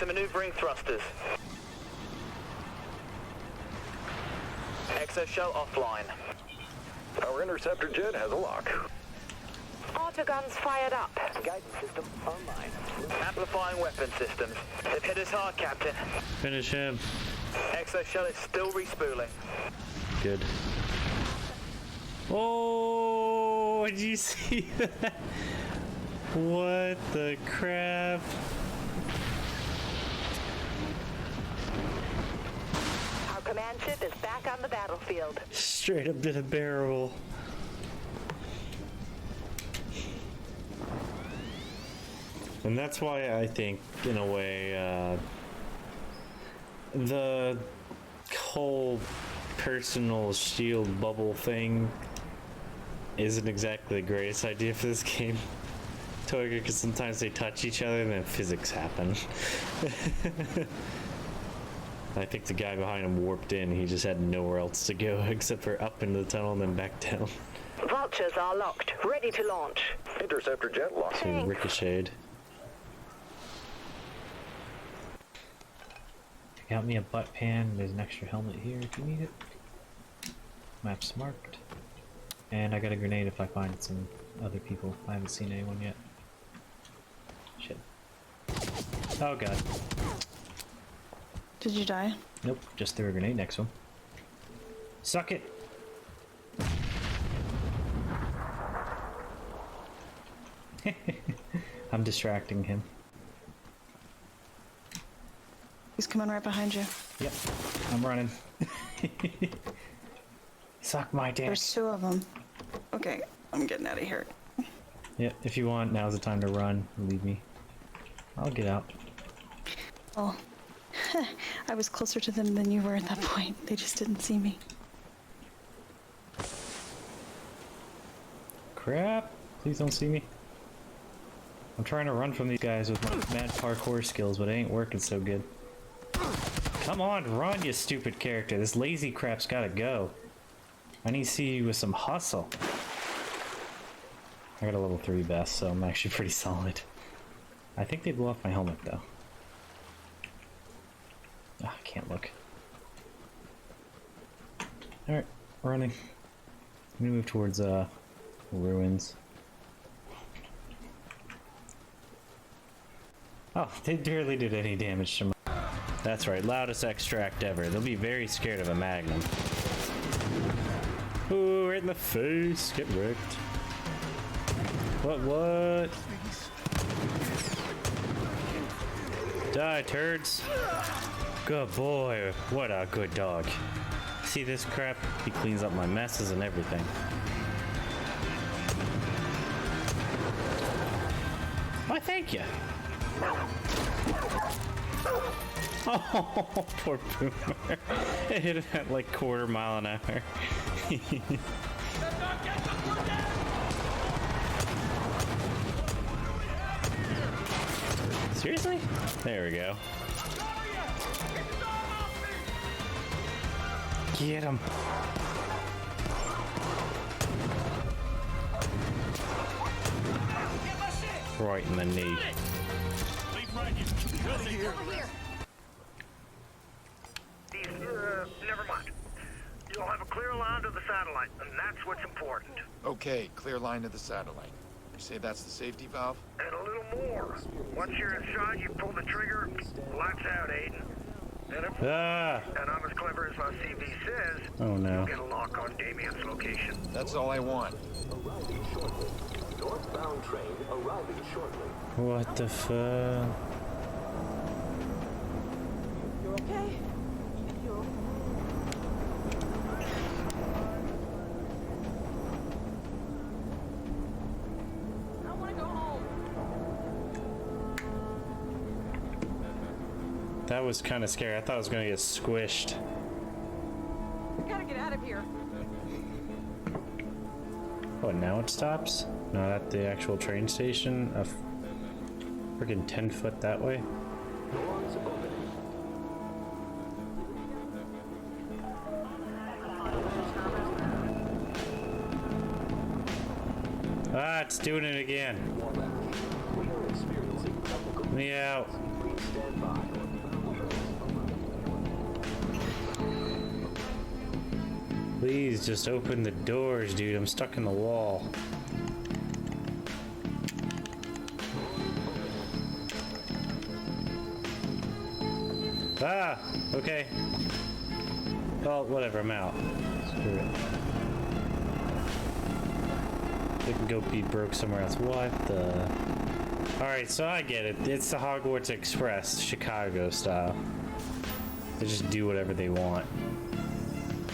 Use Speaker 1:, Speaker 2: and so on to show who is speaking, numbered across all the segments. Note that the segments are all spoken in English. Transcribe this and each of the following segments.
Speaker 1: to maneuvering thrusters. Exoshell offline.
Speaker 2: Our interceptor jet has a lock.
Speaker 3: Autoguns fired up.
Speaker 4: Guidance system online.
Speaker 1: Amplifying weapon systems. They've hit us hard, Captain.
Speaker 5: Finish him.
Speaker 1: Exoshell is still respooling.
Speaker 5: Good. Oh, did you see that? What the crap?
Speaker 3: Our command ship is back on the battlefield.
Speaker 5: Straight up did a barrel. And that's why I think, in a way, the whole personal shield bubble thing isn't exactly the greatest idea for this game, Toger, because sometimes they touch each other and then physics happen. I think the guy behind him warped in. He just had nowhere else to go except for up into the tunnel and then back down.
Speaker 3: Vultures are locked, ready to launch.
Speaker 2: Interceptor jet locked.
Speaker 5: So ricocheted.
Speaker 6: Got me a butt pan. There's an extra helmet here if you need it. Map's marked. And I got a grenade if I find some other people. I haven't seen anyone yet. Shit. Oh god.
Speaker 7: Did you die?
Speaker 6: Nope, just threw a grenade next to him. Suck it! I'm distracting him.
Speaker 7: He's coming right behind you.
Speaker 6: Yep, I'm running. Suck my dick.
Speaker 7: There's two of them. Okay, I'm getting out of here.
Speaker 6: Yep, if you want, now's the time to run. Leave me. I'll get out.
Speaker 7: Oh, I was closer to them than you were at that point. They just didn't see me.
Speaker 6: Crap! Please don't see me. I'm trying to run from these guys with my mad parkour skills, but it ain't working so good. Come on, run, you stupid character. This lazy crap's gotta go. I need to see you with some hustle. I got a level 3 vest, so I'm actually pretty solid. I think they blew off my helmet, though. Ah, I can't look. Alright, running. I'm gonna move towards, ruins. Oh, they barely did any damage to me.
Speaker 5: That's right, loudest extract ever. They'll be very scared of a magnum. Ooh, right in the face. Get wrecked. What? Die, turds. Good boy. What a good dog. See this crap? He cleans up my messes and everything. Why, thank you. Oh, poor Boomer. It hit him at like quarter mile an hour. Seriously? There we go. Get him. Right in the knee.
Speaker 8: Never mind. You'll have a clear line to the satellite, and that's what's important.
Speaker 9: Okay, clear line to the satellite. You say that's the safety valve?
Speaker 8: And a little more. Once you're inside, you pull the trigger, lights out, Aiden. And I'm as clever as my CV says.
Speaker 5: Oh no.
Speaker 8: You'll get a lock on Damien's location.
Speaker 9: That's all I want.
Speaker 4: Arriving shortly. Northbound train arriving shortly.
Speaker 5: What the fuck?
Speaker 3: You okay? I want to go home.
Speaker 5: That was kind of scary. I thought I was gonna get squished.
Speaker 3: We gotta get out of here.
Speaker 5: Oh, now it stops? Not at the actual train station? A freaking 10 foot that way?
Speaker 4: Doors opening.
Speaker 5: Ah, it's doing it again.
Speaker 4: We are experiencing technical.
Speaker 5: Let me out.
Speaker 4: Stand by.
Speaker 6: Please just open the doors, dude. I'm stuck in the wall. Ah! Okay. Well, whatever, I'm out. Screw it. We can go be broke somewhere else. What the? Alright, so I get it. It's the Hogwarts Express, Chicago style. They just do whatever they want.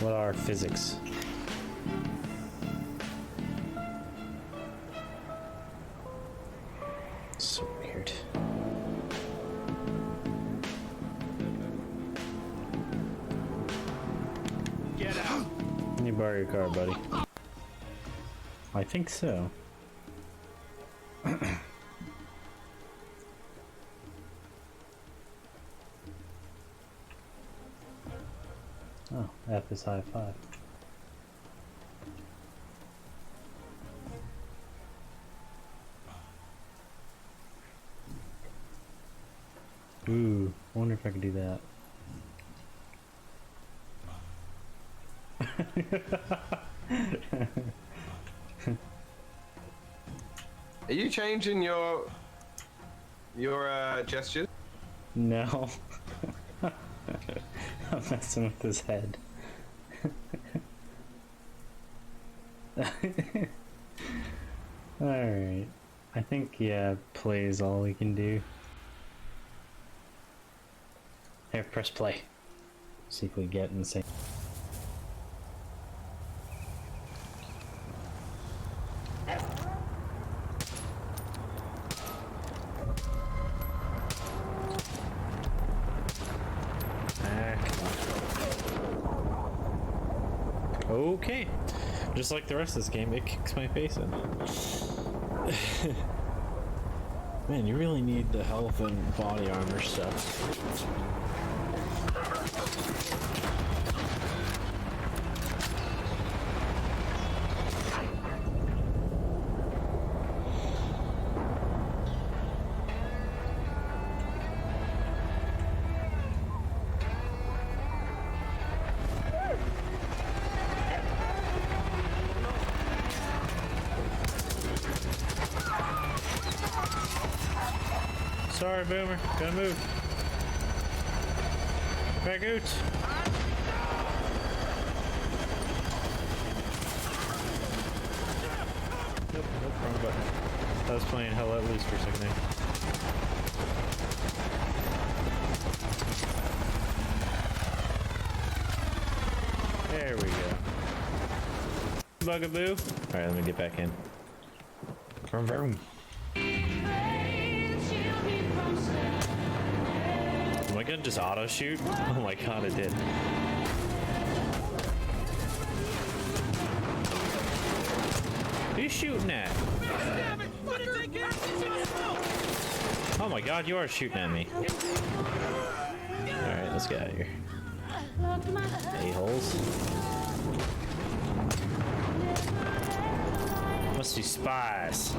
Speaker 6: What are physics? So weird.
Speaker 8: Get out!
Speaker 6: Let me borrow your car, buddy. I think so. Oh, F is high five. Ooh, I wonder if I can do that.
Speaker 10: Are you changing your gestures?
Speaker 6: No. I'm messing with his head. Alright. I think, yeah, play is all we can do. Here, press play. See if we get in the same. Okay. Just like the rest of this game, it kicks my face in. Man, you really need the health and body armor stuff. Sorry, Boomer. Gotta move. Back out. Nope, wrong button. I was playing Hell Let Loose for a second there. There we go. Bugaboo. Alright, let me get back in. Vroom vroom. My gun just auto shoot? Oh my god, it did. Who are you shooting at? Oh my god, you are shooting at me. Alright, let's get out of here. A-holes. Must be spies.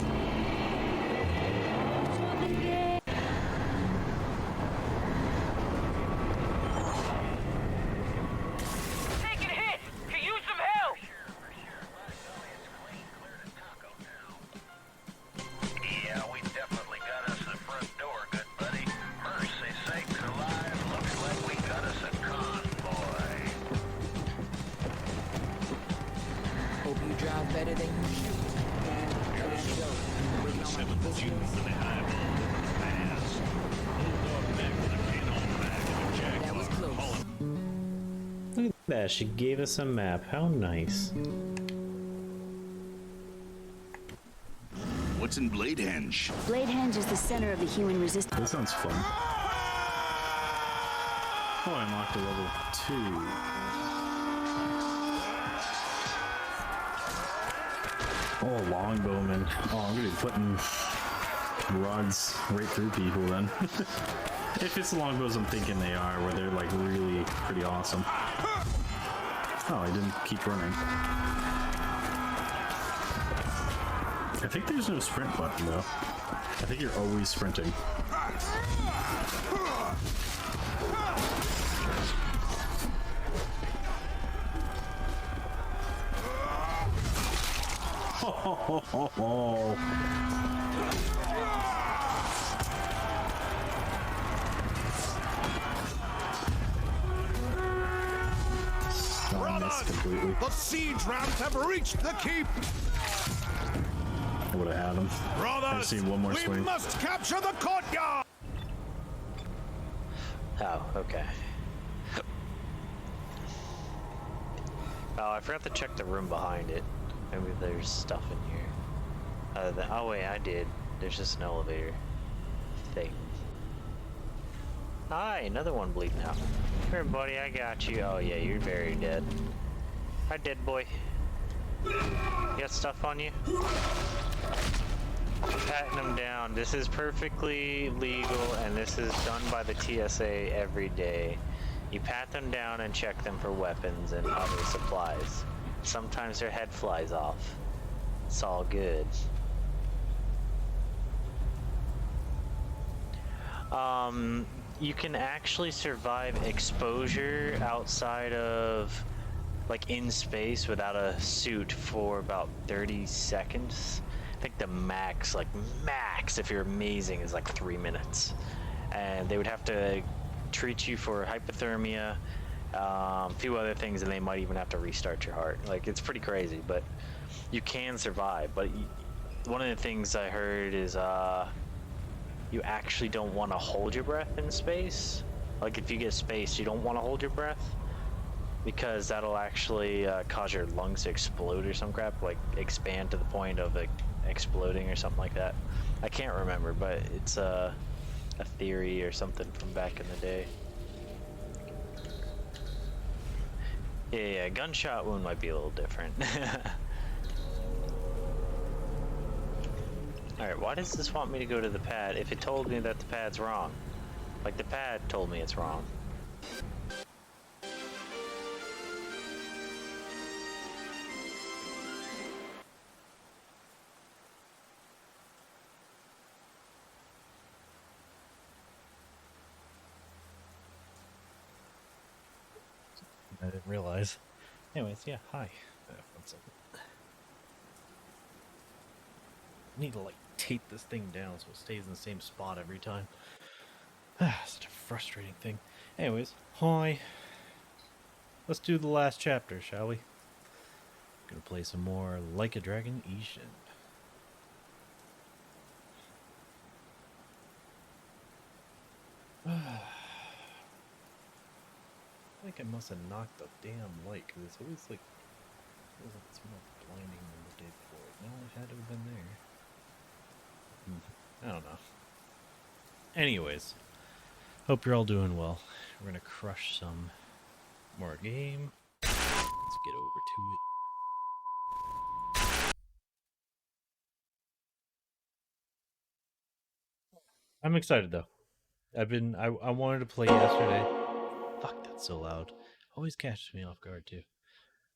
Speaker 11: Better than you shoot. That was close.
Speaker 6: Look at that, she gave us a map. How nice.
Speaker 12: What's in Bladehenge?
Speaker 13: Bladehenge is the center of the human resistance.
Speaker 14: That sounds fun. Oh, I unlocked a level 2. Oh, longbowman. Oh, I'm gonna be putting rods right through people then. If it's the longbows I'm thinking they are, where they're like really pretty awesome. Oh, I didn't keep running. I think there's no sprint button though. I think you're always sprinting. Completely.
Speaker 12: The siege rams have reached the keep.
Speaker 14: I would have had him. I've seen one more
Speaker 12: we
Speaker 14: swing.
Speaker 12: Must capture the courtyard.
Speaker 15: Oh, okay. Oh, I forgot to check the room behind it. Maybe there's stuff in here. Oh wait, I did. There's just an elevator thing. Hi, another one bleeding out. Here, buddy, I got you. Oh yeah, you're very dead. Hi, dead boy. You got stuff on you? Patting them down. This is perfectly legal, and this is done by the TSA every day. You pat them down and check them for weapons and other supplies. Sometimes their head flies off. It's all good. You can actually survive exposure outside of, like, in space without a suit for about 30 seconds. I think the max, if you're amazing, is like 3 minutes. And they would have to treat you for hypothermia, a few other things, and they might even have to restart your heart. Like, it's pretty crazy, but you can survive. But one of the things I heard is you actually don't want to hold your breath in space. Like, if you get space, you don't want to hold your breath, because that'll actually cause your lungs to explode or some crap, like expand to the point of exploding or something like that. I can't remember, but it's a theory or something from back in the day. Yeah, gunshot wound might be a little different. Alright, why does this want me to go to the pad if it told me that the pad's wrong? Like, the pad told me it's wrong.
Speaker 6: I didn't realize. Anyways, yeah, hi. 1 second. I need to, like, tape this thing down so it stays in the same spot every time. Such a frustrating thing. Anyways, hi. Let's do the last chapter, shall we? Gonna play some more Like a Dragon Ishin. I think I must have knocked the damn light, because it's always like, it's more blinding than the day before. No, it had to have been there. I don't know. Anyways, hope you're all doing well. We're gonna crush some more game. Let's get over to it. I'm excited though. I wanted to play yesterday. Fuck, that's so loud. Always catches me off guard too.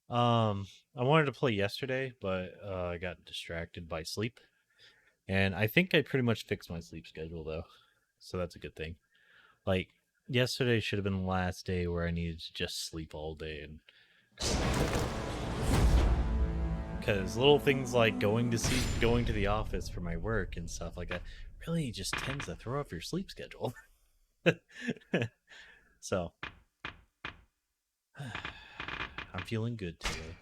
Speaker 6: I wanted to play yesterday, but I got distracted by sleep. And I think I pretty much fixed my sleep schedule though. So that's a good thing. Like, yesterday should have been the last day where I needed to just sleep all day, and because little things like going to the office for my work and stuff like that really just tends to throw off your sleep schedule. So I'm feeling good today.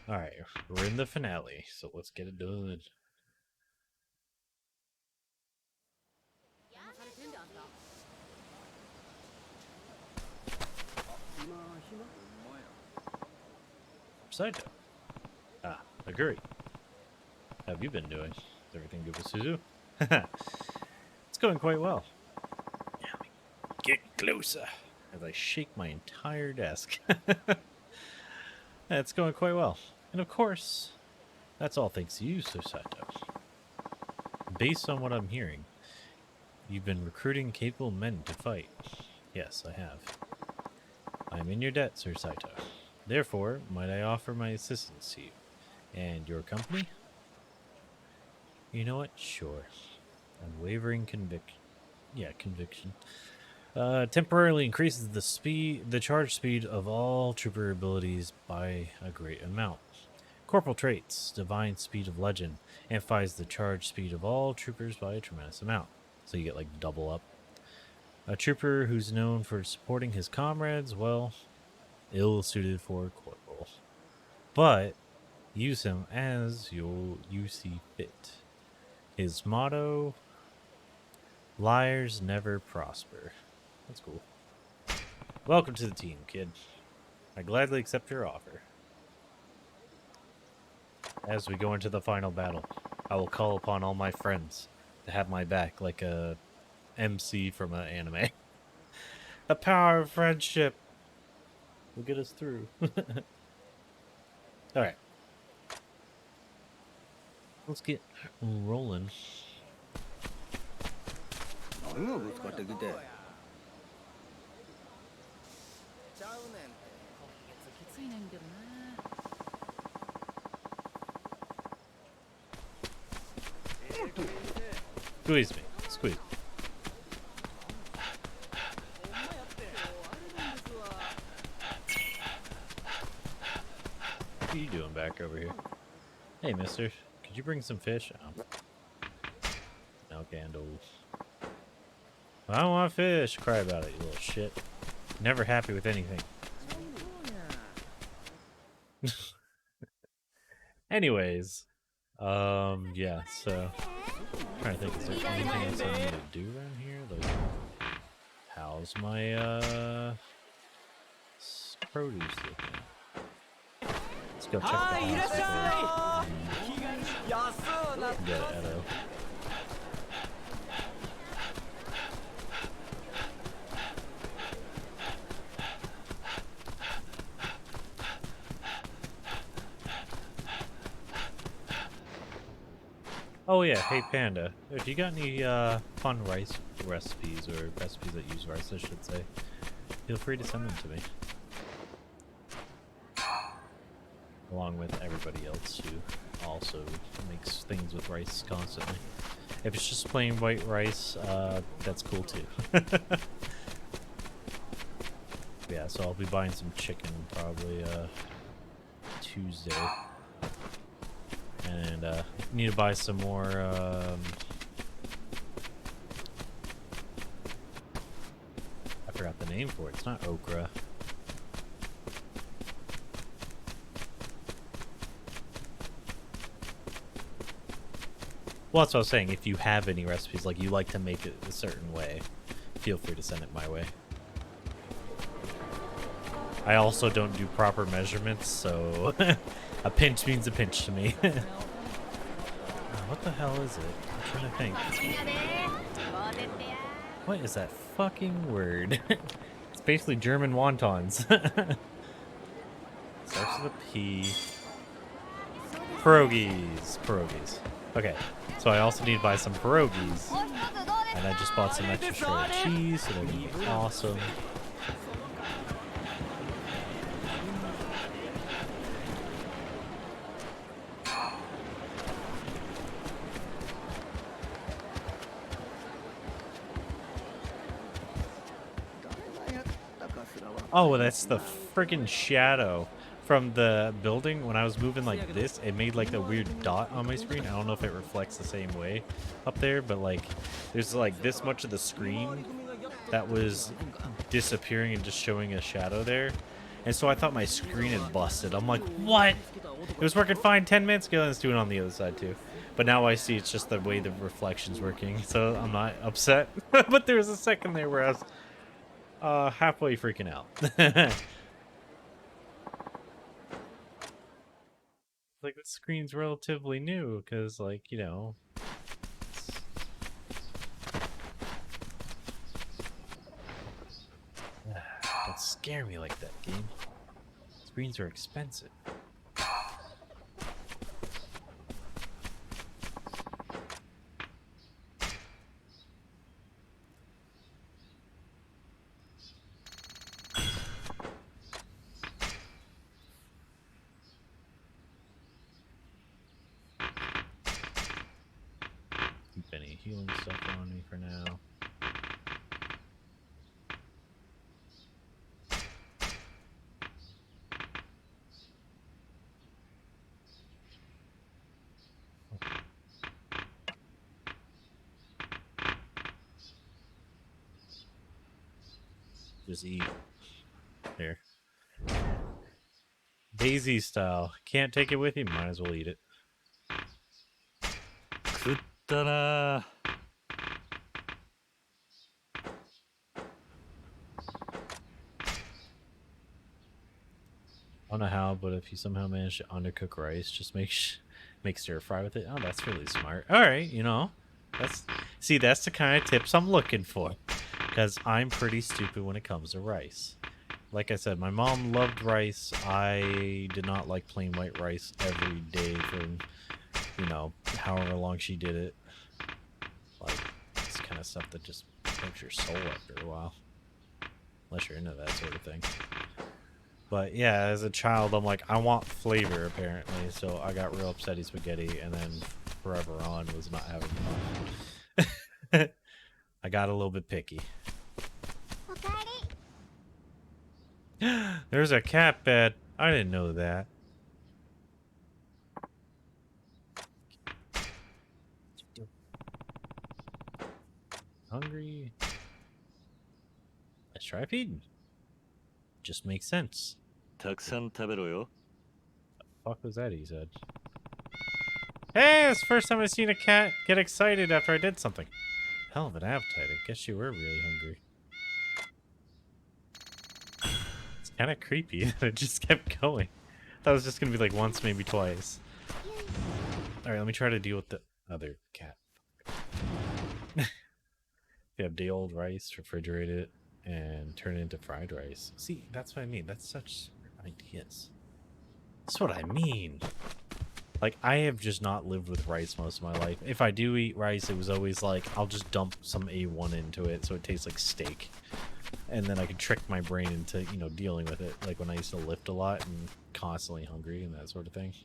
Speaker 6: Alright, we're in the finale, so let's get it done. Saito. Ah, Aguri. How have you been doing? Is everything good with Suzu? It's going quite well. Get closer as I shake my entire desk. It's going quite well. And of course, that's all thanks to you, Sir Saito. Based on what I'm hearing, you've been recruiting capable men to fight. Yes, I have. I'm in your debt, Sir Saito. Therefore, might I offer my assistance to you? And your company? You know what? Sure. Unwavering conviction. Temporarily increases the charge speed of all trooper abilities by a great amount.
Speaker 16: Corporal traits. Divine speed of legend. Amplifies the charge speed of all troopers by a tremendous amount. So you get like double up. A trooper who's known for supporting his comrades, well, ill suited for corporal. But use him as you see fit. His motto, liars never prosper. That's cool. Welcome to the team, kid. I gladly accept your offer. As we go into the final battle, I will call upon all my friends to have my back like a MC from an anime. The power of friendship will get us through. Alright. Let's get rolling. Squeeze me. Squeeze. What are you doing back over here? Hey, mister. Could you bring some fish? Oh. No candles. I don't want fish. Cry about it, you little shit. Never happy with anything. Anyways. Yeah, so... I'm trying to think, is there anything else I need to do around here? Like, how's my, produce looking? Let's go check the house. Get it, Edo. Oh yeah, hey Panda, if you got any fun rice recipes, or recipes that use rice, I should say, feel free to send them to me. Along with everybody else who also makes things with rice constantly. If it's just plain white rice, that's cool too. Yeah, so I'll be buying some chicken probably Tuesday. And need to buy some more I forgot the name for it. It's not okra. Well, that's what I was saying. If you have any recipes, like you like to make it a certain way, feel free to send it my way. I also don't do proper measurements, so a pinch means a pinch to me. What the hell is it? I'm trying to think. What is that fucking word? It's basically German wontons. Starts with a P. Pierogies. Pierogies. Okay, so I also need to buy some pierogies. And I just bought some extra shredded cheese, so that'll be awesome. Oh, that's the freaking shadow from the building. When I was moving like this, it made like a weird dot on my screen. I don't know if it reflects the same way up there, but like there's like this much of the screen that was disappearing and just showing a shadow there. And so I thought my screen had busted. I'm like, what? It was working fine 10 minutes ago, and it's doing it on the other side too. But now I see it's just the way the reflection's working, so I'm not upset. But there was a second there where I was halfway freaking out. Like, the screen's relatively new, because, like, you know... Don't scare me like that, game. Screens are expensive. Any healing stuff on me for now. Just eat. Here. Daisy style. Can't take it with you? Might as well eat it.
Speaker 17: Ta-da!
Speaker 16: I don't know how, but if you somehow manage to undercook rice, just make stir fry with it. Oh, that's really smart. All right, you know, that's the kind of tips I'm looking for, because I'm pretty stupid when it comes to rice. Like I said, my mom loved rice. I did not like plain white rice every day for, you know, however long she did it. Like, this kind of stuff that just breaks your soul after a while, unless you're into that sort of thing. But yeah, as a child, I'm like, I want flavor, apparently. So I got real upset at spaghetti, and then forever on was not having fun. I got a little bit picky. There's a cat bed. I didn't know that. Hungry? Let's try feeding. Just makes sense.
Speaker 17: たくさん食べろよ。
Speaker 16: Fuck was that he said? Hey, it's the first time I've seen a cat get excited after I did something. Hell of an appetite. I guess you were really hungry. It's kind of creepy that it just kept going. That was just gonna be like once, maybe twice. Alright, let me try to deal with the other cat. They have day old rice, refrigerate it, and turn it into fried rice. See, that's what I mean. That's such ideas. That's what I mean. Like, I have just not lived with rice most of my life. If I do eat rice, it was always like, I'll just dump some A1 into it so it tastes like steak. And then I can trick my brain into, you know, dealing with it. Like when I used to lift a lot and constantly hungry and that sort of thing.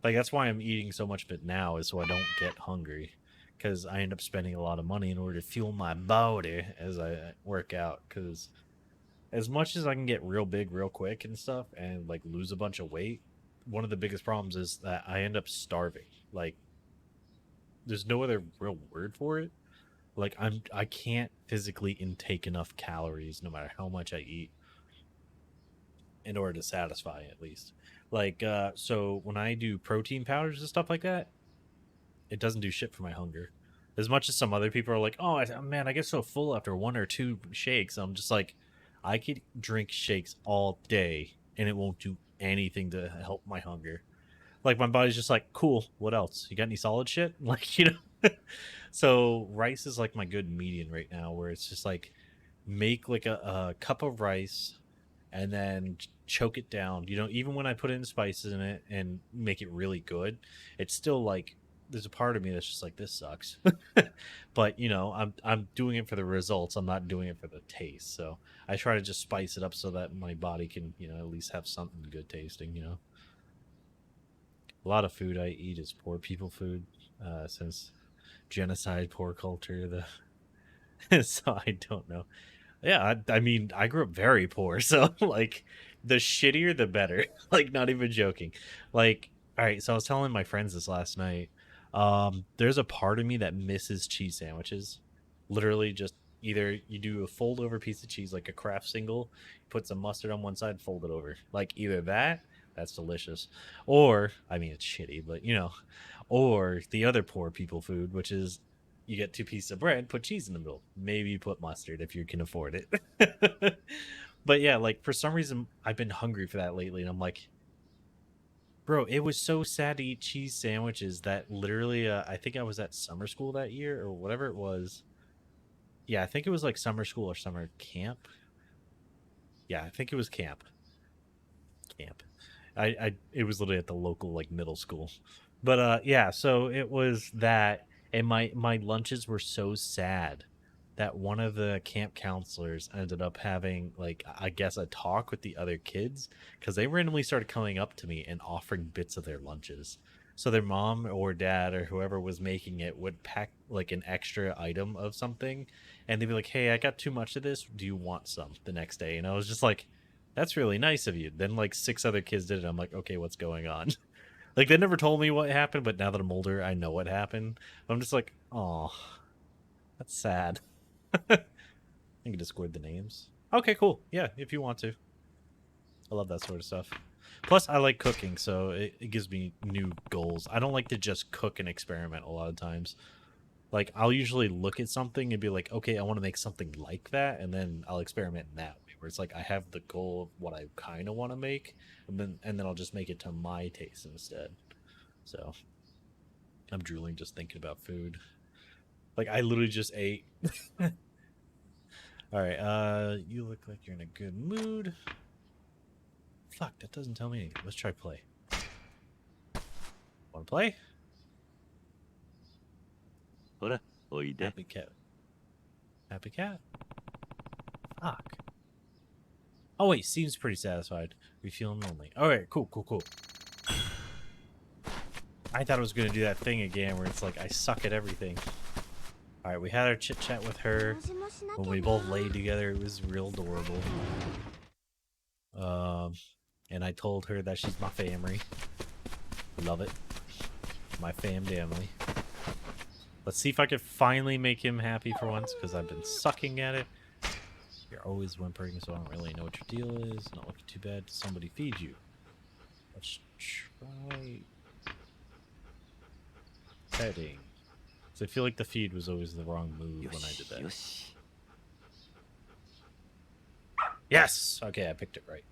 Speaker 16: Like, that's why I'm eating so much of it now, is so I don't get hungry. Because I end up spending a lot of money in order to fuel my body as I work out. Because as much as I can get real big real quick and stuff and like lose a bunch of weight, one of the biggest problems is that I end up starving. Like, there's no other real word for it. Like, I can't physically intake enough calories no matter how much I eat in order to satisfy, at least. Like, so when I do protein powders and stuff like that, it doesn't do shit for my hunger. As much as some other people are like, oh man, I get so full after 1 or 2 shakes. I'm just like, I could drink shakes all day and it won't do anything to help my hunger. Like, my body's just like, cool, what else? You got any solid shit? Like, you know? So rice is like my good median right now, where it's just like, make like a cup of rice and then choke it down. You know, even when I put in spices in it and make it really good, it's still like, there's a part of me that's just like, this sucks. But, you know, I'm doing it for the results. I'm not doing it for the taste. So I try to just spice it up so that my body can, you know, at least have something good tasting, you know. A lot of food I eat is poor people food, since genocide, poor culture, so I don't know. Yeah, I mean, I grew up very poor, so like, the shittier the better. Like, not even joking. Like, all right, so I was telling my friends this last night. There's a part of me that misses cheese sandwiches. Literally, just either you do a fold over piece of cheese, like a Kraft single, put some mustard on one side, fold it over. Like, either that's delicious, or, I mean, it's shitty, but you know, or the other poor people food, which is you get 2 pieces of bread, put cheese in the middle, maybe you put mustard if you can afford it. But yeah, like, for some reason I've been hungry for that lately, and I'm like, bro, it was so sad to eat cheese sandwiches that literally, I think I was at summer school that year or whatever it was. Yeah, I think it was like summer school or summer camp. Yeah, I think it was camp. It was literally at the local like middle school. But yeah, so it was that, and my lunches were so sad that one of the camp counselors ended up having, like, I guess, a talk with the other kids, because they randomly started coming up to me and offering bits of their lunches. So their mom or dad or whoever was making it would pack like an extra item of something, and they'd be like, hey, I got too much of this, do you want some, the next day? And I was just like, that's really nice of you. Then like 6 other kids did it. I'm like, okay, what's going on? Like, they never told me what happened, but now that I'm older, I know what happened. I'm just like, oh, that's sad. I can Discord the names. Okay, cool. Yeah, if you want to. I love that sort of stuff. Plus, I like cooking, so it gives me new goals. I don't like to just cook and experiment a lot of times. Like, I'll usually look at something and be like, okay, I want to make something like that, and then I'll experiment in that way. Where it's like I have the goal of what I kind of want to make, and then I'll just make it to my taste instead. So, I'm drooling just thinking about food. Like, I literally just ate. Alright, you look like you're in a good mood. Fuck, that doesn't tell me anything. Let's try play. Wanna play? Happy cat. Happy cat? Fuck. Oh wait, seems pretty satisfied. We feeling lonely. Alright, cool. I thought I was gonna do that thing again where it's like I suck at everything. Alright, we had our chit chat with her. When we both laid together, it was real adorable. And I told her that she's my family. Love it. My family. Let's see if I can finally make him happy for once, because I've been sucking at it. You're always whimpering, so I don't really know what your deal is. Not looking too bad. Does somebody feed you? Let's try petting. So I feel like the feed was always the wrong move when I did that. Yes! Okay, I picked it right.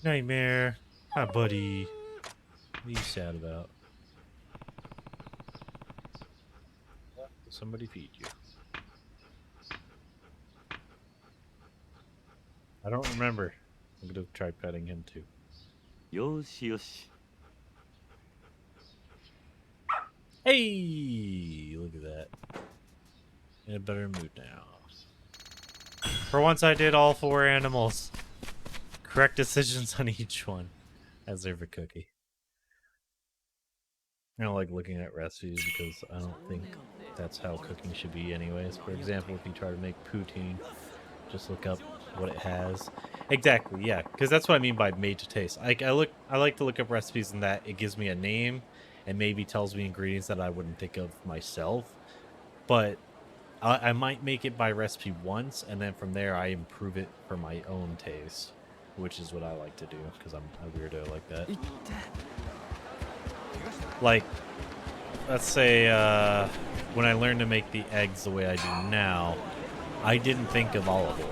Speaker 16: Nightmare. Hi, buddy. What are you sad about? Somebody feed you. I don't remember. I'm gonna try petting him too. Yoshi. Hey! Look at that. In a better mood now. For once I did all 4 animals. Correct decisions on each one. I deserve a cookie. I don't like looking at recipes because I don't think that's how cooking should be anyways. For example, if you try to make poutine, just look up what it has. Exactly, yeah, because that's what I mean by made to taste. I like to look up recipes in that it gives me a name and maybe tells me ingredients that I wouldn't think of myself. But I might make it by recipe once, and then from there I improve it for my own taste. Which is what I like to do, because I'm a weirdo like that. Like, let's say, when I learned to make the eggs the way I do now, I didn't think of olive oil.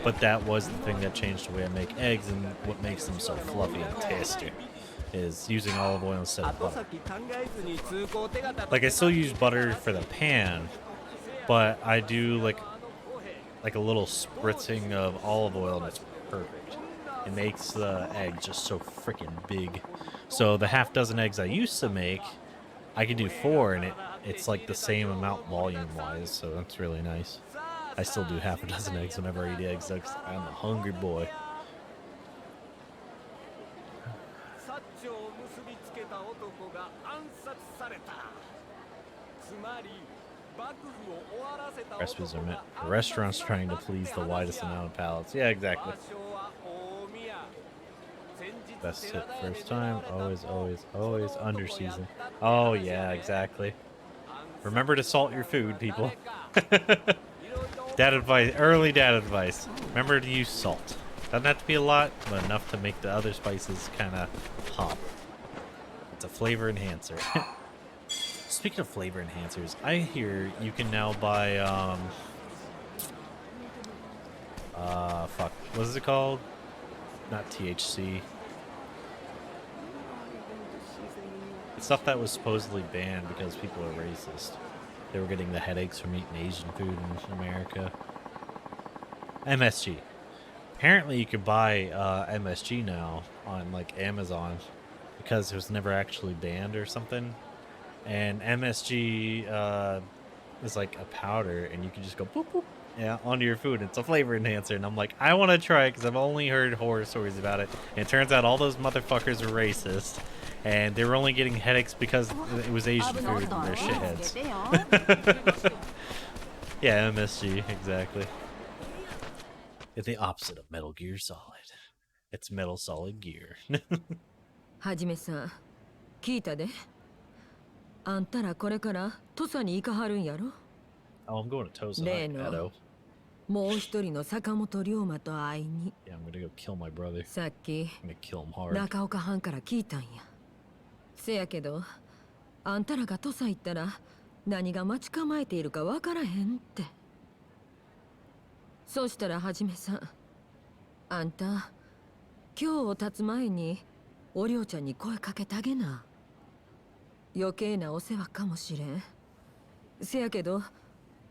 Speaker 16: But that was the thing that changed the way I make eggs, and what makes them so fluffy and tasty is using olive oil instead of butter. Like, I still use butter for the pan, but I do, like a little spritzing of olive oil, and it's perfect. It makes the egg just so freaking big. So the half dozen eggs I used to make, I could do 4, and it's like the same amount volume-wise, so that's really nice. I still do half a dozen eggs whenever I eat eggs, though, 'cause I'm a hungry boy. Recipes are meant for restaurants trying to please the widest amount of palates. Yeah, exactly. Best tip first time. Always under season. Oh, yeah, exactly. Remember to salt your food, people. Dad advice, early dad advice. Remember to use salt. Doesn't have to be a lot, but enough to make the other spices kind of pop. It's a flavor enhancer. Speaking of flavor enhancers, I hear you can now buy, fuck, what is it called? Not THC. It's stuff that was supposedly banned because people are racist. They were getting the headaches from eating Asian food in America. MSG. Apparently you could buy MSG now on, like, Amazon because it was never actually banned or something. And MSG is like a powder, and you can just go boop boop, yeah, onto your food. It's a flavor enhancer, and I'm like, I want to try it because I've only heard horror stories about it. And it turns out all those motherfuckers are racist, and they were only getting headaches because it was Asian food and they're shitheads. Yeah, MSG, exactly. It's the opposite of Metal Gear Solid. It's Metal Solid Gear.
Speaker 11: はじめさん、聞いたで。あんたらこれから土佐に行かはるんやろ。
Speaker 16: Oh, I'm going to Tosa,
Speaker 11: 例
Speaker 16: not
Speaker 11: の
Speaker 16: Edo.
Speaker 11: もう一人の坂本龍馬と会いに。
Speaker 16: Yeah, I'm gonna go kill my brother.
Speaker 11: さっき
Speaker 16: I'm gonna kill him hard.
Speaker 11: 中岡藩から聞いたんや。せやけど、あんたらが土佐行ったら何が待ち構えているかわからへんって。そうしたらはじめさん、あんた今日を経つ前におりょうちゃんに声かけてあげな。余計なお世話かもしれん。せやけど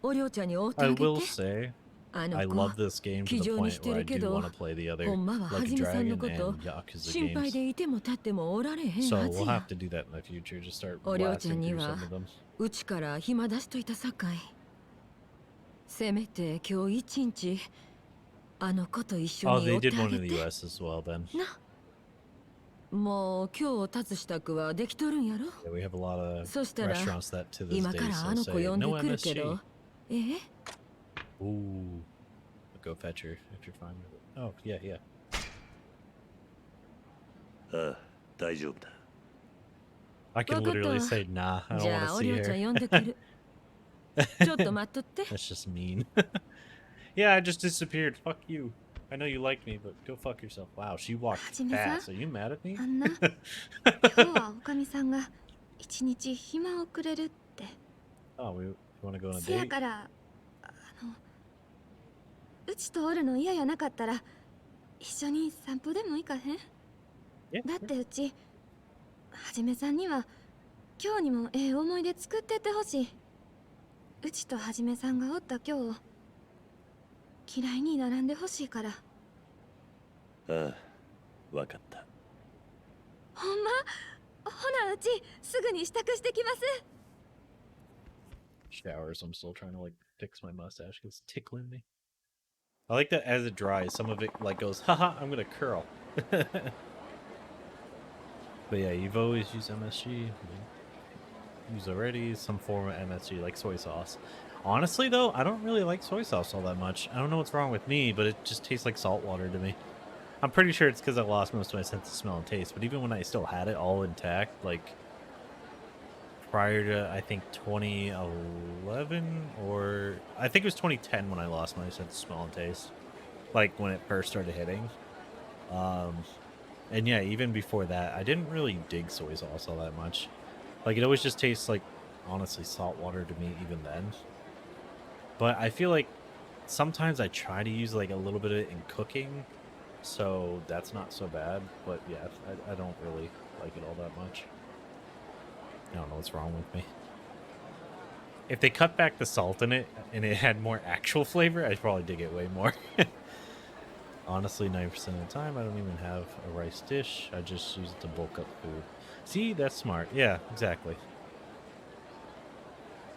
Speaker 11: おりょうちゃんに会うてあ
Speaker 16: I
Speaker 11: げて。
Speaker 16: will say,
Speaker 11: あ
Speaker 16: I
Speaker 11: の
Speaker 16: love
Speaker 11: 子
Speaker 16: this game to
Speaker 11: 気
Speaker 16: the
Speaker 11: 丈に
Speaker 16: point
Speaker 11: して
Speaker 16: where I
Speaker 11: るけ
Speaker 16: do
Speaker 11: ど、
Speaker 16: want to play the other
Speaker 11: ほんまはは
Speaker 16: like
Speaker 11: じめさんの
Speaker 16: Dragon
Speaker 11: こと
Speaker 16: and Yakuza
Speaker 11: 心配
Speaker 16: games.
Speaker 11: でいても立ってもおられへん
Speaker 16: So
Speaker 11: はず
Speaker 16: we'll
Speaker 11: や。
Speaker 16: have to do that in the future. Just start
Speaker 11: おりょうちゃん
Speaker 16: blasting
Speaker 11: に
Speaker 16: through
Speaker 11: は
Speaker 16: some of them.
Speaker 11: うちから暇出しといたさかい。せめて今日一日あの子と一緒
Speaker 16: Oh,
Speaker 11: に
Speaker 16: they
Speaker 11: おって
Speaker 16: did
Speaker 11: あ
Speaker 16: one
Speaker 11: げ
Speaker 16: in the
Speaker 11: て。
Speaker 16: US as well then.
Speaker 11: な。もう今日立つ支度はできとるんやろ。
Speaker 16: Yeah, we have a lot of
Speaker 11: そしたら
Speaker 16: restaurants that to this
Speaker 11: 今
Speaker 16: day
Speaker 11: からあ
Speaker 16: still
Speaker 11: の子
Speaker 16: say
Speaker 11: 呼んで
Speaker 16: no
Speaker 11: くるけ
Speaker 16: MSG.
Speaker 11: ど。ええ
Speaker 16: Ooh. Go fetch her if you're fine with it. Oh, yeah, yeah.
Speaker 17: ああ、大丈夫だ。
Speaker 16: I can
Speaker 11: わかった
Speaker 16: literally
Speaker 11: わ。
Speaker 16: say, nah, I
Speaker 11: じ
Speaker 16: don't
Speaker 11: ゃ
Speaker 16: want
Speaker 11: あ
Speaker 16: to
Speaker 11: お
Speaker 16: see
Speaker 11: りょうちゃん
Speaker 16: her.
Speaker 11: 呼んでくる。ちょっと待っとって。
Speaker 16: That's just mean. Yeah, I just disappeared. Fuck you. I know you like me, but go fuck yourself. Wow, she walked
Speaker 18: はじめさん
Speaker 16: fast. Are you mad at me?
Speaker 18: あんな、今日はおかみさんが一日暇をくれるって。
Speaker 16: Oh, we want to go on a
Speaker 18: せや
Speaker 16: date?
Speaker 18: からうちとおるの嫌やなかったら一緒に散歩でも行かへん？
Speaker 16: Yeah,
Speaker 18: だってうちはじめさんには今日にもええ思い出作ってってほしい。うちとはじめさんがおった今日を嫌いにならんでほしいから。
Speaker 17: ああ、わかった。
Speaker 18: ほんま？ほなうちすぐに支度してきます。
Speaker 16: Showers. I'm still trying to like fix my mustache because it's tickling me. I like that as it dries, some of it like goes, haha, I'm gonna curl. But yeah, you've always used MSG. Use already some form of MSG like soy sauce. Honestly though, I don't really like soy sauce all that much. I don't know what's wrong with me, but it just tastes like salt water to me. I'm pretty sure it's because I lost most of my sense of smell and taste, but even when I still had it all intact, like prior to I think 2011 or I think it was 2010 when I lost my sense of smell and taste, like when it first started hitting. And yeah, even before that, I didn't really dig soy sauce all that much. Like it always just tastes like honestly salt water to me even then. But I feel like sometimes I try to use like a little bit of it in cooking, so that's not so bad. But yeah, I don't really like it all that much. I don't know what's wrong with me. If they cut back the salt in it and it had more actual flavor, I'd probably dig it way more. Honestly, 90% of the time, I don't even have a rice dish. I just use it to bulk up food. See, that's smart. Yeah, exactly.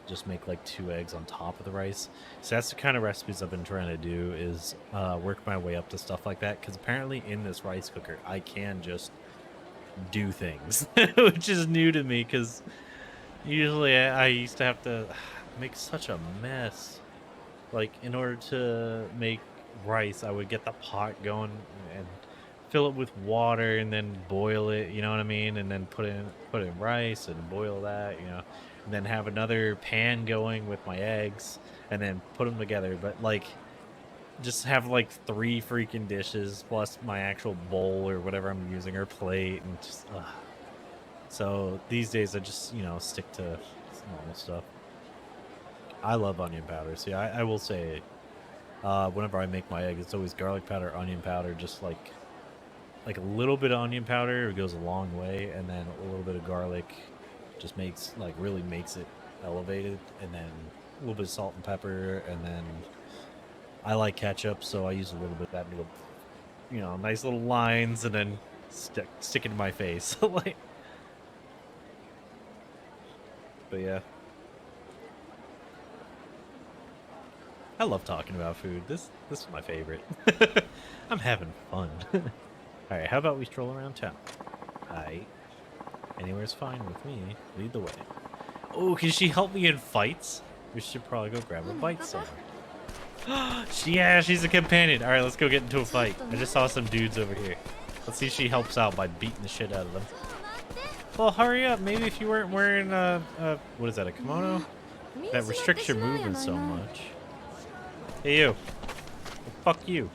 Speaker 16: Just make like 2 eggs on top of the rice. So that's the kind of recipes I've been trying to do is work my way up to stuff like that. Because apparently in this rice cooker, I can just do things, which is new to me because usually I used to have to make such a mess. Like in order to make rice, I would get the pot going and fill it with water and then boil it, you know what I mean, and then put in rice and boil that, you know, and then have another pan going with my eggs and then put them together. But like just have like 3 freaking dishes plus my actual bowl or whatever I'm using or plate and just so these days I just, you know, stick to normal stuff. I love onion powder. See, I will say whenever I make my egg, it's always garlic powder, onion powder, just like a little bit of onion powder. It goes a long way, and then a little bit of garlic just makes really makes it elevated, and then a little bit of salt and pepper, and then I like ketchup, so I use a little bit of that little, you know, nice little lines, and then stick it in my face. Like, but yeah. I love talking about food. This is my favorite. I'm having fun. Alright, how about we stroll around town? Alright. Anywhere's fine with me. Lead the way. Oh, can she help me in fights? We should probably go grab a bite somewhere. Yeah, she's a companion. Alright, let's go get into a fight. I just saw some dudes over here. Let's see if she helps out by beating the shit out of them. Well, hurry up. Maybe if you weren't wearing what is that, a kimono? That restricts your movement so much. Hey, you. Well, fuck you.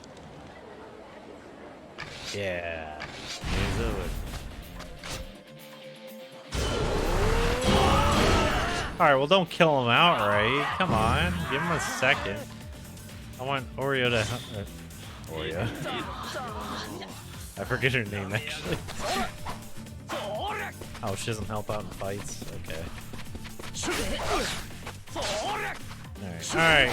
Speaker 16: Yeah. Here's over. Alright, well, don't kill him outright. Come on. Give him a second. I want Oreo to... Oreo. I forget her name, actually. Oh, she doesn't help out in fights? Okay. Alright.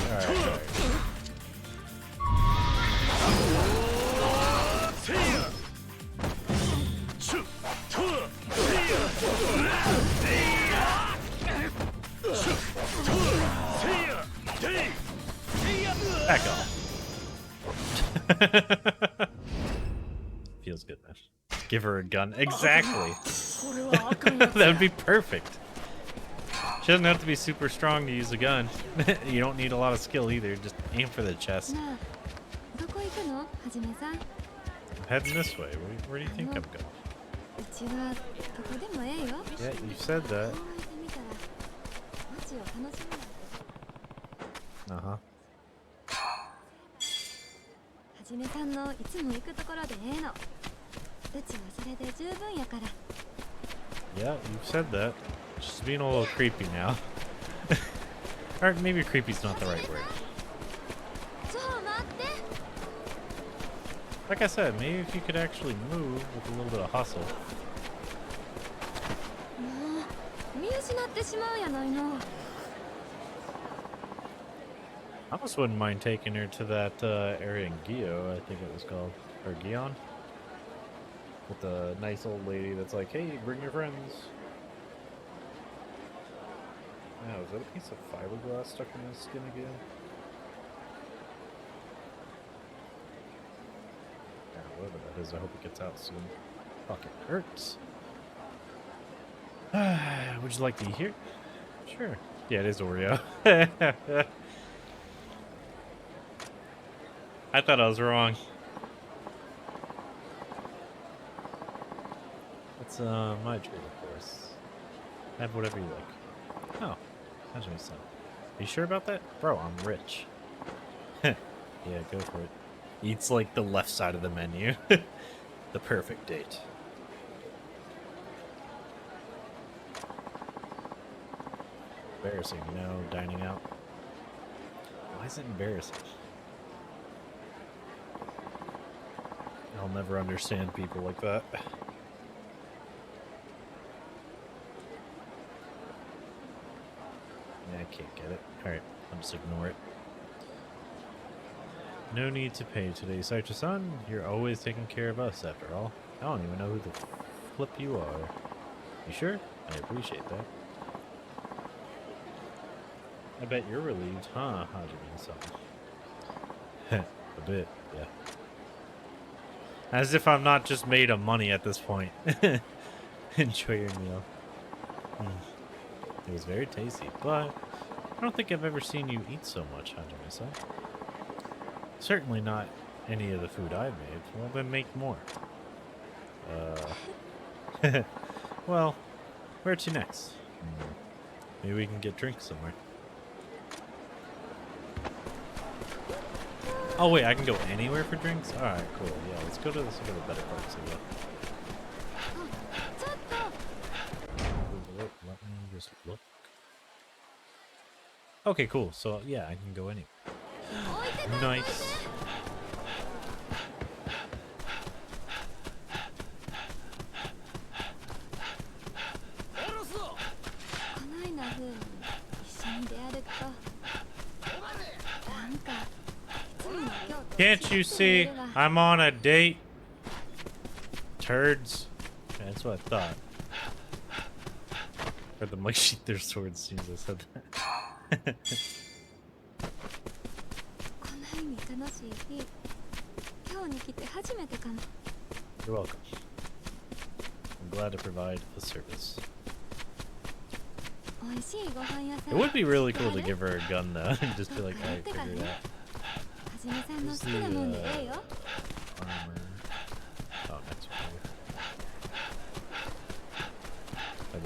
Speaker 16: Back off. Feels good, man. Give her a gun. Exactly. That would be perfect. She doesn't have to be super strong to use a gun. You don't need a lot of skill either. Just aim for the chest. I'm heading this way. Where do you think I'm going? Yeah, you said that. Uh-huh. Yeah, you said that. She's being a little creepy now. Or maybe creepy's not the right word. Like I said, maybe if you could actually move with a little bit of hustle. I almost wouldn't mind taking her to that area in Gio, I think it was called. Or Gion? With the nice old lady that's like, hey, bring your friends. Now, is that a piece of fiberglass stuck in his skin again? Yeah, whatever that is, I hope it gets out soon. Fuck, it hurts. Would you like to eat here? Sure. Yeah, it is Oreo. I thought I was wrong. It's my treat, of course. Have whatever you like. Oh, how's my son? Are you sure about that? Bro, I'm rich. Yeah, go for it. Eats like the left side of the menu. The perfect date. Embarrassing, you know, dining out. Why is it embarrassing? I'll never understand people like that. Yeah, I can't get it. Alright, I'll just ignore it. No need to pay today, Saito-san. You're always taking care of us, after all. I don't even know who the flip you are. You sure? I appreciate that. I bet you're relieved, huh, Hajime-san? A bit, yeah. As if I'm not just made of money at this point. Enjoy your meal. It was very tasty, but I don't think I've ever seen you eat so much, Hajime-san. Certainly not any of the food I made. Well, then make more. Well, where to next? Maybe we can get drinks somewhere. Oh wait, I can go anywhere for drinks? Alright, cool. Yeah, let's go to some of the better parts of it. Let me just look. Okay, cool. So yeah, I can go anywhere. Nice. Can't you see I'm on a date? Turds. Yeah, that's what I thought. Or the mic sheet their swords as soon as I said that. You're welcome. I'm glad to provide a service. It would be really cool to give her a gun though, and just be like, alright, figure it out. Armor. Oh, next one.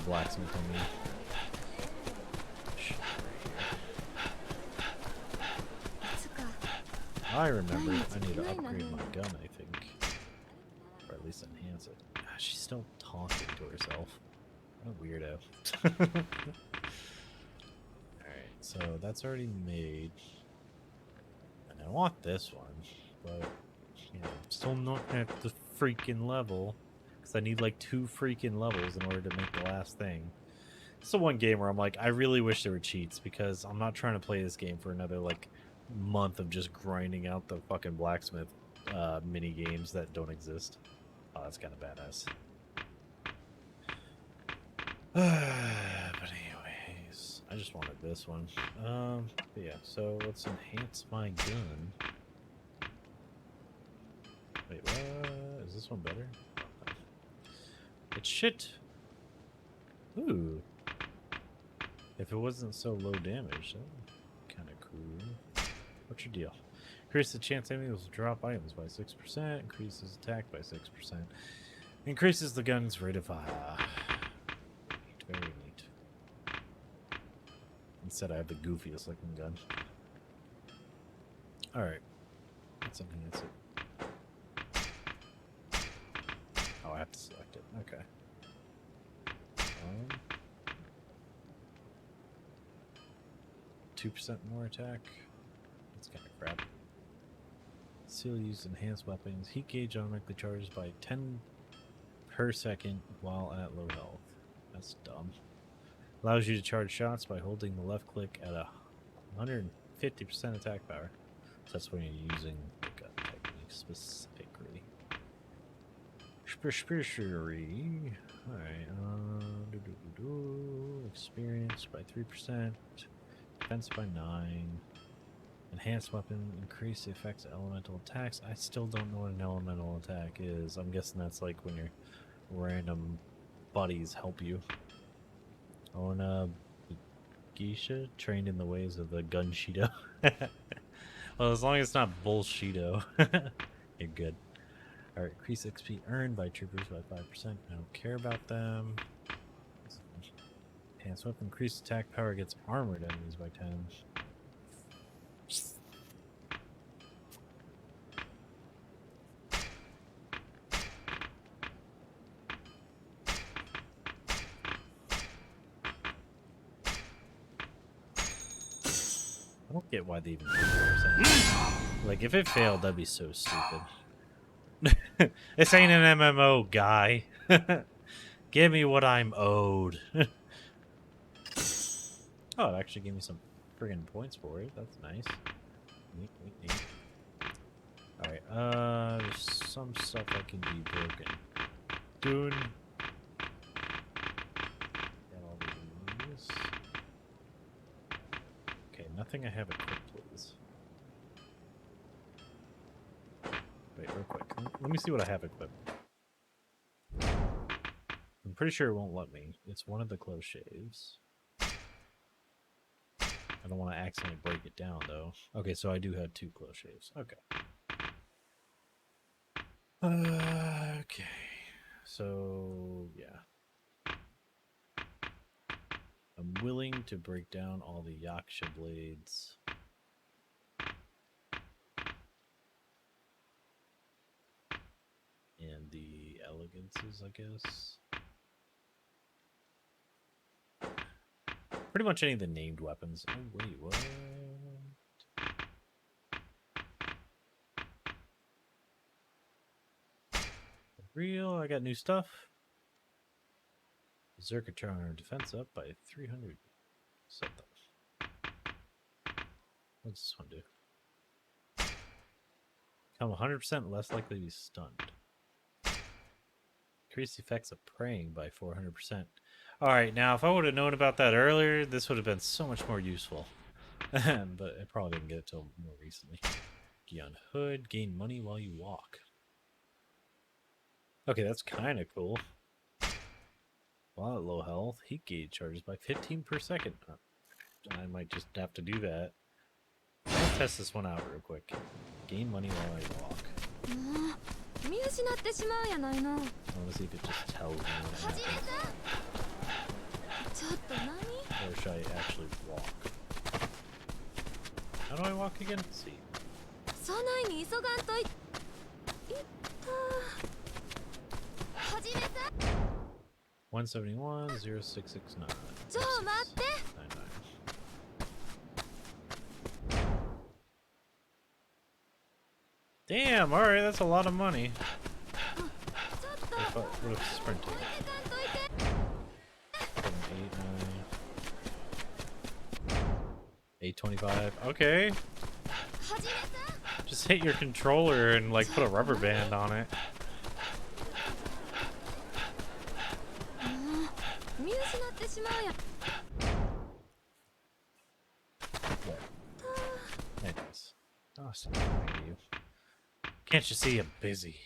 Speaker 16: blacksmith I mean. I remember I need to upgrade my gun, I think. Or at least enhance it. God, she's still talking to herself. What a weirdo. Alright, so that's already made. And I want this one, but you know, I'm still not at the freaking level. Because I need like 2 freaking levels in order to make the last thing. It's the one game where I'm like, I really wish there were cheats, because I'm not trying to play this game for another like month of just grinding out the fucking blacksmith mini games that don't exist. Oh, that's kind of badass. But anyways, I just wanted this one. But yeah, so let's enhance my gun. Wait, what? Is this one better? It's shit. Ooh. If it wasn't so low damage, kind of cool. What's your deal? Increase the chance enemies will drop items by 6%. Increases attack by 6%. Increases the gun's rate of fire. Very neat. Instead, I have the goofiest looking gun. Alright. Let's enhance it. Oh, I have to select it. Okay. 2% more attack. That's kind of crap. Seal used enhanced weapons. Heat gauge automatically charges by 10 per second while at low health. That's dumb. Allows you to charge shots by holding the left click at 150% attack power. So that's when you're using the gun technique specifically. Alright, experience by 3%. Defense by 9. Enhanced weapon, increase the effects of elemental attacks. I still don't know what an elemental attack is. I'm guessing that's like when your random buddies help you. Ona Geisha, trained in the ways of the gun Shido. Well, as long as it's not bullshido, you're good. Alright, increase XP earned by troopers by 5%. I don't care about them. Enhanced weapon, increased attack power against armored enemies by 10. I don't get why they even do 4%. Like, if it failed, that'd be so stupid. This ain't an MMO, guy. Give me what I'm owed. Oh, it actually gave me some friggin' points for it. That's nice. Neat, neat, neat. Alright, there's some stuff that can be broken. Dude. Got all these. Okay, nothing I have equipped, please. Wait, real quick. Let me see what I have equipped. I'm pretty sure it won't let me. It's one of the close shaves. I don't want to accidentally break it down, though. Okay, so I do have 2 close shaves. Okay. Okay. So, yeah. I'm willing to break down all the Yaksha blades. And the elegances, I guess. Pretty much any of the named weapons. Oh, wait, what? For real? I got new stuff? Berserker Charm defense up by 300 something. What's this one do? Become 100% less likely to be stunned. Increase the effects of praying by 400%. Alright, now if I would have known about that earlier, this would have been so much more useful. But I probably didn't get it till more recently. Gion Hood, gain money while you walk. Okay, that's kind of cool. While at low health, heat gauge charges by 15 per second. I might just have to do that. I'll test this one out real quick. Gain money while I walk. I want to see if it just tells me what happened. Or should I actually walk? How do I walk again? Let's see.
Speaker 18: そないに急がんとい。いった。はじめさ。
Speaker 16: 171 0669.
Speaker 18: ちょ待って。
Speaker 16: Damn, alright, that's a lot of money. What if sprinting? 825. Okay. Just hit your controller and like put a rubber band on it. Anyways. Oh, stop you. Can't you see I'm busy?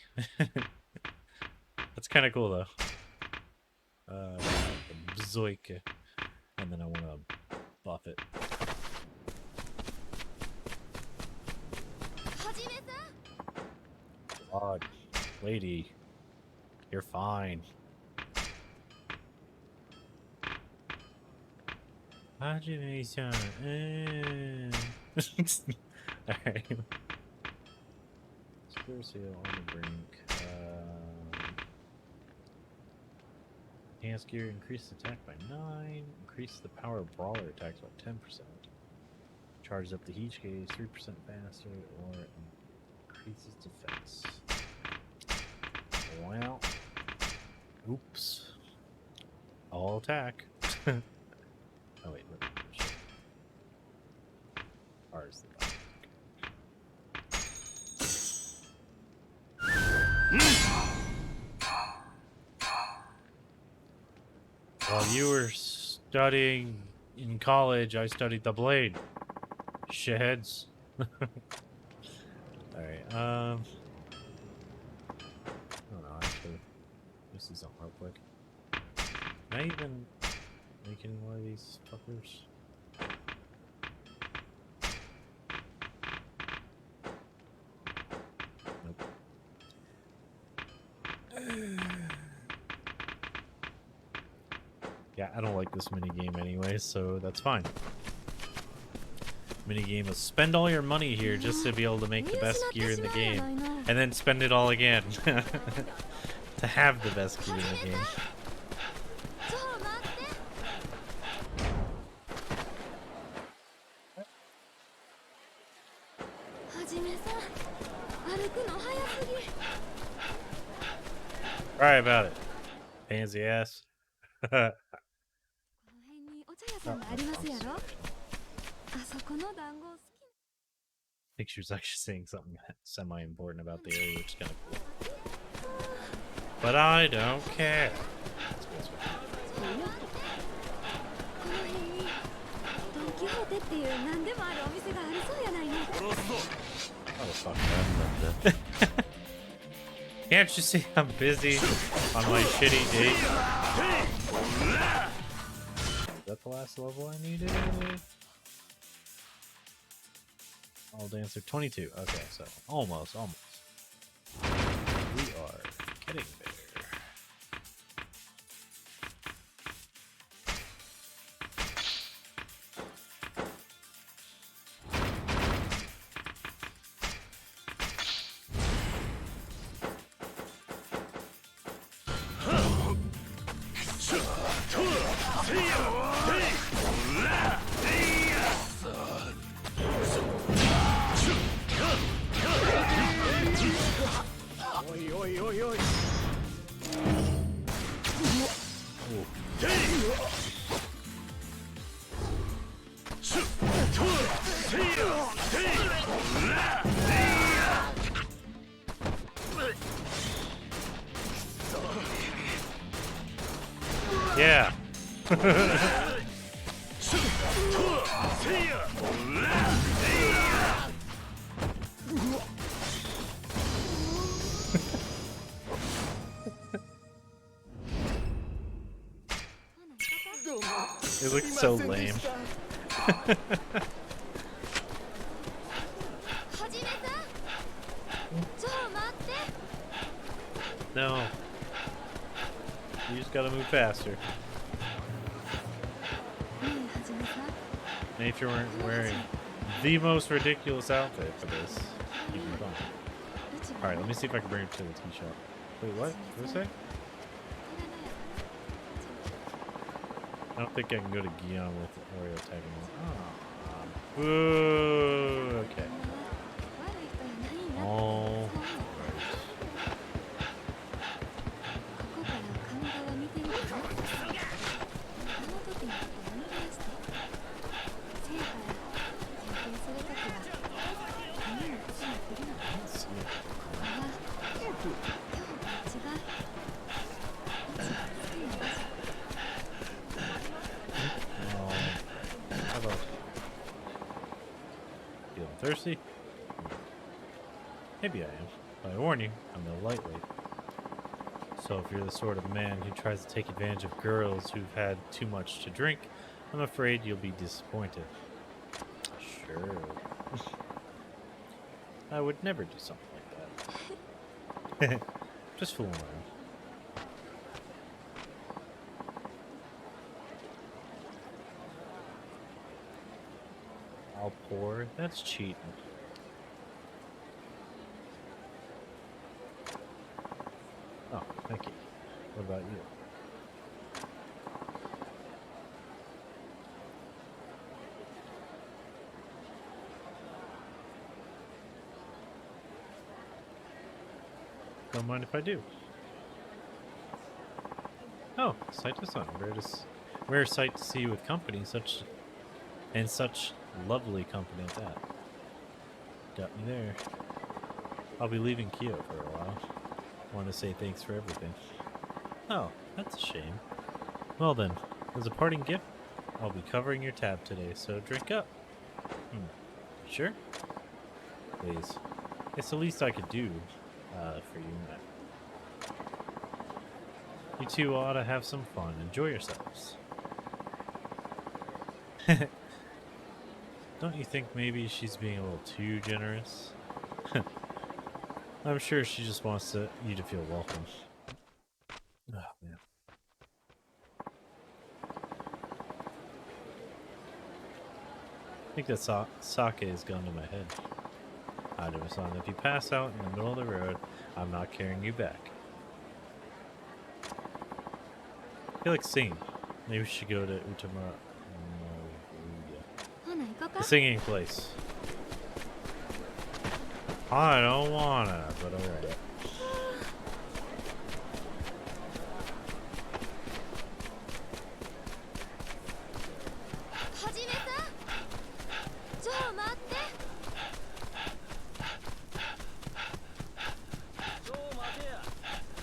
Speaker 16: That's kind of cool though. Zoika. And then I want to buff it. God, lady, you're fine. Hajime-san. Alright. Conspiracy on the brink. Enhanced gear, increase attack by 9. Increase the power of brawler attacks by 10%. Charges up the heat gauge 3% faster, or increases defense. Well, oops. All attack. Oh wait, look. R is the button. While you were studying in college, I studied the blade. Shitheads. Alright, I don't know, actually. This is something real quick. Can I even make any more of these fuckers? Nope. Yeah, I don't like this minigame anyway, so that's fine. Minigame is spend all your money here just to be able to make the best gear in the game. And then spend it all again. To have the best gear in the game. Sorry about it. Pansy ass. I think she was actually saying something semi-important about the area, which is kind of cool. But I don't care. Oh, fuck that. Can't you see I'm busy on my shitty date? Is that the last level I needed? All dancer 22. Okay, so almost. We are getting there. Yeah. It looks so lame. No. You just gotta move faster. And if you weren't wearing the most ridiculous outfit for this, you'd be fine. Alright, let me see if I can bring her to the tea shop. Wait, what? What did I say? I don't think I can go to Guion with Oreo tagging on. Oh. Boo! Okay. Oh. Thirsty? Maybe I am. But I warn you, I'm no lightweight. So if you're the sort of man who tries to take advantage of girls who've had too much to drink, I'm afraid you'll be disappointed. Sure. I would never do something like that. Just fooling around. I'll pour. That's cheating. Oh, thank you. What about you? Don't mind if I do. Oh, sight to sun. Rare sight to see with company, such lovely company at that. Got me there. I'll be leaving Kyo for a while. Want to say thanks for everything. Oh, that's a shame. Well then, as a parting gift, I'll be covering your tab today, so drink up. Sure? Please. It's the least I could do for you, Matt. You two ought to have some fun. Enjoy yourselves. Don't you think maybe she's being a little too generous? I'm sure she just wants you to feel welcome. Oh, man. I think that sake has gone to my head. Idema-san, if you pass out in the middle of the road, I'm not carrying you back. I feel like singing. Maybe we should go to Utamura. The singing place. I don't wanna, but alright.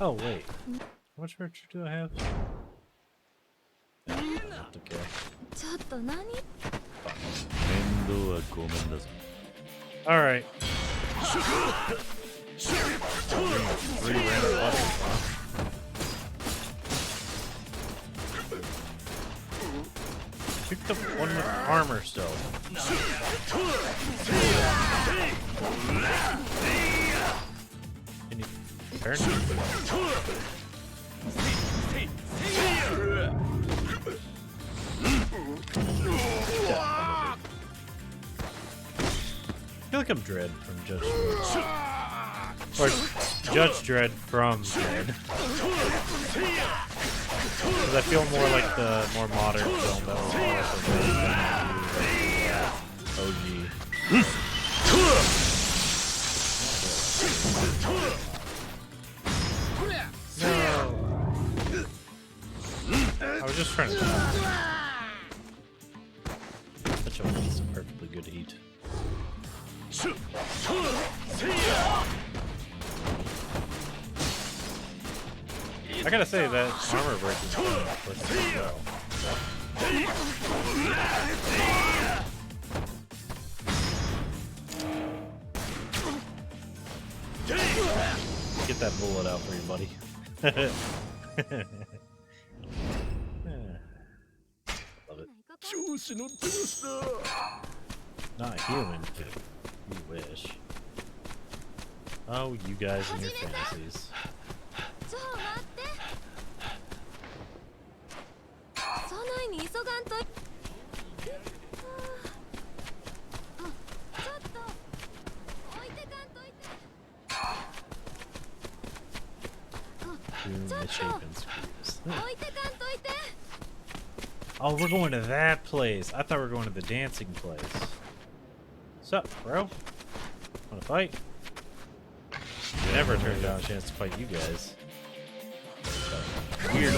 Speaker 16: Oh wait, how much furniture do I have? Okay. Alright. Picked up one with armor still. Can you turn? I feel like I'm Dredd from Judge Dredd. Or Judge Dredd from Dredd. Because I feel more like the more modern film that was OG. No. I was just trying to such a piece of perfectly good heat. I gotta say that armor break is pretty well. Get that bullet out for you, buddy. Love it. Not human. You wish. Oh, you guys and your fantasies. misshapen screws. Oh, we're going to that place. I thought we were going to the dancing place. What's up, bro? Wanna fight? You never turned down a chance to fight you guys. Weird.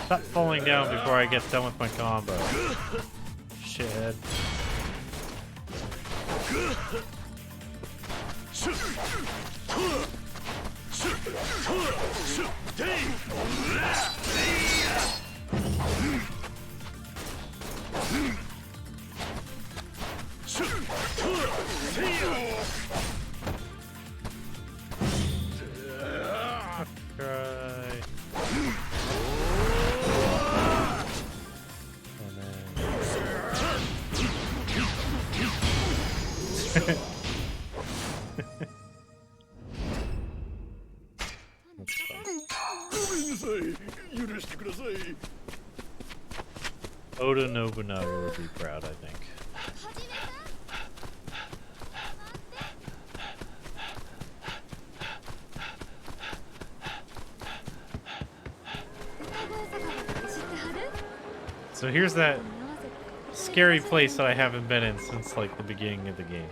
Speaker 16: Stop falling down before I get done with my combo. Shithead. Oda Nobunaga would be proud, I think. So here's that scary place that I haven't been in since like the beginning of the game.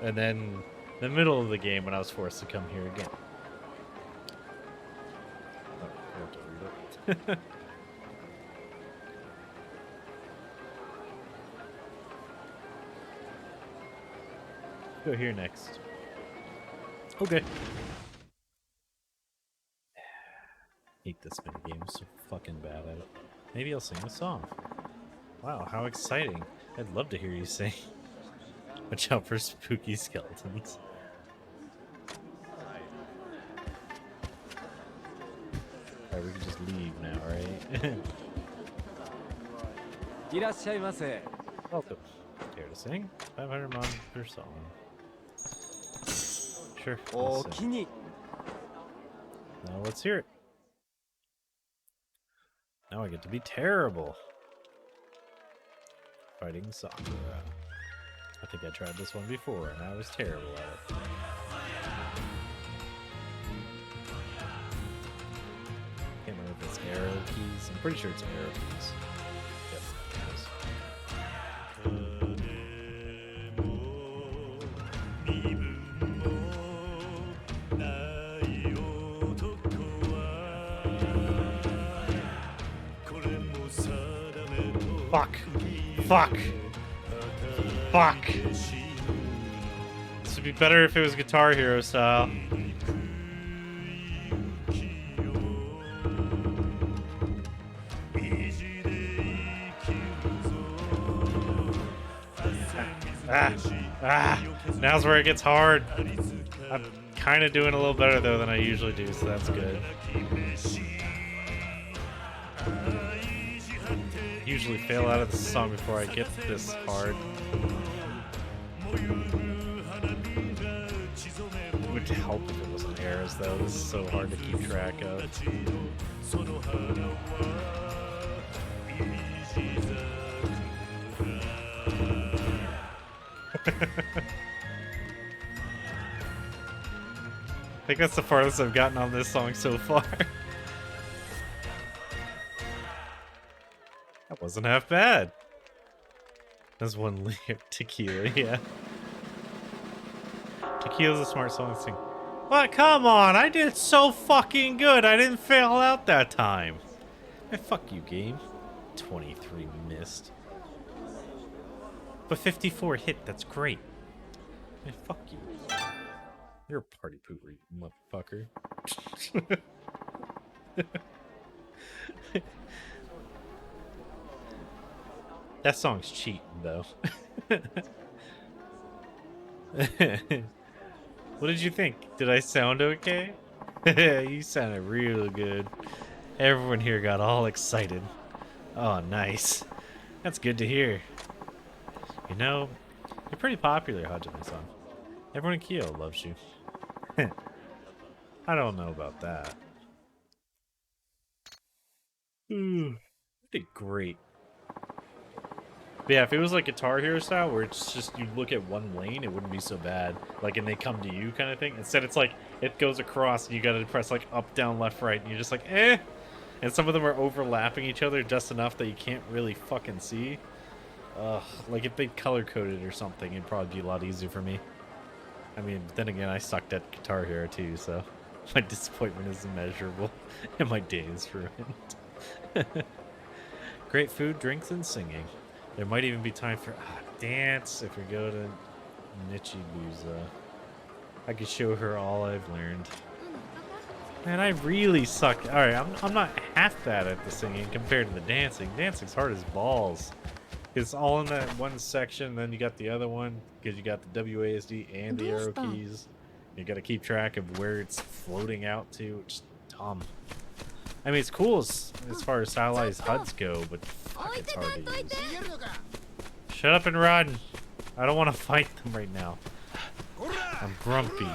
Speaker 16: And then the middle of the game when I was forced to come here again. Oh, I have to read it. Go here next. Okay. Hate this minigame. I'm so fucking bad at it. Maybe I'll sing a song. Wow, how exciting. I'd love to hear you sing. Watch out for spooky skeletons. Alright, we can just leave now, right? Welcome. Care to sing? 500 mon per song. Sure. Now let's hear it. Now I get to be terrible. Fighting Sakura. I think I tried this one before and I was terrible at it. Can't remember if it's arrow keys. I'm pretty sure it's arrow keys. Yep, it is. Fuck. Fuck. Fuck. This would be better if it was Guitar Hero style. Now's where it gets hard. I'm kind of doing a little better though than I usually do, so that's good. Usually fail out of the song before I get this hard. It would help if it wasn't arrows though. This is so hard to keep track of. I think that's the farthest I've gotten on this song so far. That wasn't half bad. There's one lyric, Tequila, yeah. Tequila's a smart song to sing. What? Come on, I did so fucking good. I didn't fail out that time. Hey, fuck you, game. 23 missed. But 54 hit, that's great. Hey, fuck you. You're a party pooper, you motherfucker. That song's cheating, though. What did you think? Did I sound okay? You sounded real good. Everyone here got all excited. Oh, nice. That's good to hear. You know, you're pretty popular, Hajime-san. Everyone in Kyoto loves you. I don't know about that. Did great. But yeah, if it was like Guitar Hero style, where it's just you look at one lane, it wouldn't be so bad. Like, and they come to you kind of thing. Instead, it's like it goes across, and you gotta press like up, down, left, right, and you're just like, eh. And some of them are overlapping each other just enough that you can't really fucking see. Ugh, like if they color coded or something, it'd probably be a lot easier for me. I mean, but then again, I sucked at Guitar Hero too, so my disappointment is immeasurable, and my day is ruined. Great food, drinks, and singing. There might even be time for dance if we go to Nichibuza. I could show her all I've learned. Man, I really suck. All right, I'm not half bad at the singing compared to the dancing. Dancing's hard as balls. It's all in that one section, then you got the other one because you got the WASD and the arrow keys. You got to keep track of where it's floating out to. It's dumb. I mean, it's cool as far as stylized HUDs go, but fuck, it's hard to use. Shut up and run. I don't want to fight them right now. I'm grumpy.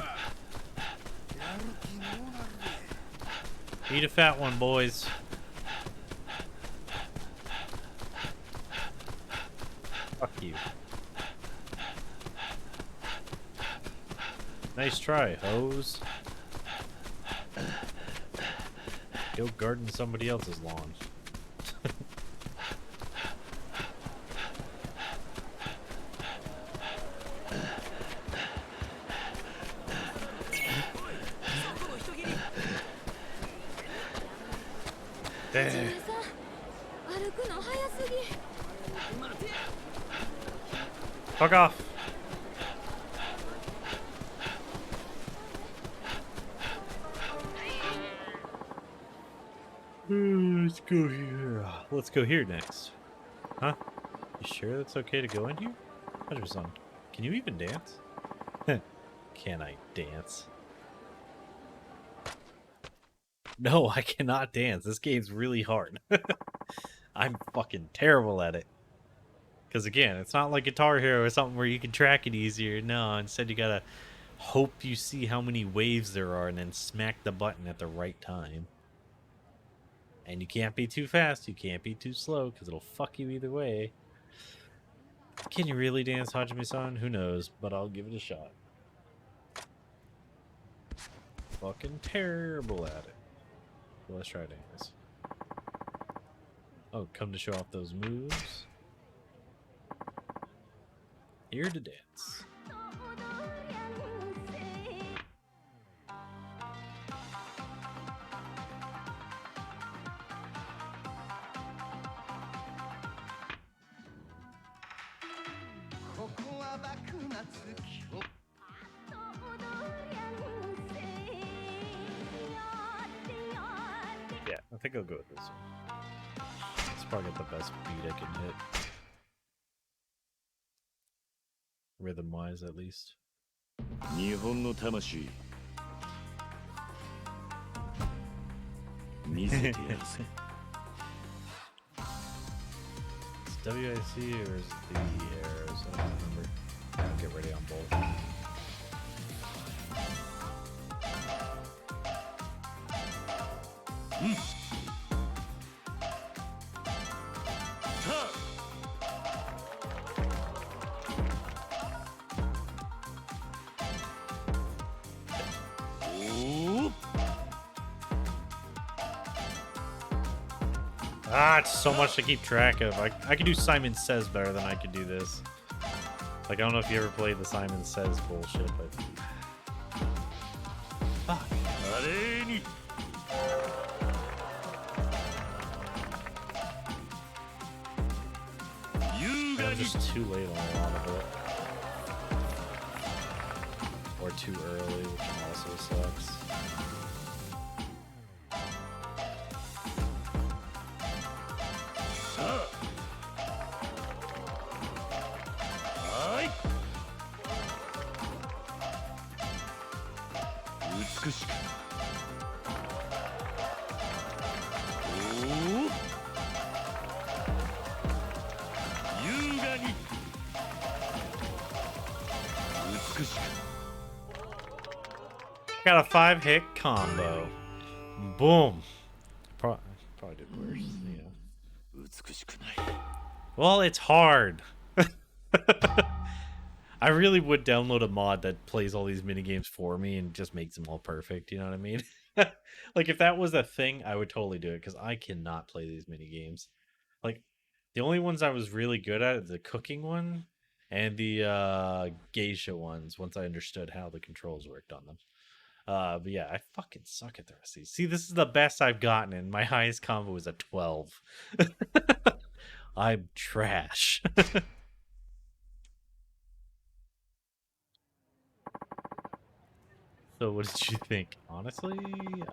Speaker 16: Eat a fat one, boys. Fuck you. Nice try, hoes. Go garden somebody else's lawn. There. Fuck off. Let's go here. Let's go here next. Huh? You sure that's okay to go in here? 100%. Can you even dance? Can I dance? No, I cannot dance. This game's really hard. I'm fucking terrible at it. Because again, it's not like Guitar Hero or something where you can track it easier. No, instead you gotta hope you see how many waves there are and then smack the button at the right time. And you can't be too fast, you can't be too slow, because it'll fuck you either way. Can you really dance, Hajime-san? Who knows, but I'll give it a shot. Fucking terrible at it. Well, let's try it anyways. Oh, come to show off those moves. Here to dance. Yeah, I think I'll go with this one. It's probably got the best beat I can hit. Rhythm-wise, at least. It's WIC or is it the arrows? I don't remember. I'll get ready on both. It's so much to keep track of. I could do Simon Says better than I could do this. Like, I don't know if you ever played the Simon Says bullshit, but... Fuck. I'm just too late on a lot of it. Or too early, which also sucks. Got a 5-hit combo. Boom. probably did worse, you know. Well, it's hard. I really would download a mod that plays all these mini games for me and just makes them all perfect. You know what I mean? Like if that was a thing, I would totally do it because I cannot play these mini games. Like the only ones I was really good at are the cooking one and the geisha ones. Once I understood how the controls worked on them. But yeah, I fucking suck at the rest of these. See, this is the best I've gotten, and my highest combo was a 12. I'm trash. So what did you think? Honestly,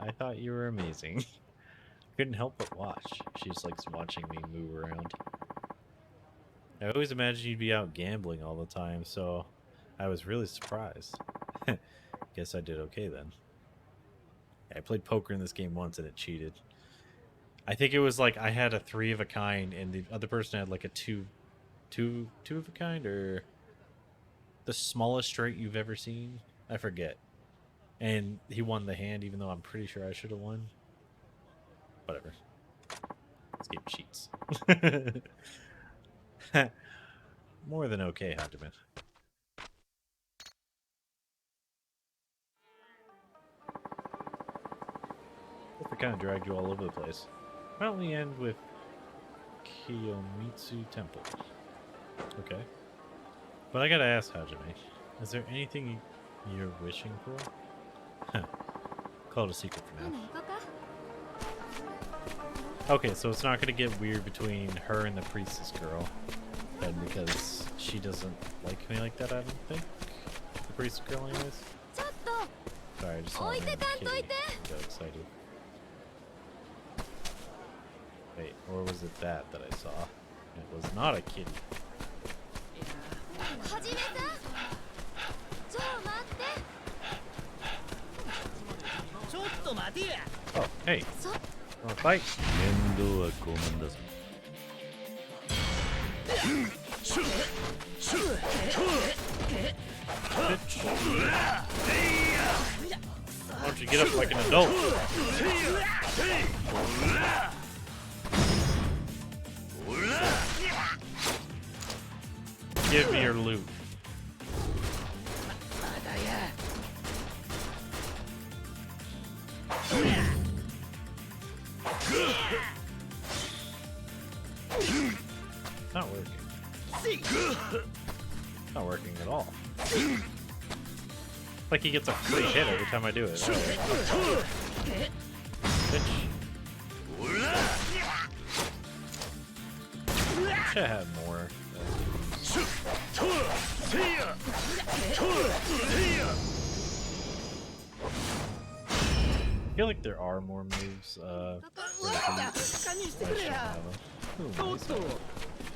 Speaker 16: I thought you were amazing. Couldn't help but watch. She just likes watching me move around. I always imagined you'd be out gambling all the time, so I was really surprised. Guess I did okay then. I played poker in this game once and it cheated. I think it was like I had a 3 of a kind and the other person had like a two of a kind, or the smallest straight you've ever seen. I forget. And he won the hand, even though I'm pretty sure I should have won. Whatever. This game cheats. More than okay, Hajiman. I kind of dragged you all over the place. Why don't we end with Kiyomitsu Temple? Okay. But I gotta ask, Hajime, is there anything you're wishing for? Call it a secret for now. Okay, so it's not gonna get weird between her and the priestess girl. Then because she doesn't like me like that, I don't think. The priestess girl anyways. Sorry, I just saw her got excited. Wait, or was it that I saw? It was not a kitty. Oh, hey. Wanna fight? Why don't you get up like an adult? Give me your loot. It's not working. It's not working at all. Like he gets a free hit every time I do it. Right. Bitch. Should have more. I feel like there are more moves.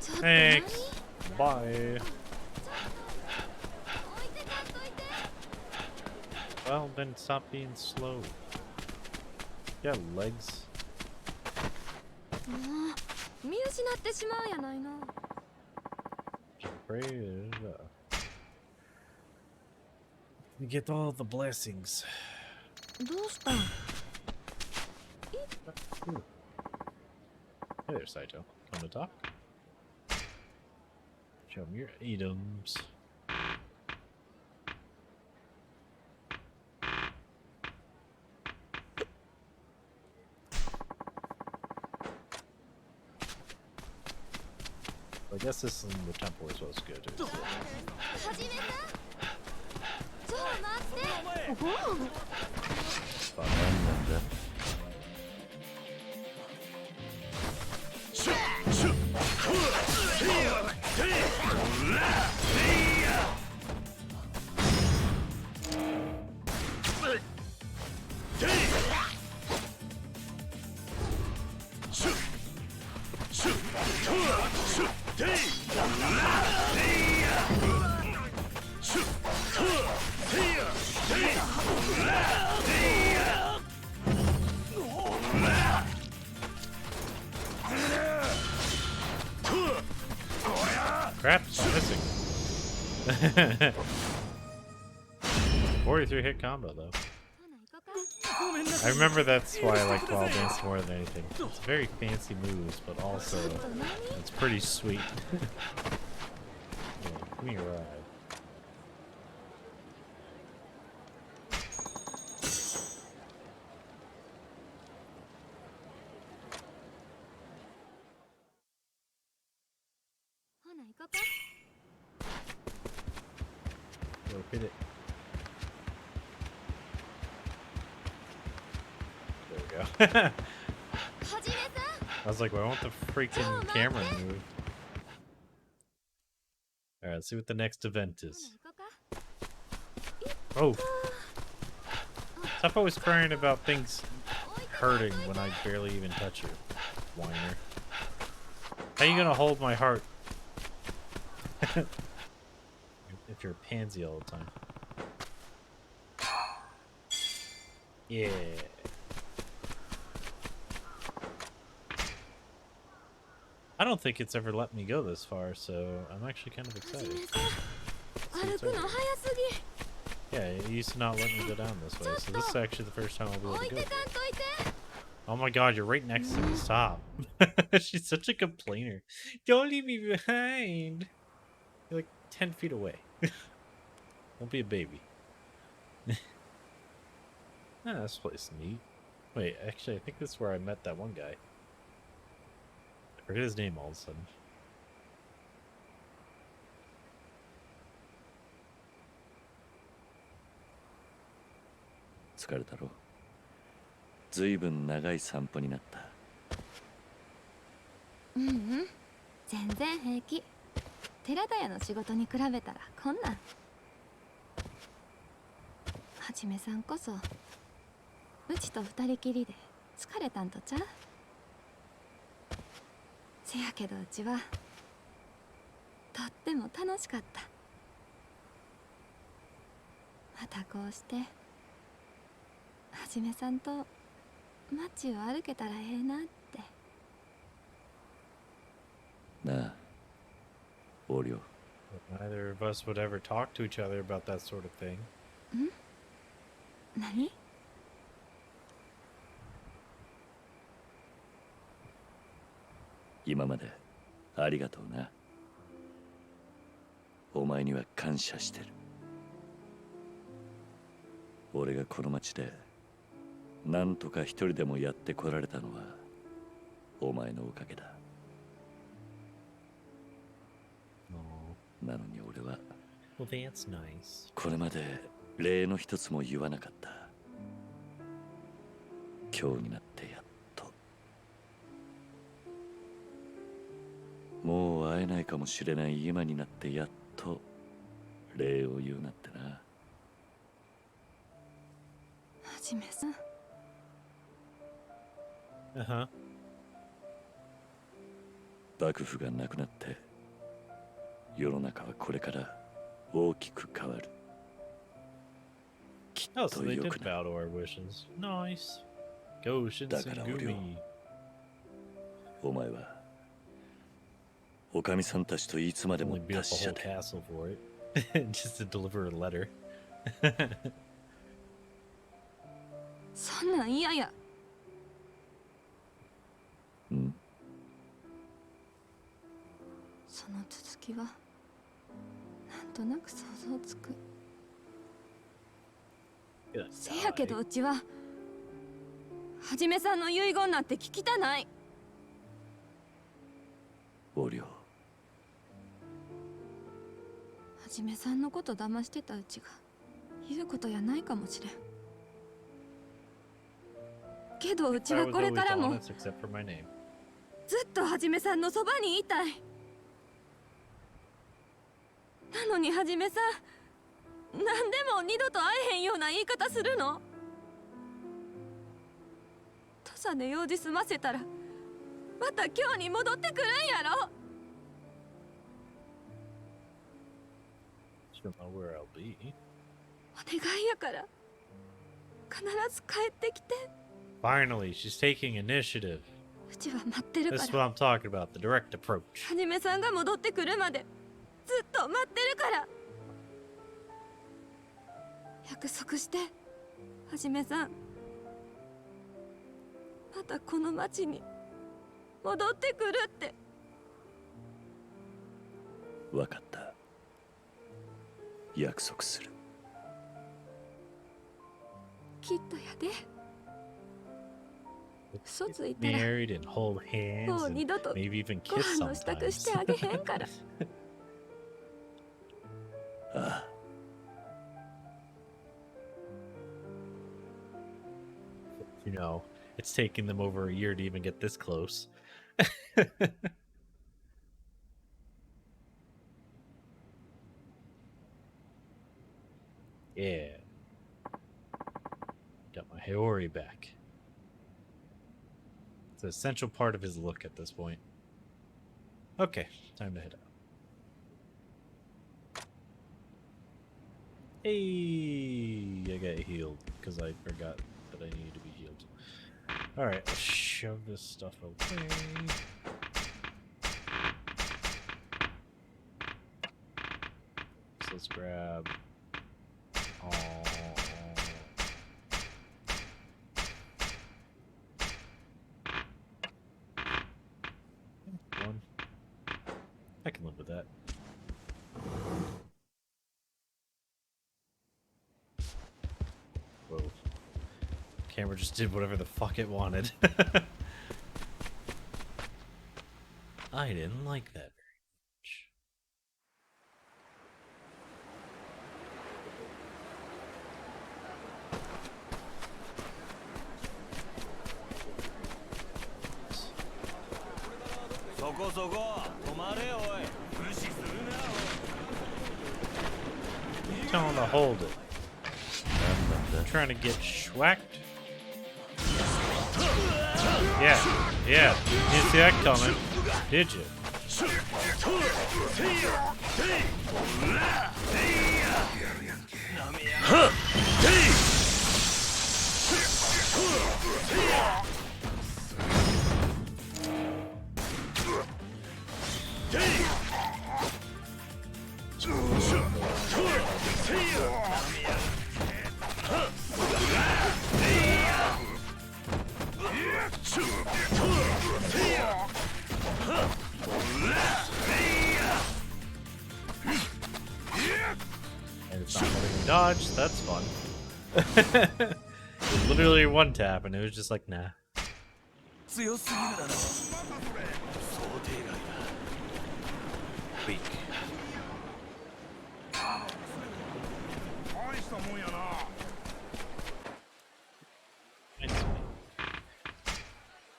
Speaker 16: Thanks. Bye. Well, then stop being slow. You got legs. Pray you get all the blessings. Ooh. Hey there, Saito. Come to talk? Show me your items. I guess this is the temple we're supposed to go to. Crap, I'm missing. 43 hit combo though. I remember that's why I like Wild Dance more than anything. It's very fancy moves, but also it's pretty sweet. Yeah, give me a ride. Go hit it. There we go. I was like, well, I want the freaking camera to move. Alright, let's see what the next event is. Oh! Stop always crying about things hurting when I barely even touch you, whiner. How are you gonna hold my heart? If you're a pansy all the time. Yeah. I don't think it's ever let me go this far, so I'm actually kind of excited. Yeah, it used to not let me go down this way, so this is actually the first time I'll be able to go. Oh my god, you're right next to me. Stop. She's such a complainer. Don't leave me behind. You're like 10 feet away. Don't be a baby. Ah, this place is neat. Wait, actually, I think this is where I met that one guy. I forget his name all of a sudden.
Speaker 17: 疲れたろう。ずいぶん長い散歩になった。
Speaker 18: うんうん、全然平気。寺田屋の仕事に比べたらこんなん。はじめさんこそ、うちと二人きりで疲れたんとちゃう？せやけどうちはとっても楽しかった。またこうしてはじめさんと街を歩けたらええなって。
Speaker 17: なあ、横領。
Speaker 16: Neither of us would ever talk to each other about that sort of thing.
Speaker 18: ん？何？
Speaker 17: 今までありがとうな。お前には感謝してる。俺がこの町でなんとか一人でもやってこられたのはお前のおかげだ。なのに俺は
Speaker 16: Well, that's nice.
Speaker 17: これまで礼の一つも言わなかった。今日になってやっと。もう会えないかもしれない今になってやっと礼を言うなってな。
Speaker 18: はじめさん。
Speaker 17: 幕府がなくなって世の中はこれから大きく変わる。きっ
Speaker 16: Oh, so
Speaker 17: と
Speaker 16: they
Speaker 17: 良
Speaker 16: did
Speaker 17: くな
Speaker 16: bow to our wishes. Nice. Go, Shinsengumi.
Speaker 17: お前はおかみさんたちといつまでも
Speaker 16: Only beat up
Speaker 17: 達
Speaker 16: a
Speaker 17: 者
Speaker 16: whole
Speaker 17: で。
Speaker 16: castle for it. Just to deliver a letter.
Speaker 18: そんなん嫌や。
Speaker 17: うん。
Speaker 18: その続きはなんとなく想像つく。せやけどうちははじめさんの遺言なんて聞きたない。
Speaker 17: 横領。
Speaker 18: はじめさんのこと騙してたうちが言うことやないかもしれん。けどうちはこれからもずっとはじめさんのそばにいたい。なのにはじめさん、何でも二度と会えへんような言い方するの？土佐で用事済ませたらまた今日に戻ってくるんやろ。
Speaker 16: She'll know where I'll be.
Speaker 18: お願いやから必ず帰ってきて。
Speaker 16: Finally, she's taking initiative.
Speaker 18: うちは待ってるか
Speaker 16: This is
Speaker 18: ら。
Speaker 16: what I'm talking about, the direct approach.
Speaker 18: はじめさんが戻ってくるまでずっと待ってるから。約束して、はじめさん。またこの町に戻ってくるって。
Speaker 17: わかった。約束する。
Speaker 18: きっとやで。嘘ついたら
Speaker 16: Married and hold hands
Speaker 18: もう
Speaker 16: and
Speaker 18: 二度と
Speaker 16: maybe even
Speaker 18: ご
Speaker 16: kiss
Speaker 18: 飯の支度してあげへんから。
Speaker 17: ああ。
Speaker 16: You know, it's taken them over a year to even get this close. Yeah. Got my Haori back. It's an essential part of his look at this point. Okay, time to head out. Hey, I got healed because I forgot that I needed to be healed. Alright, let's shove this stuff away. So let's grab all. One. I can live with that. Whoa. Camera just did whatever the fuck it wanted. I didn't like that very much. Tell him to hold it. I'm trying to get schwacked. Yeah, yeah. You didn't see that coming, did you? And it's not letting me dodge, that's fun. It was literally one tap and it was just like, nah. Weak.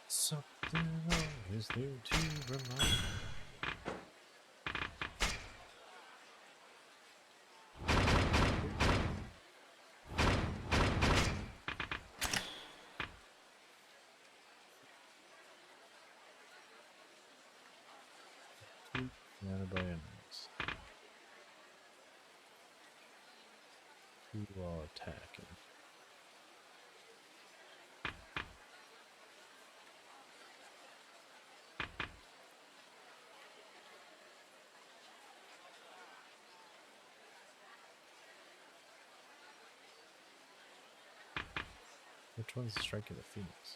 Speaker 16: Something always new to remind. Surrounded by enemies. Who are attacking? Which one's the Strike of the Phoenix?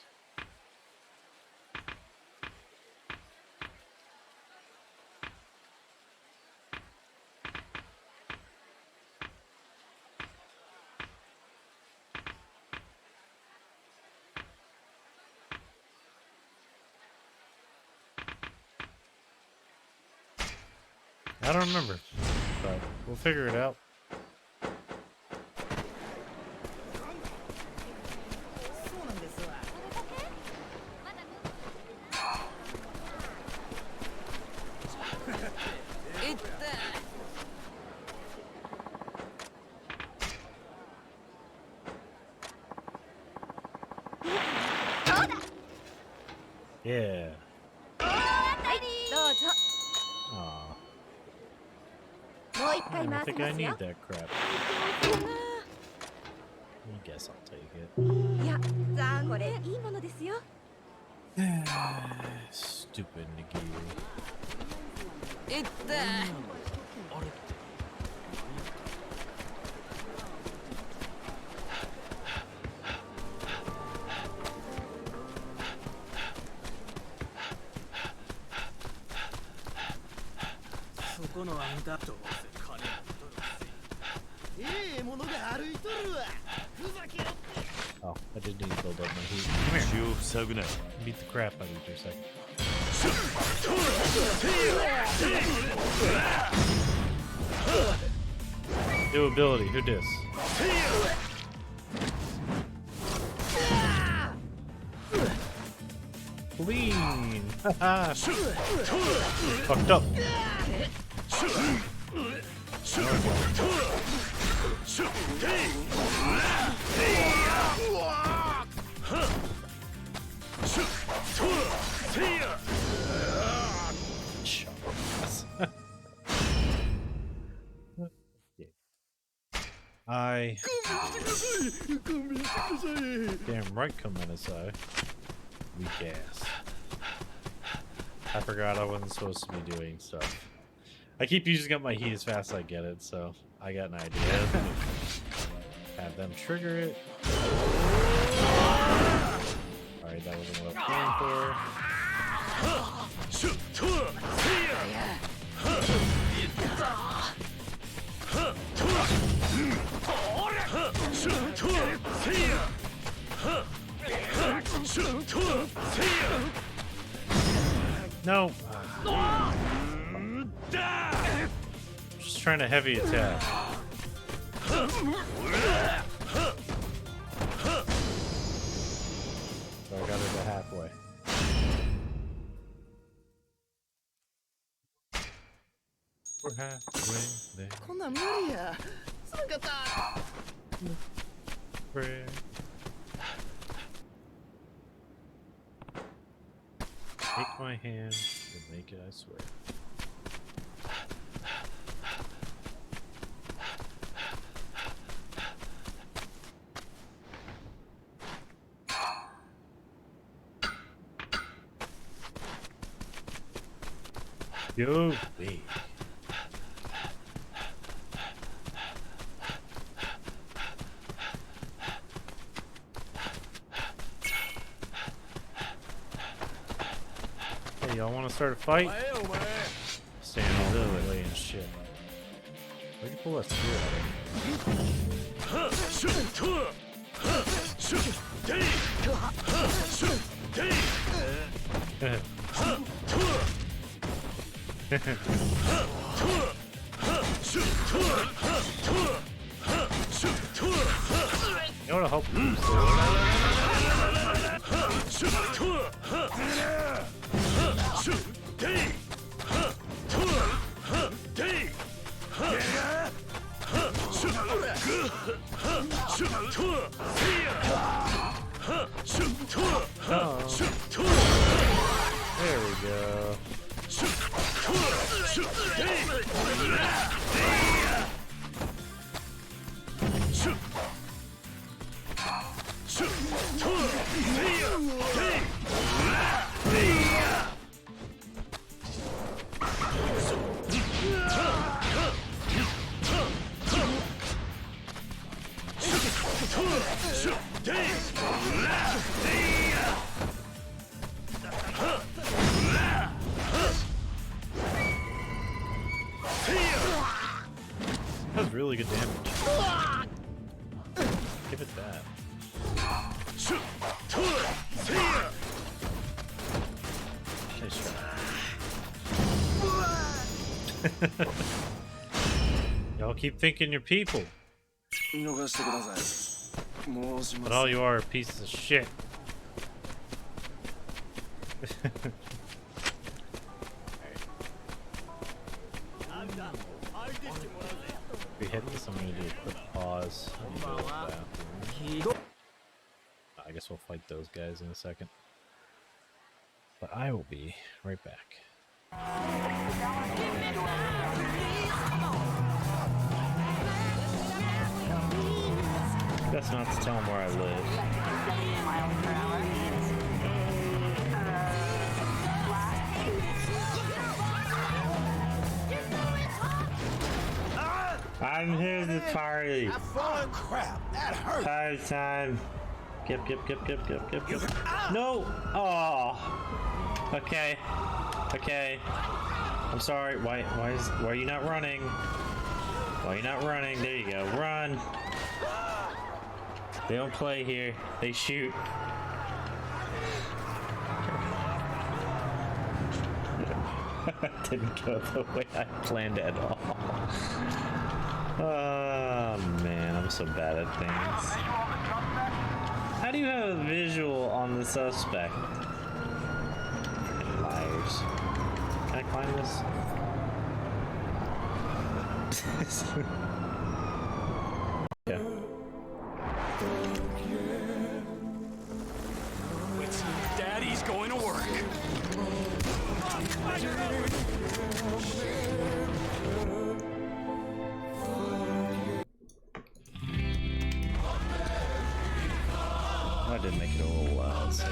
Speaker 16: I don't remember, but we'll figure it out. Yeah. Aw. I don't think I need that crap. I guess I'll take it. Stupid Nagiri. Oh, I didn't need to build up my heat. Come here. Beat the crap out of you for a second. New ability, who dis? Clean! Haha! Fucked up! I damn right come inside. Weak ass. I forgot I wasn't supposed to be doing stuff. I keep using up my heat as fast as I get it, so I got an idea. Have them trigger it. Alright, that wasn't what I was going for. No. Just trying to heavy attack. So I got it to halfway. We're halfway there. Prayer. Take my hand and make it, I swear. Yo, wait. Hey, y'all want to start a fight? Stand all the way and shit. Where'd you pull that spear out of? You wanna help you? There we go. That was really good damage. Give it that. Nice try. Y'all keep thinking you're people. But all you are pieces of shit. If we hit this, I'm gonna do a quick pause. I guess we'll fight those guys in a second. But I will be right back.
Speaker 5: That's not to tell them where I live. I'm here to party.
Speaker 12: Oh crap, that hurt.
Speaker 5: Party time. Get. No. Oh. Okay. I'm sorry. Why are you not running? Why are you not running? There you go. Run. They don't play here. They shoot. Didn't go the way I planned at all. Oh man, I'm so bad at things. How do you have a visual on the suspect? Freaking liars. Can I climb this? Yeah.
Speaker 12: Daddy's going to work.
Speaker 5: I did make it a little loud. So.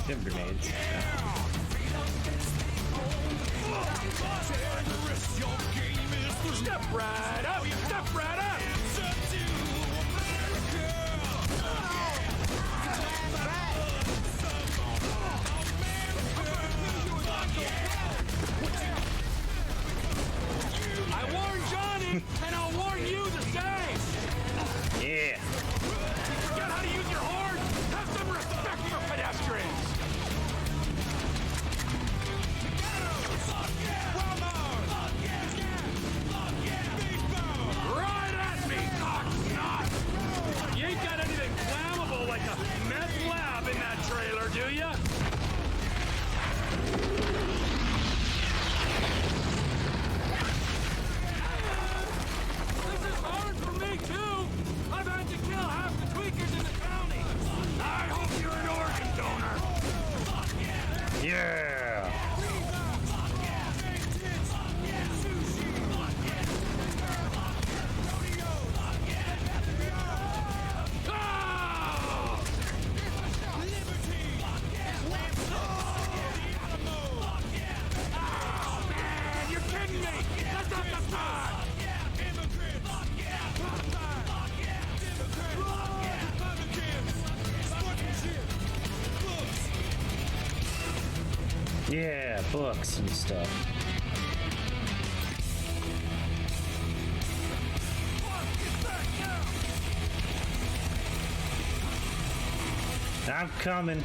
Speaker 5: Give grenades. Yeah.
Speaker 12: Step right up! Step right up! I warned Johnny, and I'll warn you the same!
Speaker 5: Yeah!
Speaker 12: Forget how to use your horn? Have some respect for pedestrians! Right at me, cocksnot! You ain't got anything flammable like a meth lab in that trailer, do ya? This is hard for me, too! I've had to kill half the tweakers in the county! I hope you're an organ donor!
Speaker 5: Yeah! Yeah, books and stuff. I'm coming.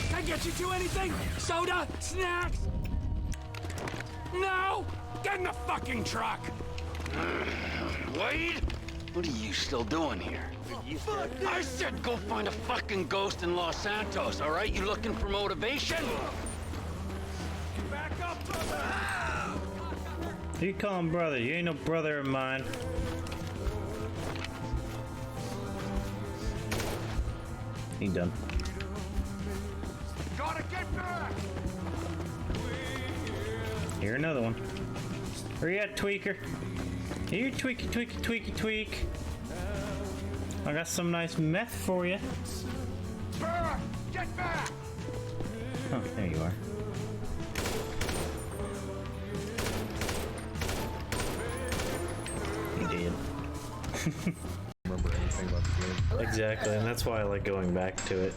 Speaker 12: Can I get you two anything? Soda? Snacks? No? Get in the fucking truck!
Speaker 19: Wade? What are you still doing here? I said go find a fucking ghost in Los Santos, all right? You looking for motivation?
Speaker 12: Back up, brother!
Speaker 5: Who you call him brother? You ain't no brother of mine. He done.
Speaker 12: Gotta get back!
Speaker 5: Here, another one. Where you at, tweaker? Here, tweaky, tweaky, tweaky, tweak. I got some nice meth for you.
Speaker 12: Burr, get back!
Speaker 5: Oh, there you are. You did.
Speaker 16: Remember anything about the game?
Speaker 5: Exactly, and that's why I like going back to it.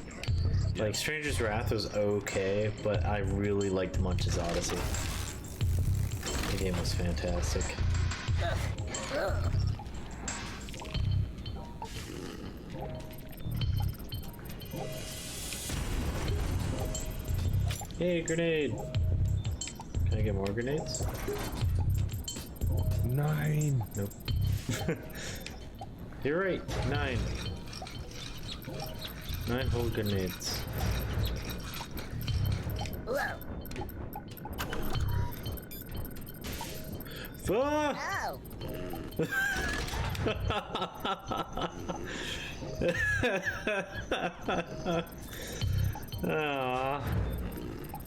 Speaker 5: Like, Stranger's Wrath was okay, but I really liked Munch's Odyssey. The game was fantastic. Hey, grenade! Can I get more grenades?
Speaker 16: 9!
Speaker 5: Nope. You're right, 9. 9 whole grenades. Fuck! Aww.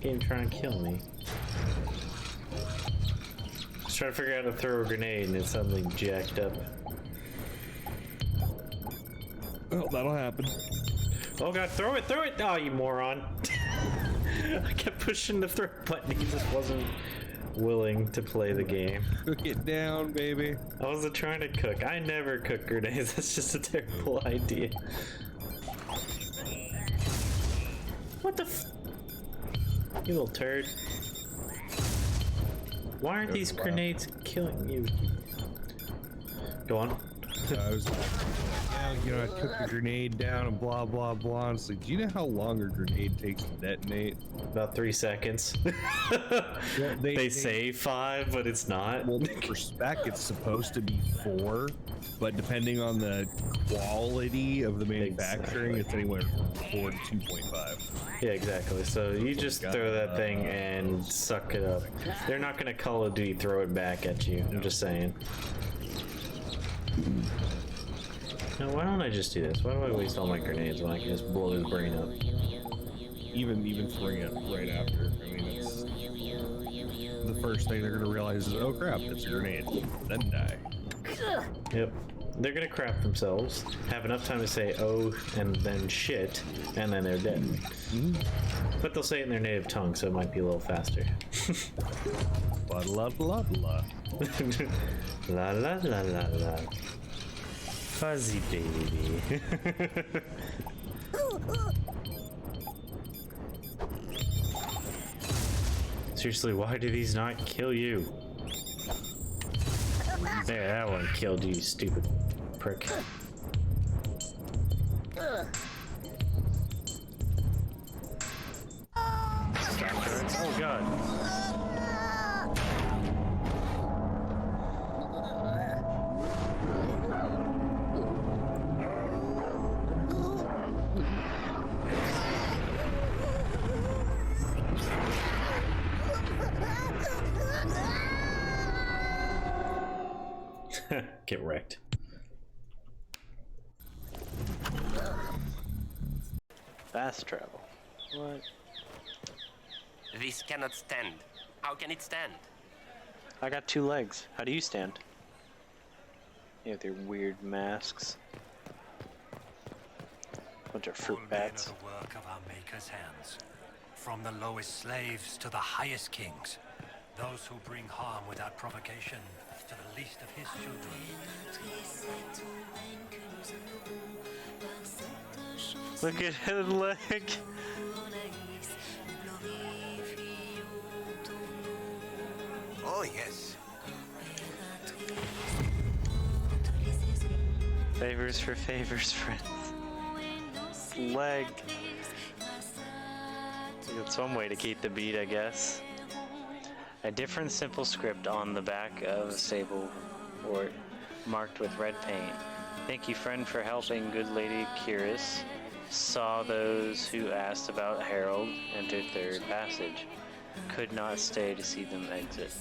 Speaker 5: Game trying to kill me. Just trying to figure out how to throw a grenade and it suddenly jacked up.
Speaker 16: Well, that'll happen.
Speaker 5: Oh god, throw it, throw it! Oh, you moron. I kept pushing the throw button, he just wasn't willing to play the game.
Speaker 20: Cook it down, baby.
Speaker 5: I wasn't trying to cook. I never cook grenades. That's just a terrible idea. What the f— you little turd. Why aren't these grenades killing you? Go on.
Speaker 20: I was like, yeah, you know, I took the grenade down and blah, blah, blah. And it's like, do you know how long a grenade takes to detonate?
Speaker 5: About 3 seconds.
Speaker 20: Well,
Speaker 5: they say 5, but it's not.
Speaker 20: Well, for spec, it's supposed to be 4, but depending on the quality of the manufacturing, it's anywhere from 4 to 2.5.
Speaker 5: Yeah, exactly. So you just throw that thing and suck it up. They're not gonna Call of Duty throw it back at you. I'm just saying. Now, why don't I just do this? Why do I waste all my grenades when I can just blow his brain up?
Speaker 20: Even throwing it right after. I mean, it's the first thing they're gonna realize is, oh crap, it's a grenade. Then die.
Speaker 5: Yep. They're gonna crap themselves, have enough time to say oh and then shit, and then they're dead. But they'll say it in their native tongue, so it might be a little faster.
Speaker 20: Blah blah blah blah.
Speaker 5: La la la la la. Fuzzy baby. Seriously, why do these not kill you? There, that one killed you, stupid prick. Oh god. Get wrecked.
Speaker 15: Fast travel. What?
Speaker 21: This cannot stand. How can it stand?
Speaker 15: I got 2 legs. How do you stand? You have their weird masks. Bunch of fruit bats.
Speaker 22: All men are the work of our Maker's hands. From the lowest slaves to the highest kings. Those who bring harm without provocation to the least of his children.
Speaker 15: Look at his leg.
Speaker 22: Oh, yes.
Speaker 15: Favors for favors, friends. Leg. It's one way to keep the beat, I guess. A different simple script on the back of a sable board, marked with red paint. Thank you, friend, for helping good lady Kiris. Saw those who asked about Harold enter third passage. Could not stay to see them exit.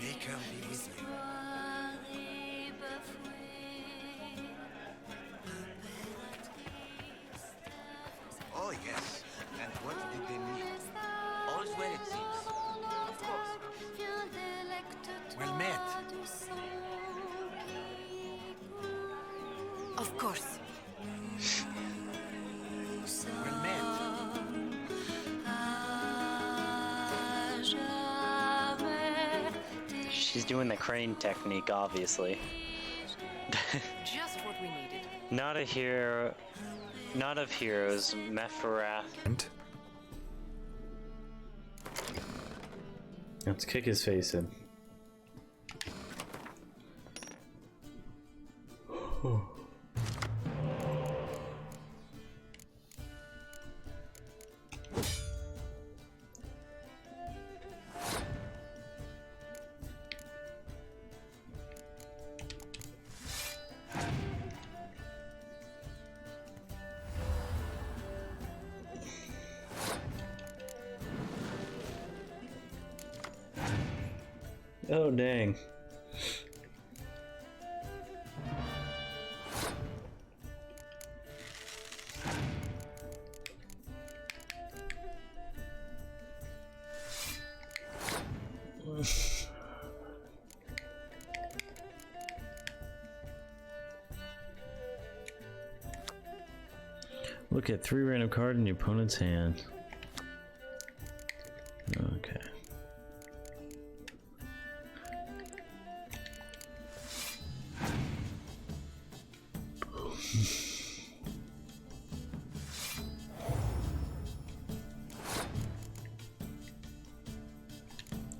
Speaker 22: Maker be with you. Oh, yes. And what did they need?
Speaker 21: All's well, it seems.
Speaker 22: Of course. Well met.
Speaker 21: Of course.
Speaker 22: Well met.
Speaker 15: She's doing the crane technique, obviously.
Speaker 21: Just what we needed.
Speaker 15: Not a hero. Not of heroes, Mepharath.
Speaker 5: Let's kick his face in. Oh, dang.
Speaker 6: Look at 3 random cards in your opponent's hand. Okay.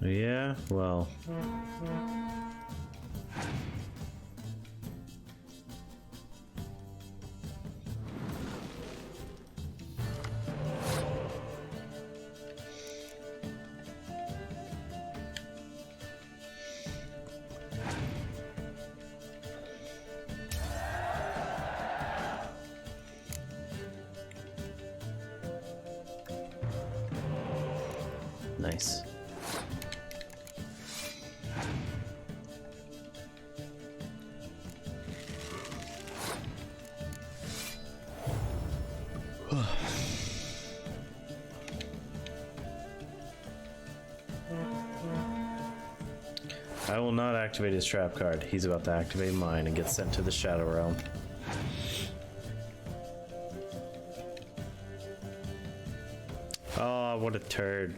Speaker 6: Yeah, well. Nice. I will not activate his trap card. He's about to activate mine and get sent to the Shadow Realm. Oh, what a turd.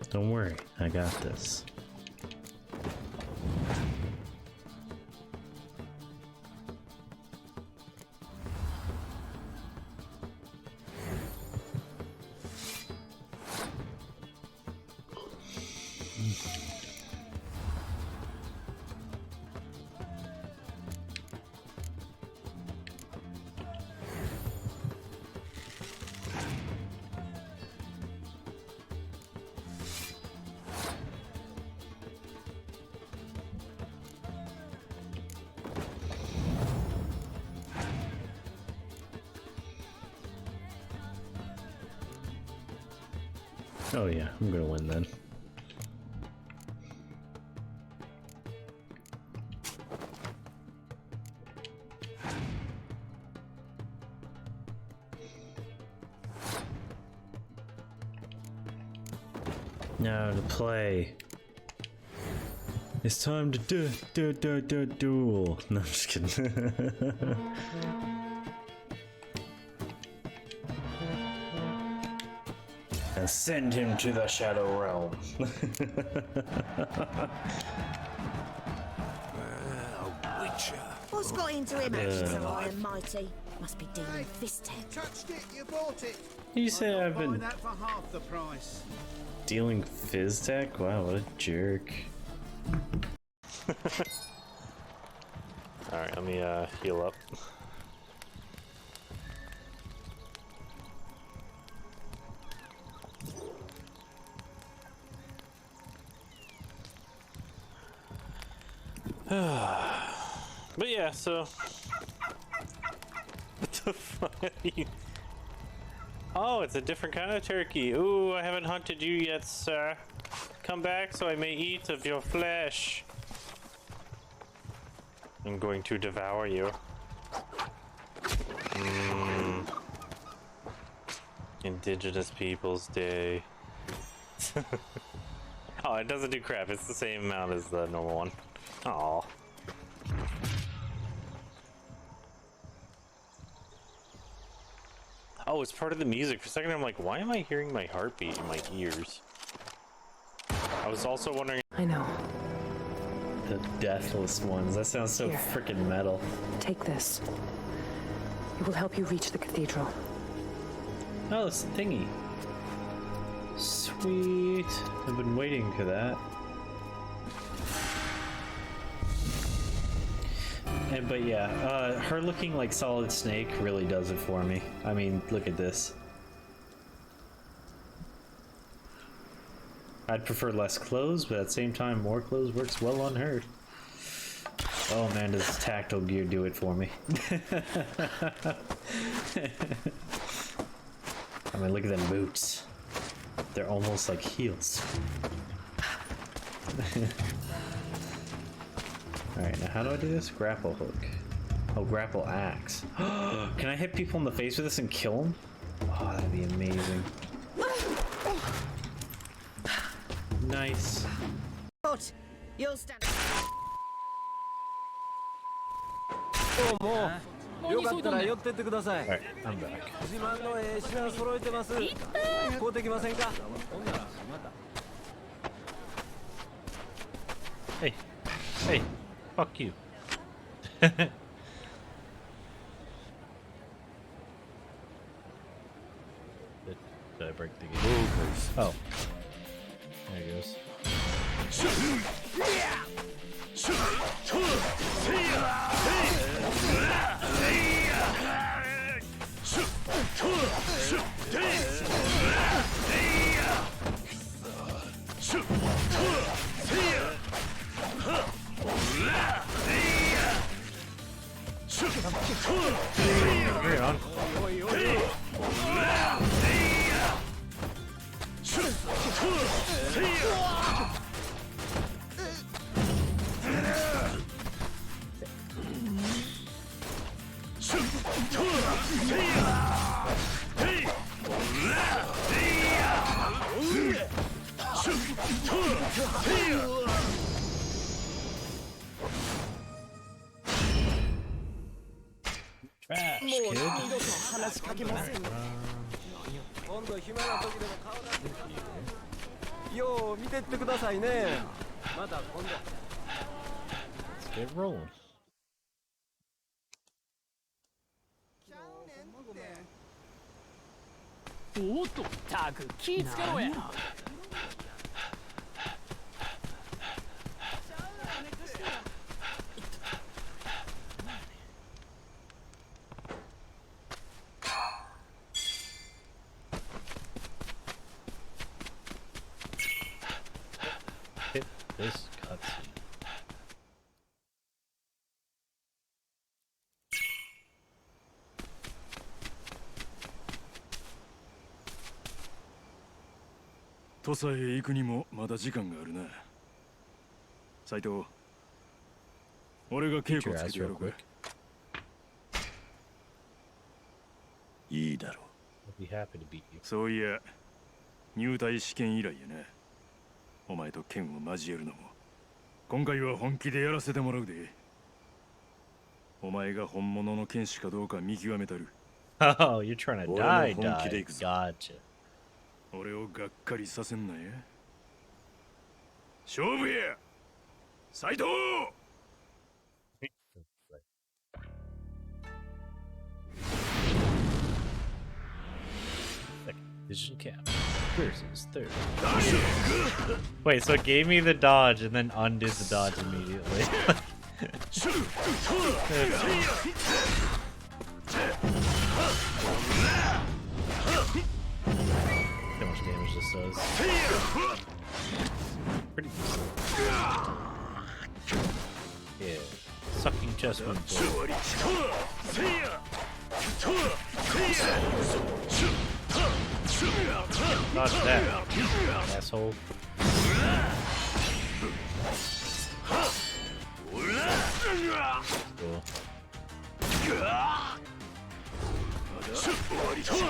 Speaker 6: Don't worry, I got this. Oh yeah, I'm gonna win then. Now to play. It's time to duel. No, I'm just kidding. And send him to the Shadow Realm.
Speaker 1: What's got into him acting so high and mighty? Must be dealing fist tech.
Speaker 2: Touched it, you bought it.
Speaker 6: You say I've been
Speaker 2: that for half the price.
Speaker 6: dealing fizz tech? Wow, what a jerk.
Speaker 15: Alright, let me heal up. But yeah, so what the fuck are you? Oh, it's a different kind of turkey. Ooh, I haven't hunted you yet, sir. Come back so I may eat of your flesh. I'm going to devour you. Indigenous Peoples Day. Oh, it doesn't do crap. It's the same amount as the normal one. Aww. Oh, it's part of the music. For a second, I'm like, why am I hearing my heartbeat in my ears? I was also wondering.
Speaker 3: I know.
Speaker 6: The deathless ones. That sounds so freaking metal.
Speaker 3: Take this. It will help you reach the cathedral.
Speaker 6: Oh, it's a thingy. Sweet. I've been waiting for that. But yeah, her looking like Solid Snake really does it for me. I mean, look at this. I'd prefer less clothes, but at the same time, more clothes works well on her. Oh man, does tactile gear do it for me? I mean, look at them boots.
Speaker 5: They're almost like heels. Alright, now how do I do this? Grapple hook. Oh, grapple axe. Can I hit people in the face with this and kill them? Oh, that'd be amazing. Nice.
Speaker 1: But you'll stand.
Speaker 7: どうも。よかったら寄ってってください。
Speaker 16: Alright, I'm back.
Speaker 7: 自慢の品揃えてます。買うてきませんか。ほんならまた。
Speaker 16: Hey, hey, fuck you. Did I break the game? Oh. There it goes. Bring it on. Trash, kid.
Speaker 7: 話しかけませんよ。今度暇な時でも顔出してよう見てってくださいね。また今度。
Speaker 16: Let's get rolling.
Speaker 7: おっと、たく気ぃつけろや。
Speaker 16: Hit this cutscene.
Speaker 9: 土佐へ行くにもまだ時間があるな。斉藤、俺が稽古つけてやろうか。
Speaker 17: いいだろう。
Speaker 16: I'll be happy to beat you.
Speaker 9: そういや、入隊試験以来やな。お前と剣を交えるのも。今回は本気でやらせてもらうで。お前が本物の剣士かどうか見極めたる。
Speaker 16: Oh, you're trying to die. Gotcha.
Speaker 9: 俺をがっかりさせんなや。勝負や、斉藤。
Speaker 16: Vision cap versus third. Wait, so it gave me the dodge and then undid the dodge immediately. How much damage this does? Pretty decent. Yeah. Sucking chest wound. Dodge that, asshole. Cool.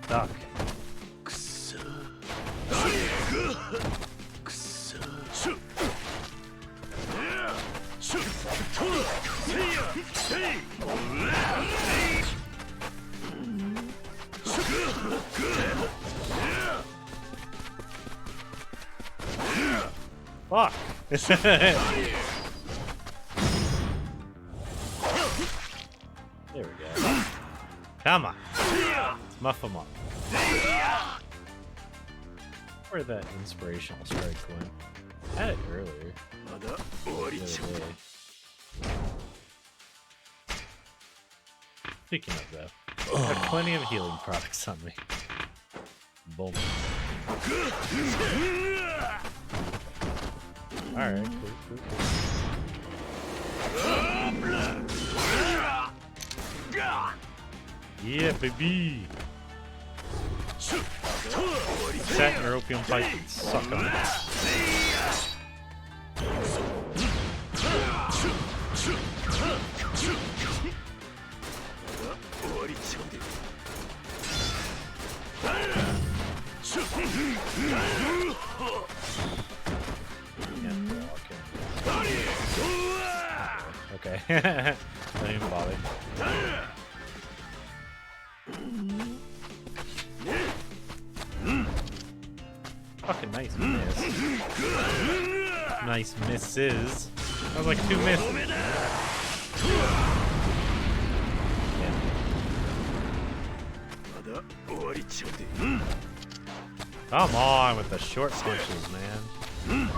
Speaker 16: Duck. Fuck. There we go. Come on. Muff them up. Where that inspirational strike went. I had it earlier. The other day. Speaking of though, I have plenty of healing products on me. Boom. Alright, cool. Yeah, baby! Sat in your opium pipe and suck on it. Okay. Don't even bother. Fucking nice miss. Nice misses. That was like 2 misses. Yeah. Come on with the short punches, man.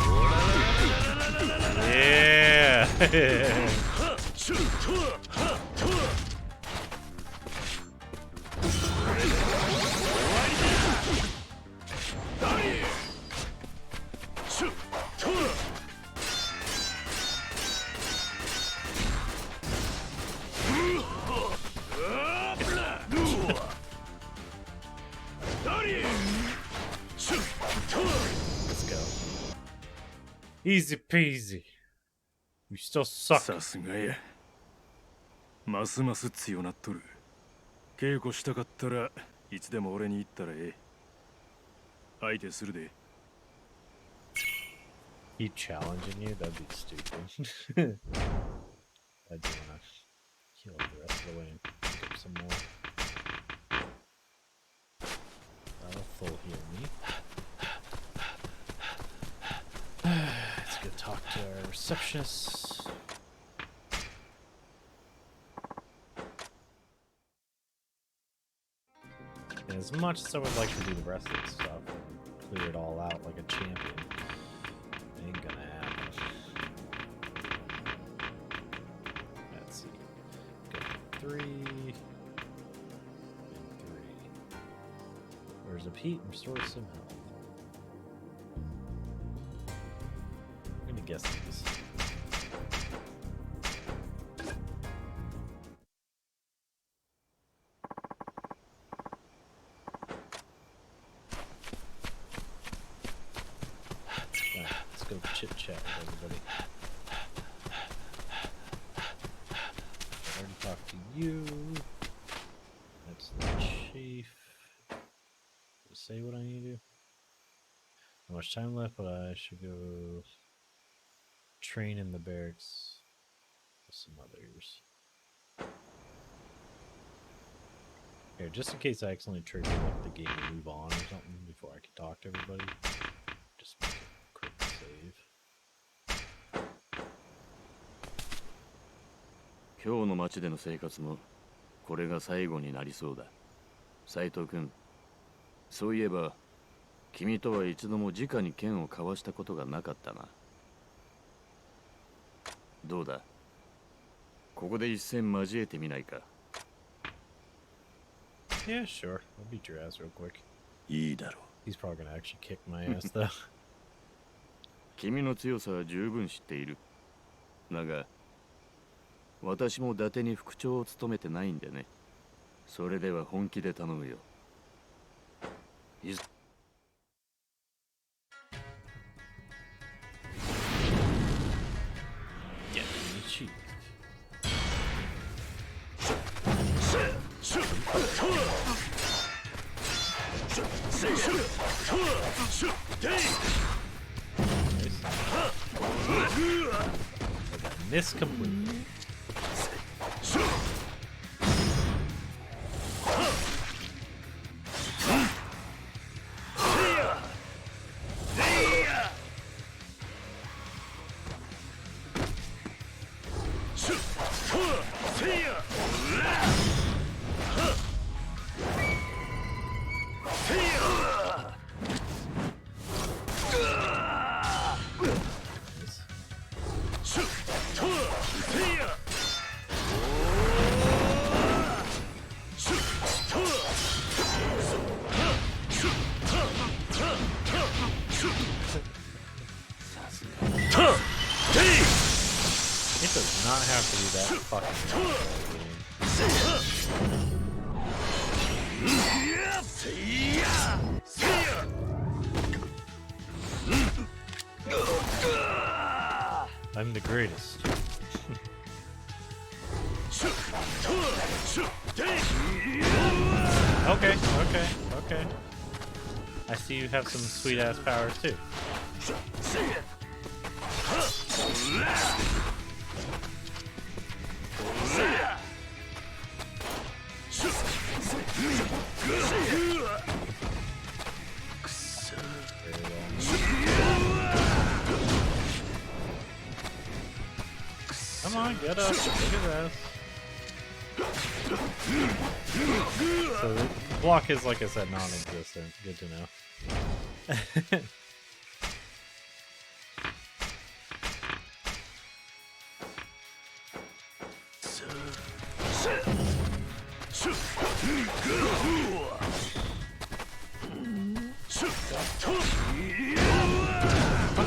Speaker 16: Yeah. Let's go. Easy peasy. You still suck.
Speaker 9: さすがや。ますます強なっとる。稽古したかったらいつでも俺に言ったらええ。相手するで。
Speaker 16: He challenging you? That'd be stupid. I do wanna heal up the rest of the way and pick up some more. That'll full heal me. Let's go talk to our receptionist. And as much as I would like to do the rest of the stuff and clear it all out like a champion, ain't gonna happen. Let's see. Go 3 and 3. Where's the Pete? Restore some health. I'm gonna guess these. Let's go chit chat with everybody. I already talked to you. That's the chief. Say what I need to do. Not much time left, but I should go train in the barracks with some others. Here, just in case I accidentally trigger like the game to move on or something before I can talk to everybody. Just make a quick save.
Speaker 17: 今日の街での生活もこれが最後になりそうだ。斉藤君、そういえば君とは一度も直に剣を交わしたことがなかったな。どうだ、ここで一戦交えてみないか。
Speaker 16: Yeah, sure. I'll beat your ass real quick.
Speaker 17: いいだろう。
Speaker 16: He's probably gonna actually kick my ass though.
Speaker 17: 君の強さは十分知っている。だが、私も伊達に副長を務めてないんでね。それでは本気で頼むよ。いず
Speaker 16: Get me cheap. I got this completely. have to do that fucking I'm the greatest. Okay. I see you have some sweet ass powers too. Come on, get up. Look at this. So the block is, like I said, non-existent. Good to know. How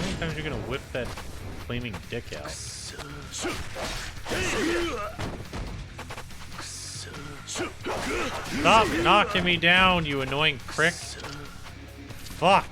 Speaker 16: many times are you gonna whip that flaming dick out? Stop knocking me down, you annoying prick! Fuck!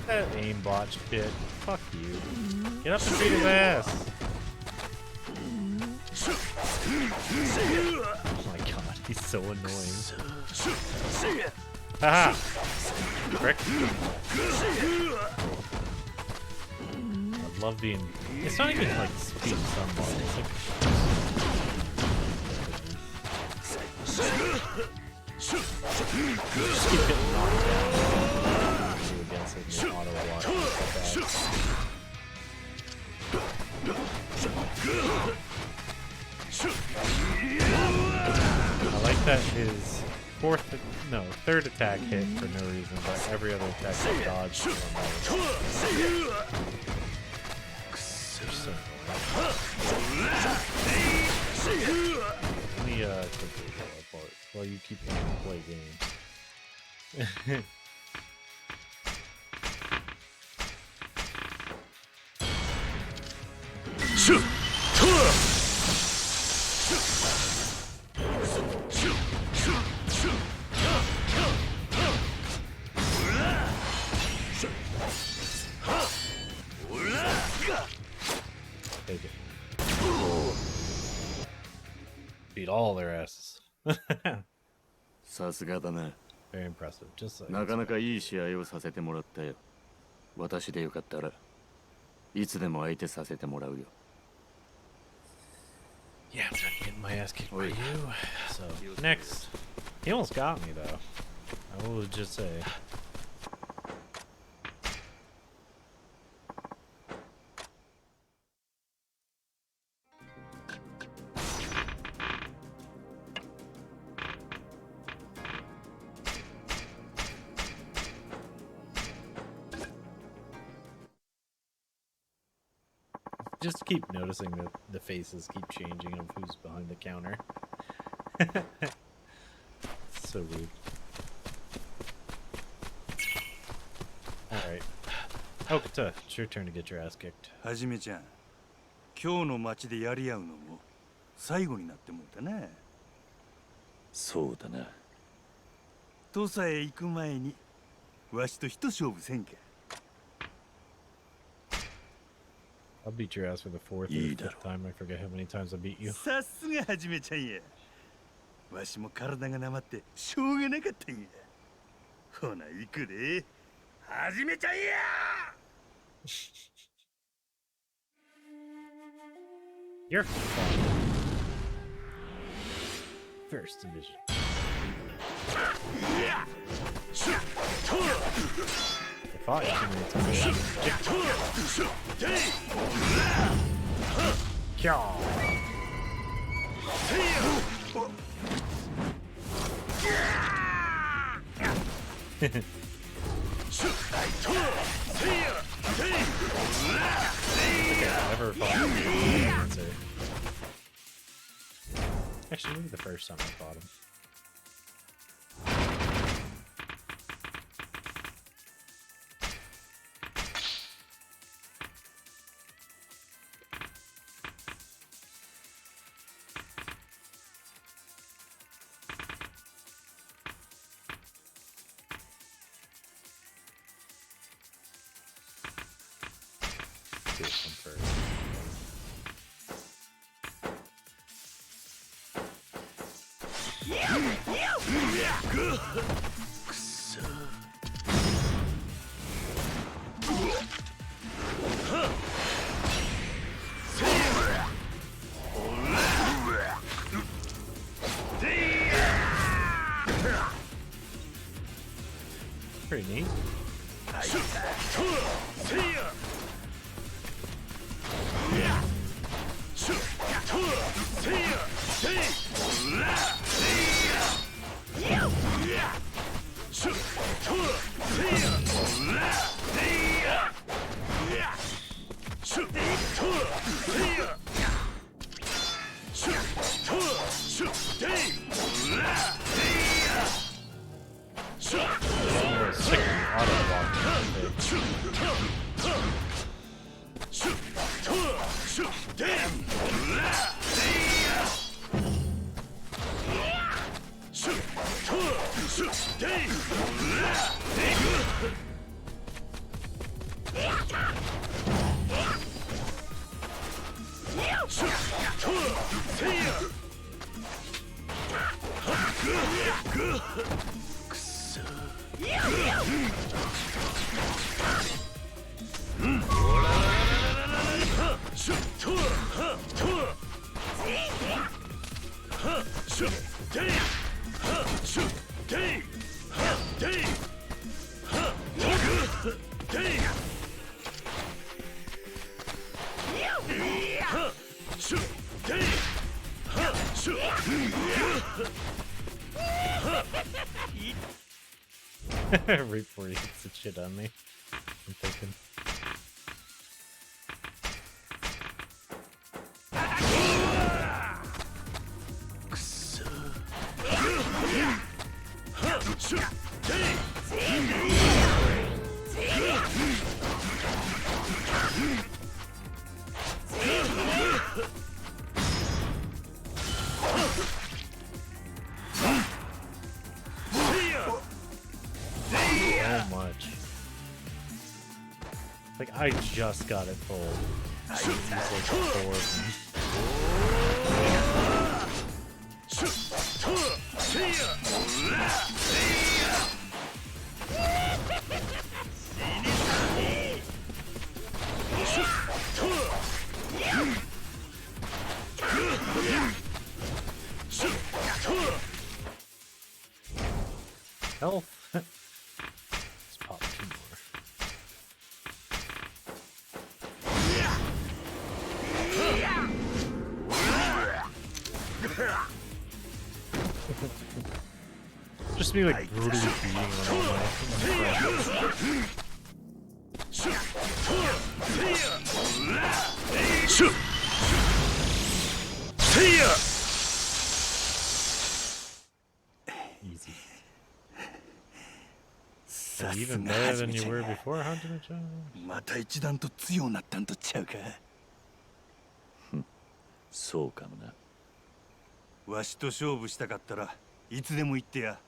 Speaker 16: That aimbot shit. Fuck you. Get up and beat his ass. Oh my god, he's so annoying. Haha! Frick. I love being. It's not even like speed sunball. It's like. Just keep getting knocked down. Against it and auto block. I like that his third attack hit for no reason, but every other attack he dodged. Let me quickly go apart while you keep trying to play games. Beat all their asses. Very impressive. Just like
Speaker 17: なかなかいい試合をさせてもらったよ。私でよかったらいつでも相手させてもらうよ。
Speaker 16: Yeah, I'm trying to get my ass kicked by you. So next, he almost got me though. I will just say. Just keep noticing that the faces keep changing of who's behind the counter. So rude. Alright. Okata, it's your turn to get your ass kicked.
Speaker 9: はじめちゃん、今日の街でやり合うのも最後になってもうたな。
Speaker 17: そうだな。
Speaker 9: 土佐へ行く前にわしと一勝負せんか。
Speaker 16: I'll beat your ass for the fourth or fifth time. I forget how many times I beat you.
Speaker 9: さすがはじめちゃんや。わしも体がなまってしょうがなかったんや。ほな行くで。はじめちゃんや。
Speaker 16: You're fine. First division. fought you too many times. Never fought him. Actually, maybe the first time I fought him. Do this one first. Pretty neat. Right before he hits the shit on me. I'm thinking. Like, I just got it full. He's like 4 of them. Health. Let's pop 2 more. Just me like brutally beating on all my easy. Even better than you were before, Hunter-chan?
Speaker 17: また一段と強くなったんとちゃうか。そうかもな。わしと勝負したかったらいつでも言ってや。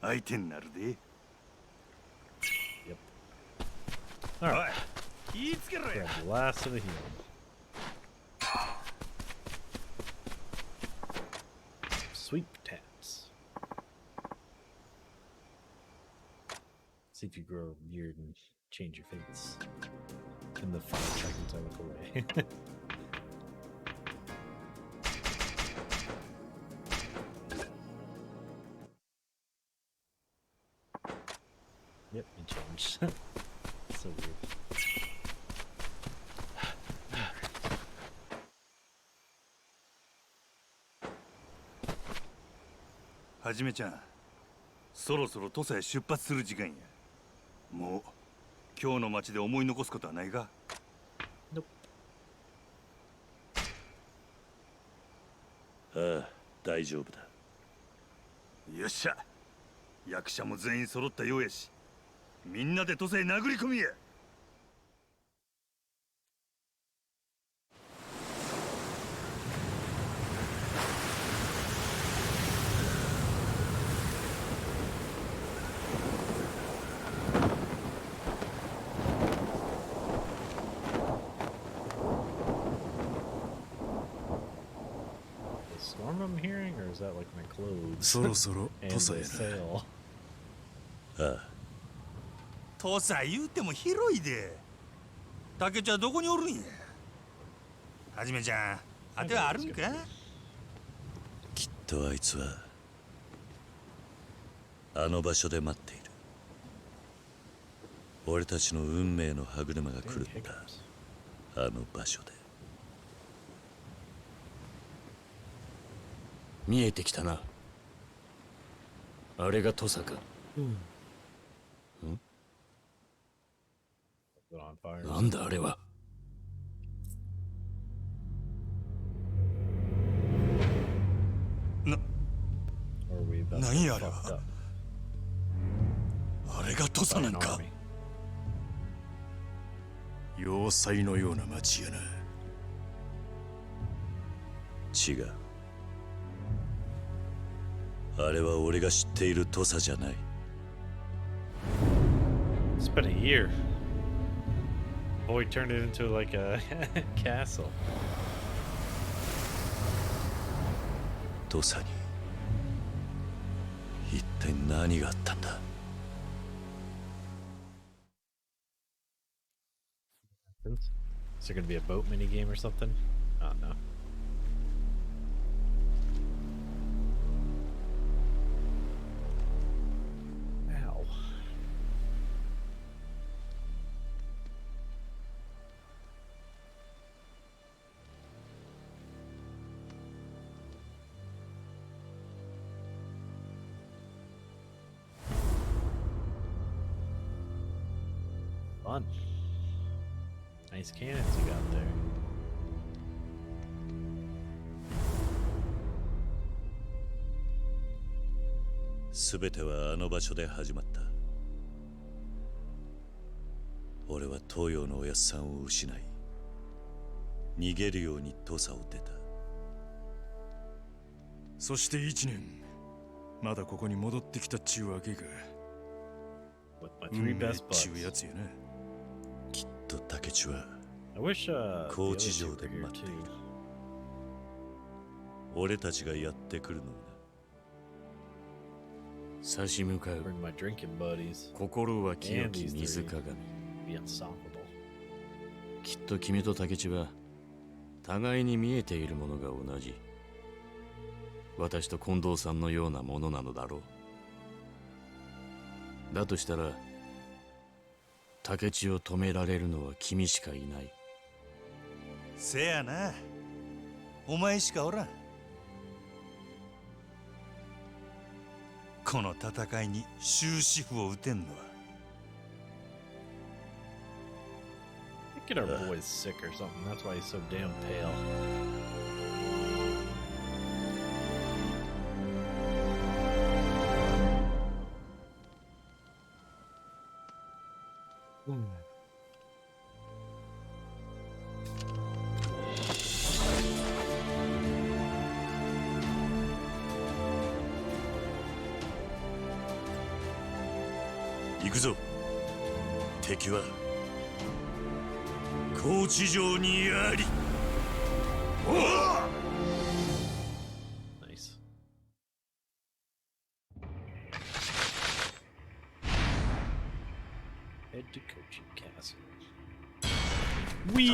Speaker 17: 相手になるで。
Speaker 16: Alright. Grab the last of the healing. Sweet taps. See if you grow a beard and change your face. In the 5 seconds I look away. punch. So weird.
Speaker 9: はじめちゃん、そろそろ土佐へ出発する時間や。もう今日の街で思い残すことはないか？
Speaker 17: ああ、大丈夫だ。
Speaker 9: よっしゃ、役者も全員揃ったようやし、みんなで土佐へ殴り込みや。
Speaker 16: Storm I'm hearing, or is that like my clothes?
Speaker 9: そろそろ
Speaker 16: And
Speaker 9: 土佐
Speaker 16: the
Speaker 9: へ
Speaker 16: sail.
Speaker 9: な。ああ。土佐言うても広いで。竹ちゃんどこにおるんや。はじめちゃん、あてはあるんか？
Speaker 17: きっとあいつはあの場所で待っている。俺たちの運命の歯車が狂ったあの場所で。見えてきたな。あれが土佐か。なんだあれは。
Speaker 9: 何やあれは。あれが土佐なんか。要塞のような町やな。
Speaker 17: 違う。あれは俺が知っている土佐じゃない。
Speaker 16: It's been a year. Boy turned it into like a castle.
Speaker 17: 土佐に一体何があったんだ。
Speaker 16: Is there gonna be a boat mini game or something? Oh no. Ow. Fun. Nice cannons you got there.
Speaker 17: すべてはあの場所で始まった。俺は東洋のおやっさんを失い、逃げるように土佐を出た。
Speaker 9: そして1年、まだここに戻ってきたっちゅうわけか。運命っちゅうやつやな。
Speaker 17: きっと竹地は
Speaker 16: I wish,
Speaker 17: 高知城で待っている。俺たちがやってくるのをな。差し向かう。
Speaker 16: Bring my drinking buddies.
Speaker 17: 心は清き水鏡。
Speaker 16: Be unstoppable.
Speaker 17: きっと君と竹地は互いに見えているものが同じ。私と近藤さんのようなものなのだろう。だとしたら竹地を止められるのは君しかいない。
Speaker 9: せやな。お前しかおらん。この戦いに終止符を打てんのは。
Speaker 16: I think our boy's sick or something. That's why he's so damn pale. Hmm.
Speaker 17: 行くぞ。敵は高知城にあり。
Speaker 16: Nice. Head to Kochi Castle. Wee!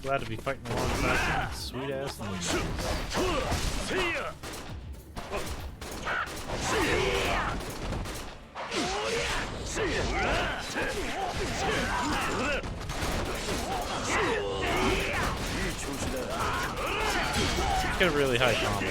Speaker 16: Glad to be fighting alongside some sweet ass ninjas. He's got a really high combo.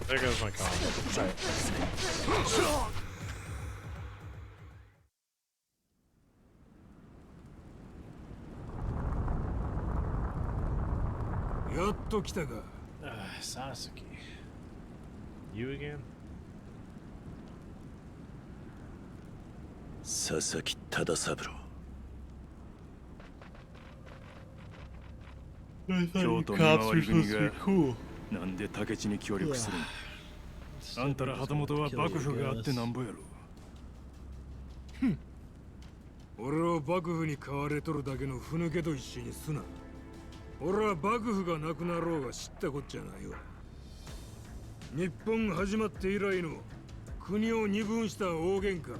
Speaker 16: There goes my combo. Sasuke. You again?
Speaker 9: Sasaki Tadasaburo.
Speaker 16: Cops are supposed to be cool.
Speaker 9: なんで竹地に協力するんだ。あんたら旗本は幕府があってなんぼやろ。
Speaker 4: 俺を幕府に買われとるだけのふぬけと一緒にすな。俺は幕府がなくなろうが知ったこっちゃないわ。日本始まって以来の国を二分した大喧嘩。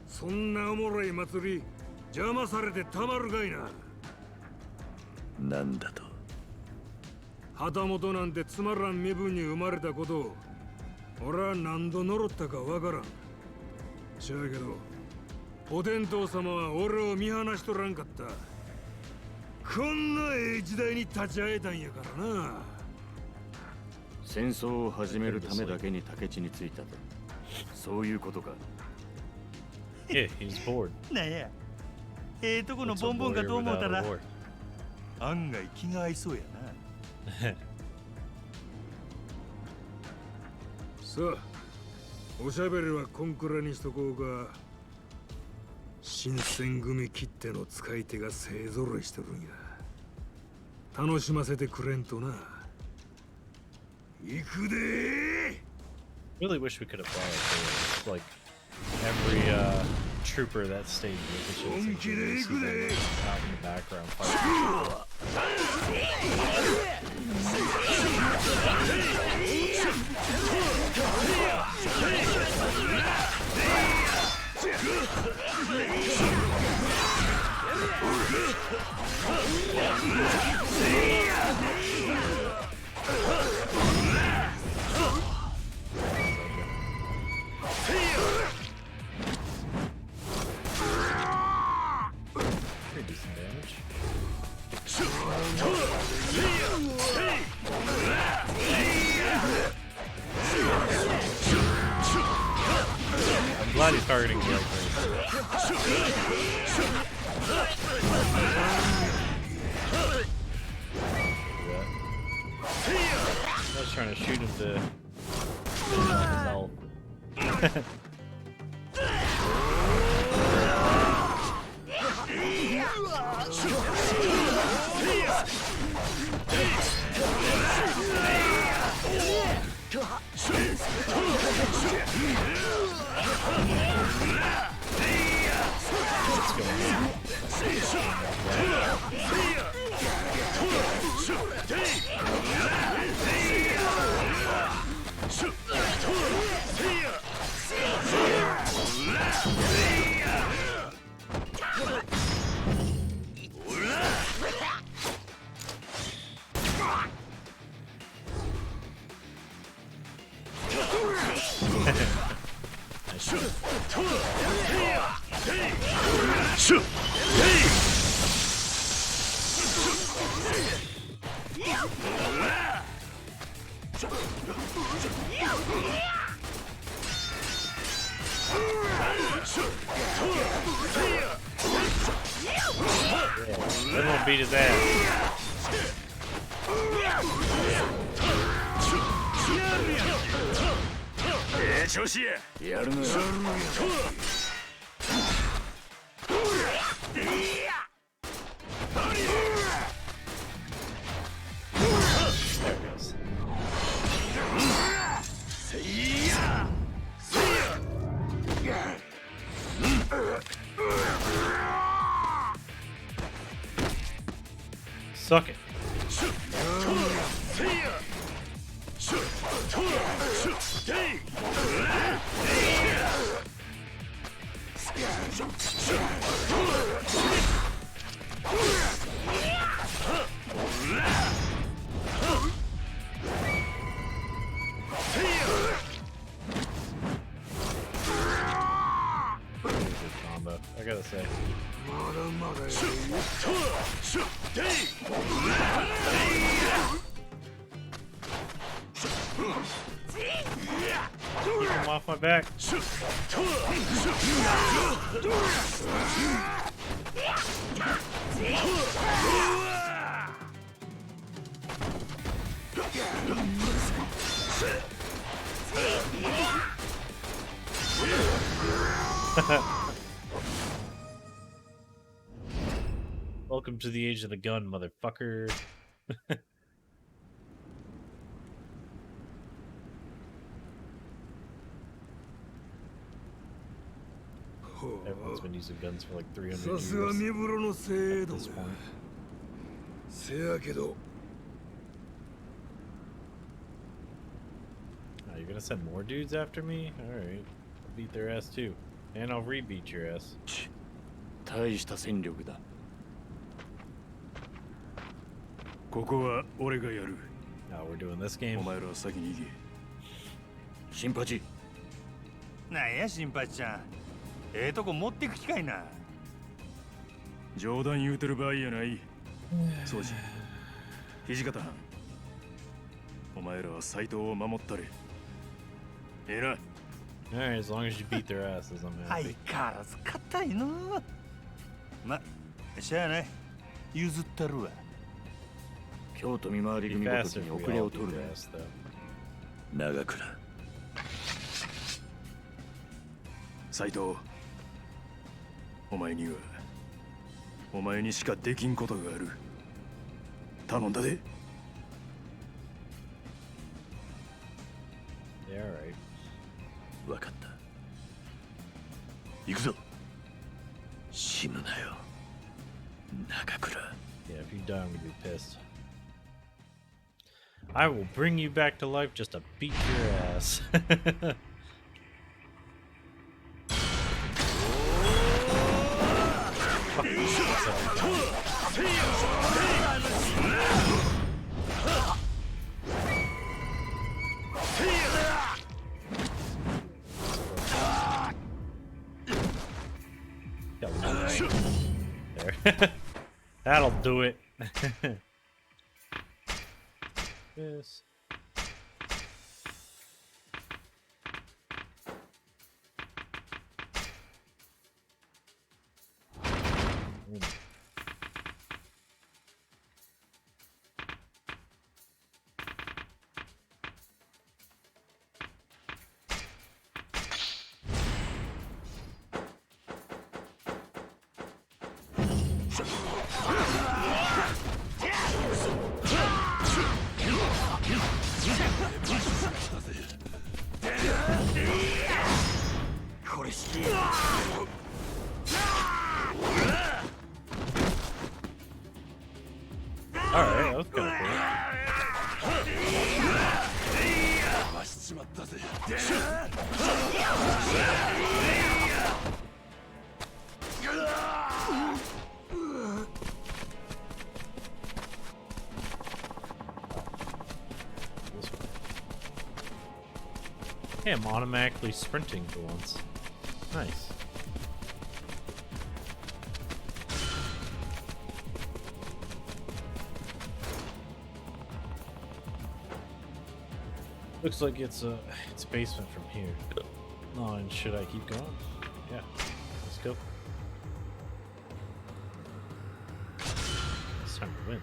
Speaker 4: そんなおもろい祭り邪魔されてたまるかいな。
Speaker 9: なんだと。
Speaker 4: 旗本なんてつまらん身分に生まれたことを俺は何度呪ったかわからん。しゃあけどお天道様は俺を見放しとらんかった。こんなええ時代に立ち会えたんやからな。
Speaker 17: 戦争を始めるためだけに竹地に着いたと。そういうことか。
Speaker 16: Yeah, he's bored.
Speaker 8: なんや、ええとこのボンボンかと思うたら案外気が合いそうやな。
Speaker 4: さあ、おしゃべりはこんくらにしとこうか。新選組きっての使い手が勢ぞろいしてるんや。楽しませてくれんとな。行くでー。
Speaker 16: Really wish we could have brought like every trooper that stayed with us. You see them out in the background fighting. Pretty decent damage. I'm glad he's targeting the right I was trying to shoot him to finish off his health. What's going on? Everyone beat his ass. Suck it. Combo, I gotta say. Keep him off my back. Welcome to the age of the gun, motherfucker. Everyone's been using guns for like 300 years at this point. Oh, you're gonna send more dudes after me? Alright. I'll beat their ass too. And I'll re-beat your ass.
Speaker 17: 大した戦力だ。
Speaker 9: ここは俺がやる。
Speaker 16: Now we're doing this game.
Speaker 9: お前らは先に行け。
Speaker 17: 新八。
Speaker 8: なんや新八ちゃん。ええとこ持ってく機会な。
Speaker 9: 冗談言うてる場合やない。そうじ。土方藩。お前らは斎藤を守ったれ。ええな。
Speaker 16: Alright, as long as you beat their asses, I'm
Speaker 8: 相
Speaker 16: happy.
Speaker 8: 変わらず硬いの。ま、しゃあない。譲ったるわ。
Speaker 17: 京都見回り組ごときに遅れを取るな。長倉。
Speaker 9: 斎藤。お前にはお前にしかできんことがある。頼んだで。
Speaker 16: Yeah, alright.
Speaker 17: 分かった。行くぞ。死ぬなよ。長倉。
Speaker 16: Yeah, if you die, I'm gonna be pissed. I will bring you back to life just to beat your ass. There. That'll do it. Yes. Alright, that was kind of cool. Hey, I'm automatically sprinting for once. Nice. Looks like it's a basement from here. Oh, and should I keep going? Yeah, let's go. It's time to win.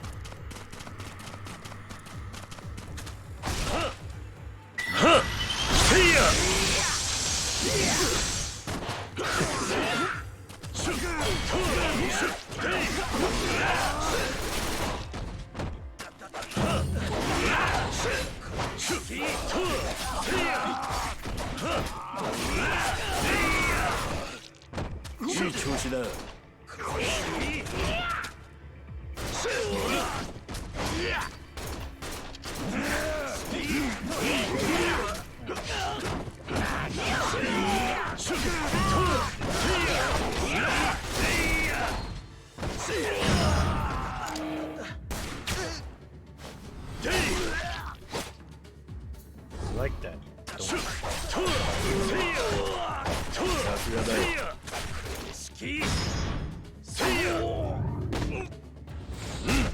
Speaker 16: Like that.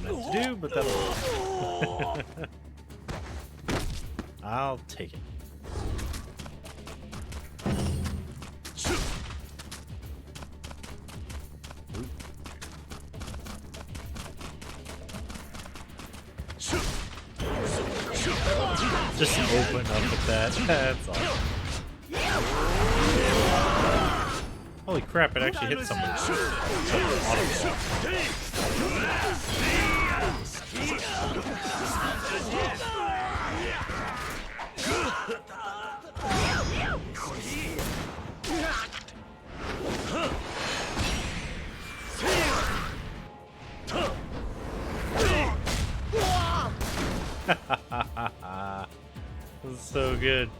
Speaker 16: Don't do, but that'll I'll take it. Just open up with that. That's awesome. Holy crap, it actually hit somebody. This is so good.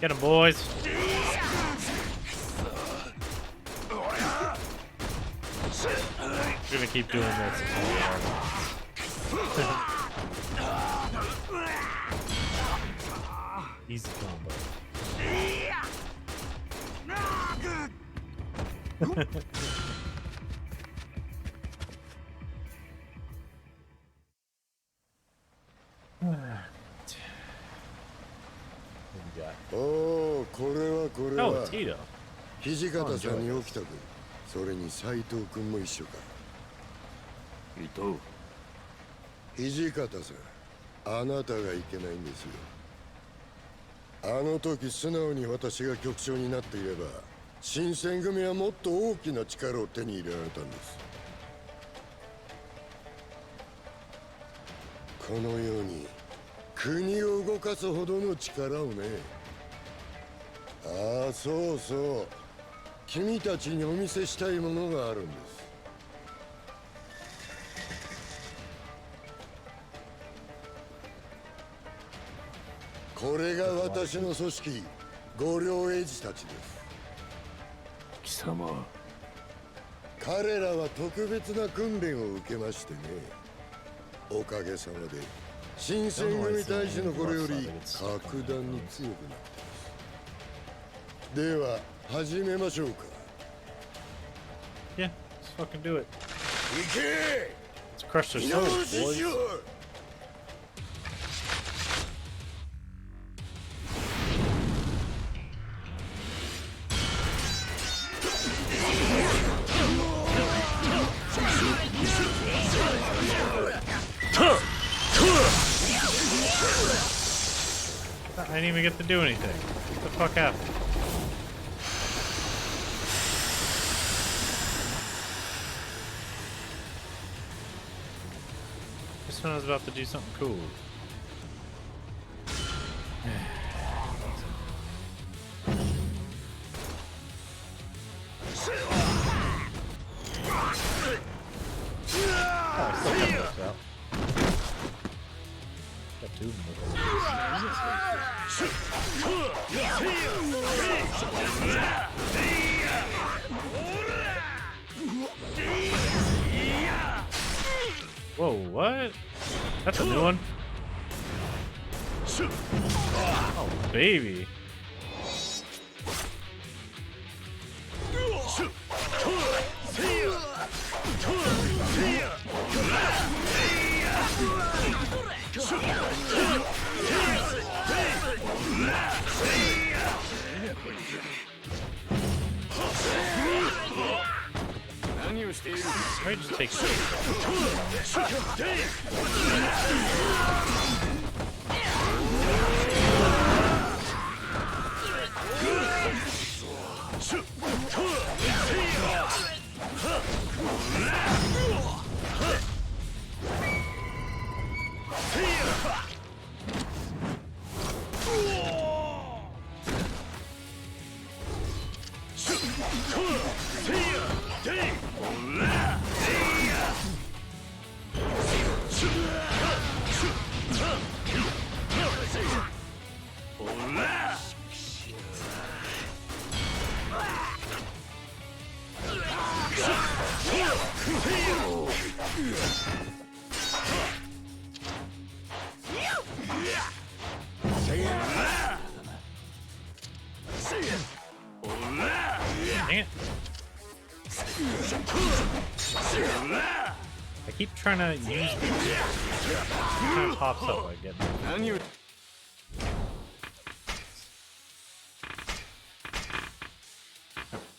Speaker 16: Get him, boys. We're gonna keep doing this. Easy combo.
Speaker 10: おお、これはこれは。
Speaker 16: Oh, Tito.
Speaker 10: 土方さんに起きたく、それに斉藤君も一緒か。
Speaker 17: 伊藤。
Speaker 10: 土方さん、あなたがいけないんですよ。あの時素直に私が局長になっていれば、新選組はもっと大きな力を手に入れられたんです。このように国を動かすほどの力をね。ああ、そうそう。君たちにお見せしたいものがあるんです。これが私の組織、五両英二たちです。
Speaker 17: 貴様。
Speaker 10: 彼らは特別な訓練を受けましてね。おかげさまで新選組大使の頃より格段に強くなってます。では始めましょうか。
Speaker 16: Yeah, let's fucking do it.
Speaker 10: 行け!
Speaker 16: Let's crush their souls, boys. I didn't even get to do anything. What the fuck happened? This one was about to do something cool. Oh, I still got those out. Whoa, what? That's a new one. Oh, baby. I just take I keep trying to use it. It kind of pops up like it.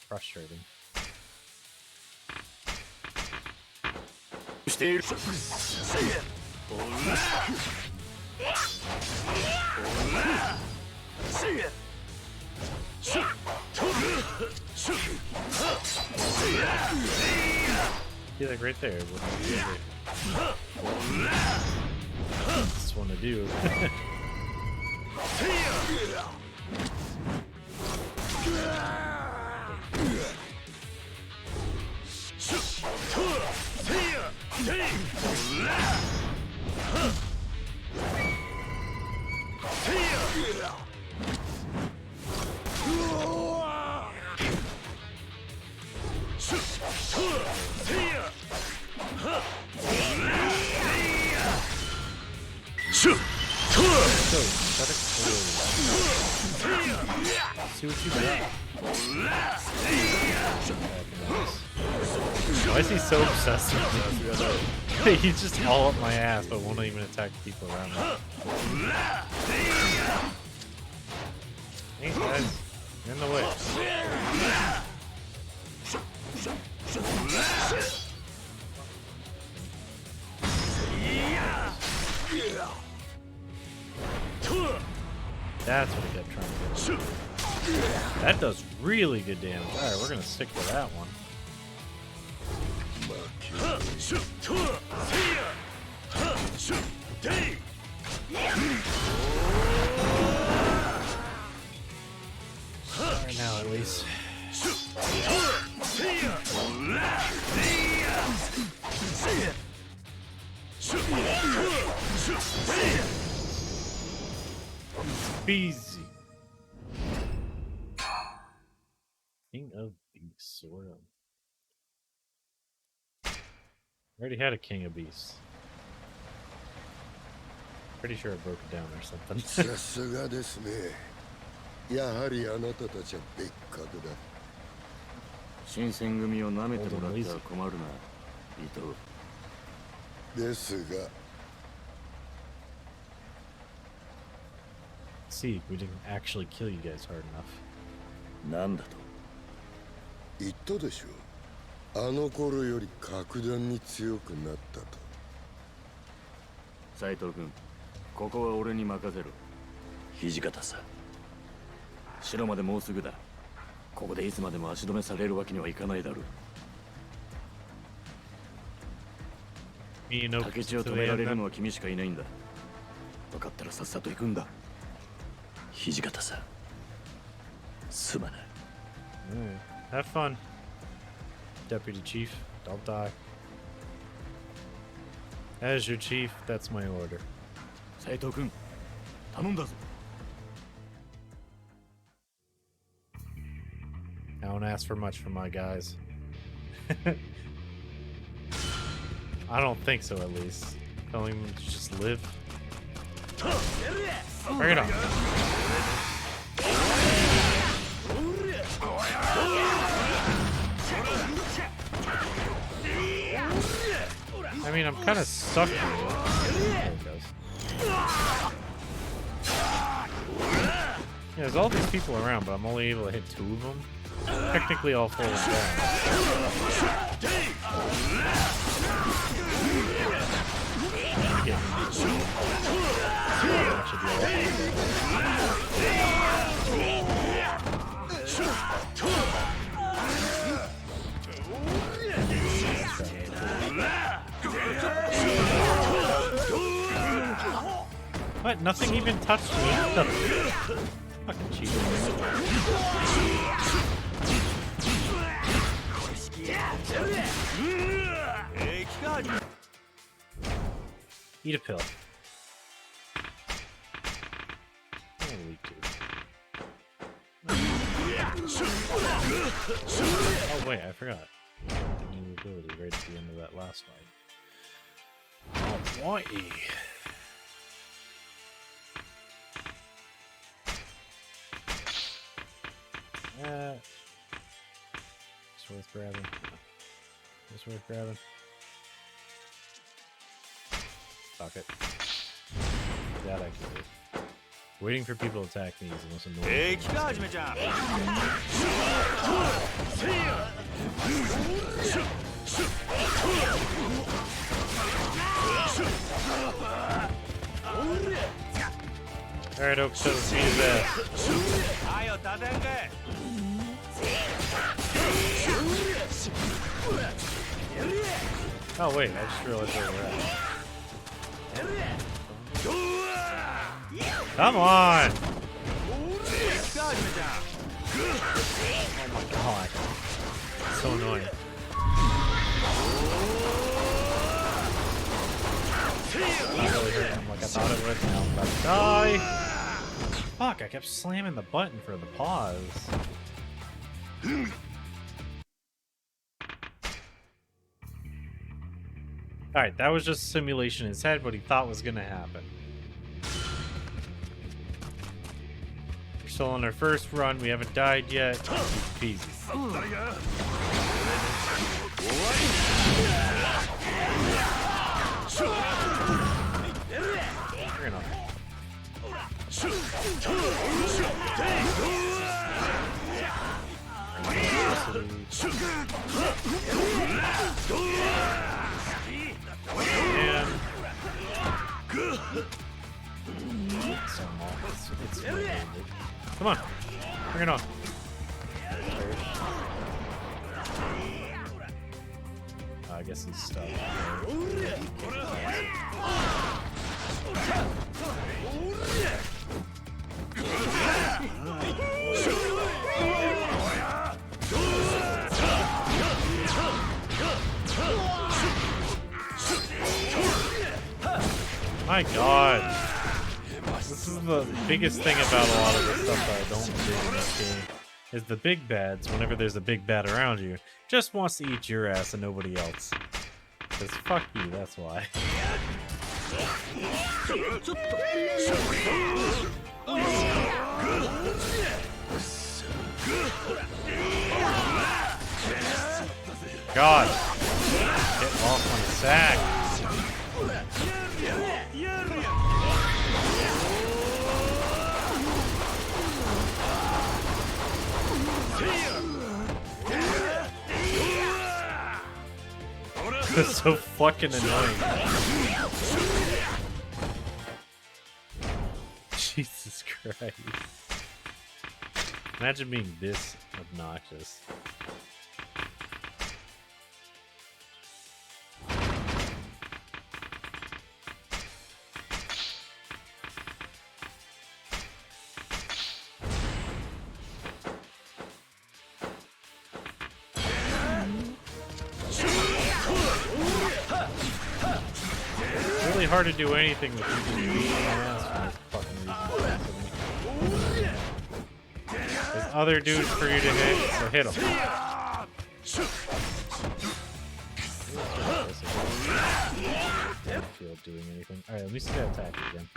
Speaker 16: Frustrating. See, like right there. What I just want to do. See what you got. Why is he so obsessed with me? He's just all up my ass, but won't even attack people around me. Thanks, guys. You're in the way. That's what I kept trying to do. That does really good damage. Alright, we're gonna stick to that one. Alright, now at least. Easy. King of Beasts, sort of. Already had a King of Beasts. Pretty sure I broke it down or something.
Speaker 10: さすがですね。やはりあなたたちは別格だ。
Speaker 17: 新選組を舐めてもらっては困るな、伊藤。
Speaker 10: ですが。
Speaker 16: See, we didn't actually kill you guys hard enough.
Speaker 17: なんだと
Speaker 10: 言ったでしょ。あの頃より格段に強くなったと。
Speaker 17: 斉藤君、ここは俺に任せろ。土方さ。城までもうすぐだ。ここでいつまでも足止めされるわけにはいかないだろう。竹地を止められるのは君しかいないんだ。分かったらさっさと行くんだ。土方さ。すまない。
Speaker 16: Have fun, Deputy Chief. Don't die. As your chief, that's my order.
Speaker 17: 斉藤君、頼んだぞ。
Speaker 16: I don't ask for much from my guys. I don't think so, at least. Telling them to just live. Bring it on. I mean, I'm kind of stuck here. There it goes. Yeah, there's all these people around, but I'm only able to hit 2 of them. Technically, all 4 of them. What? Nothing even touched me. Fucking cheater. Eat a pill. Oh wait, I forgot. The new ability right at the end of that last fight. Alrighty. It's worth grabbing. It's worth grabbing. Fuck it. That I can do. Waiting for people to attack me is the most annoying thing. Alright, Oak, so let's see his ass. Oh wait, I just realized where we're at. Come on! Oh my god. It's so annoying. Not really hurting him like I thought it would. Now I'm about to die. Fuck, I kept slamming the button for the pause. Alright, that was just simulation in his head, what he thought was gonna happen. We're still on our first run, we haven't died yet. Easy peasy. Bring it on. Come on, bring it on. I guess he's stuck. My god. This is the biggest thing about a lot of the stuff that I don't do in this game. Is the big bads, whenever there's a big bad around you, just wants to eat your ass and nobody else. Because fuck you, that's why. God! Get off my sack! This is so fucking annoying. Jesus Christ. Imagine being this obnoxious. Hard to do anything with people beating my ass for no fucking reason. Because other dudes for you to hit, so hit them. Don't feel doing anything. Alright, let me see that attack again.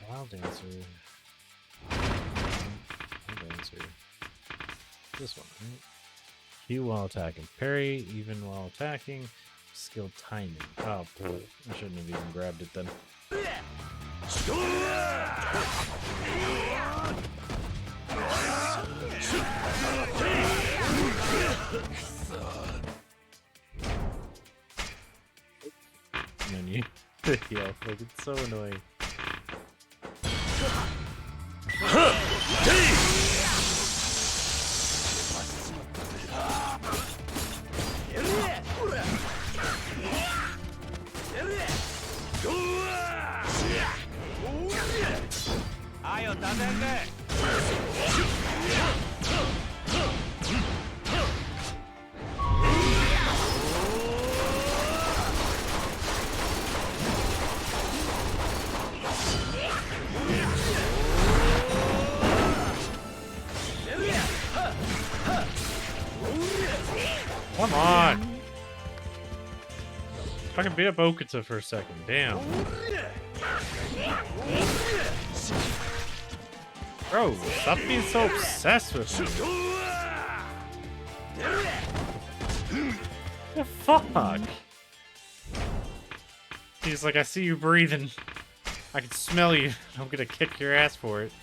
Speaker 16: Wild Dancer. Wild Dancer. This one, right? Heal while attacking. Parry even while attacking. Skill timing. Oh, boy. I shouldn't have even grabbed it then. Menu. Yeah, like it's so annoying. Come on! I can beat up Okita for a second. Damn. Bro, stop being so obsessed with me. The fuck? He's like, I see you breathing. I can smell you. I'm gonna kick your ass for it.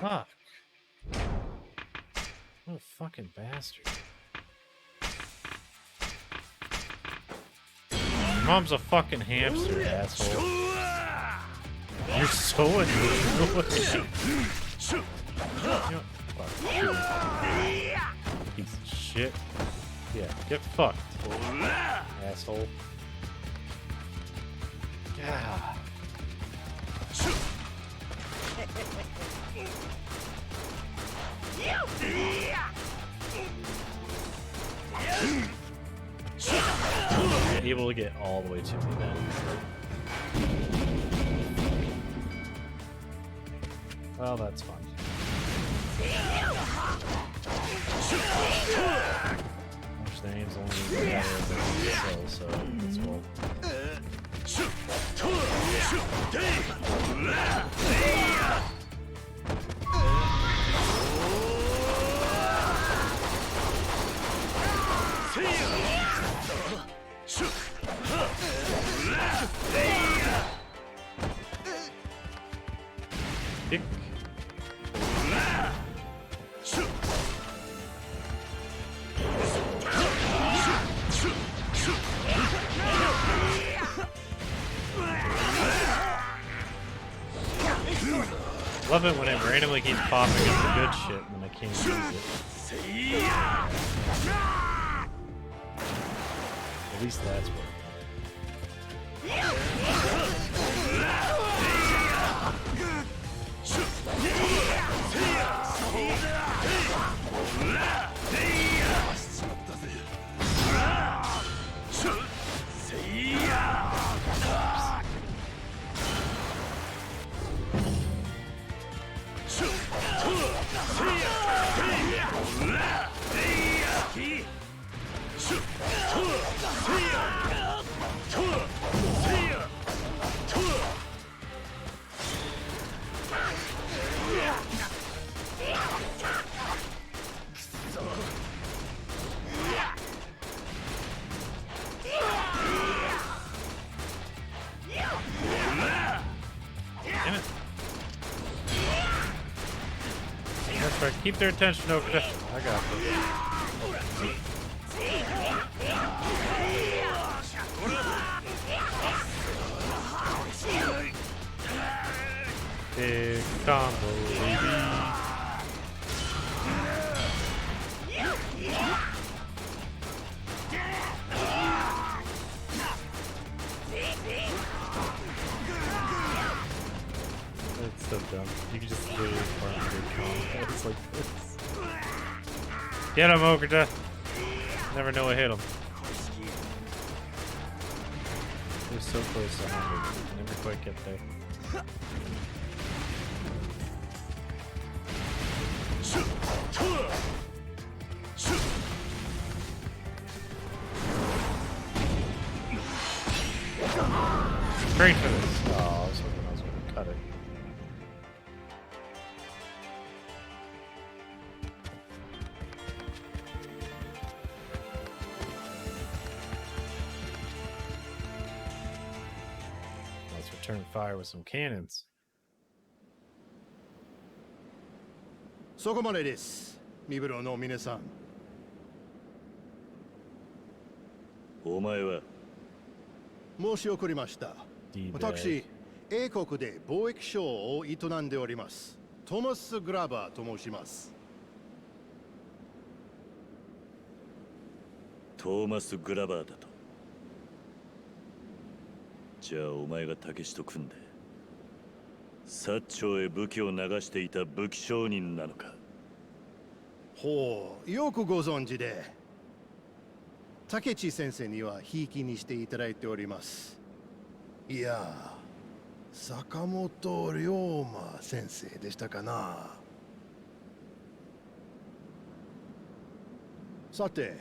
Speaker 16: Fuck. What a fucking bastard. Your mom's a fucking hamster, asshole. You're so annoying. Piece of shit. Yeah, get fucked. Asshole. Yeah. Able to get all the way to me then. Well, that's fun. Which the name's only better than so that's well. Dick. Love it when it randomly keeps popping up the good shit when I can't use it. At least that's working. Keep their attention over there. I got it. Big combo, baby. That's so dumb. You can just literally farm big combos like this. Get him, Ogre. Never know I hit him. We're so close to 100. Never quite get there. Great for this. Oh, I was hoping I was going to cut it. Let's return fire with some cannons.
Speaker 2: そこまでです。身分の皆さん。
Speaker 9: お前は
Speaker 2: 申し送りました。私、英国で貿易商を営んでおります。トマス・グラバーと申します。
Speaker 9: トーマス・グラバーだと。じゃあお前が武士と組んで薩長へ武器を流していた武器商人なのか。
Speaker 2: ほう、よくご存知で。竹地先生にはひいきにしていただいております。いや、坂本龍馬先生でしたかな。さて、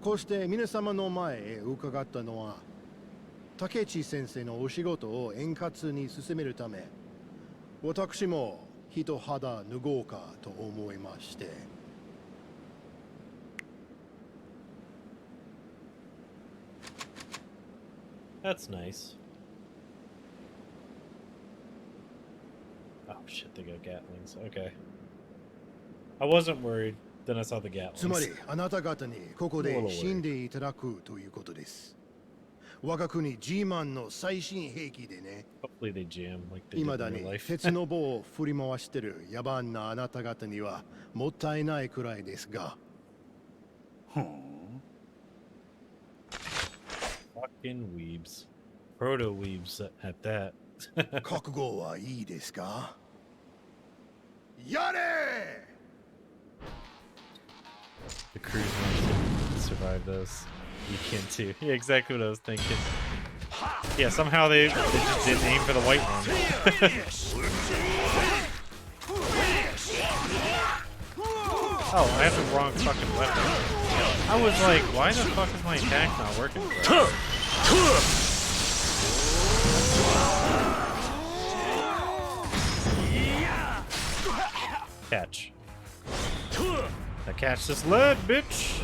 Speaker 2: こうして皆様の前へ伺ったのは、竹地先生のお仕事を円滑に進めるため、私も一肌脱ごうかと思いまして。
Speaker 16: That's nice. Oh shit, they got Gatlings. Okay. I wasn't worried. Then I saw the Gatlings.
Speaker 2: つまりあなた方にここで死んでいただくということです。我が国 G マンの最新兵器でね。
Speaker 16: Hopefully they jam like they
Speaker 2: 未
Speaker 16: did
Speaker 2: だ
Speaker 16: in
Speaker 2: に
Speaker 16: real life.
Speaker 2: 鉄の棒を振り回してる野蛮なあなた方にはもったいないくらいですが。
Speaker 16: Fucking weebs. Proto weebs at that.
Speaker 2: 覚悟はいいですか？やれ!
Speaker 16: The cruise ones didn't survive those. You can too. Yeah, exactly what I was thinking. Yeah, somehow they just didn't aim for the white one. Oh, I have the wrong fucking weapon. I was like, why the fuck is my attack not working? Catch. Now catch this lead, bitch!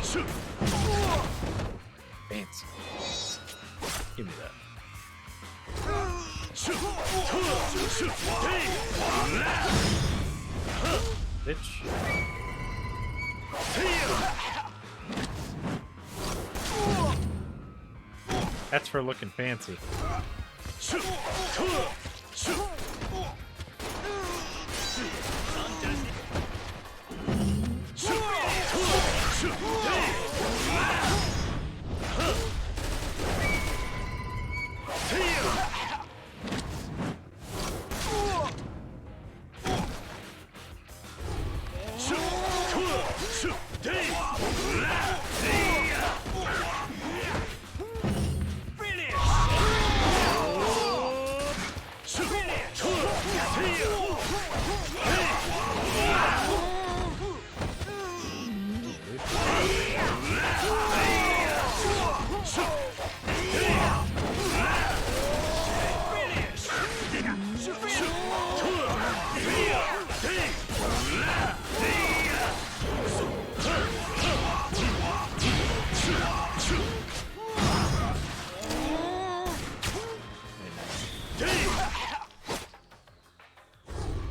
Speaker 16: Fancy. Give me that. Bitch. That's for looking fancy.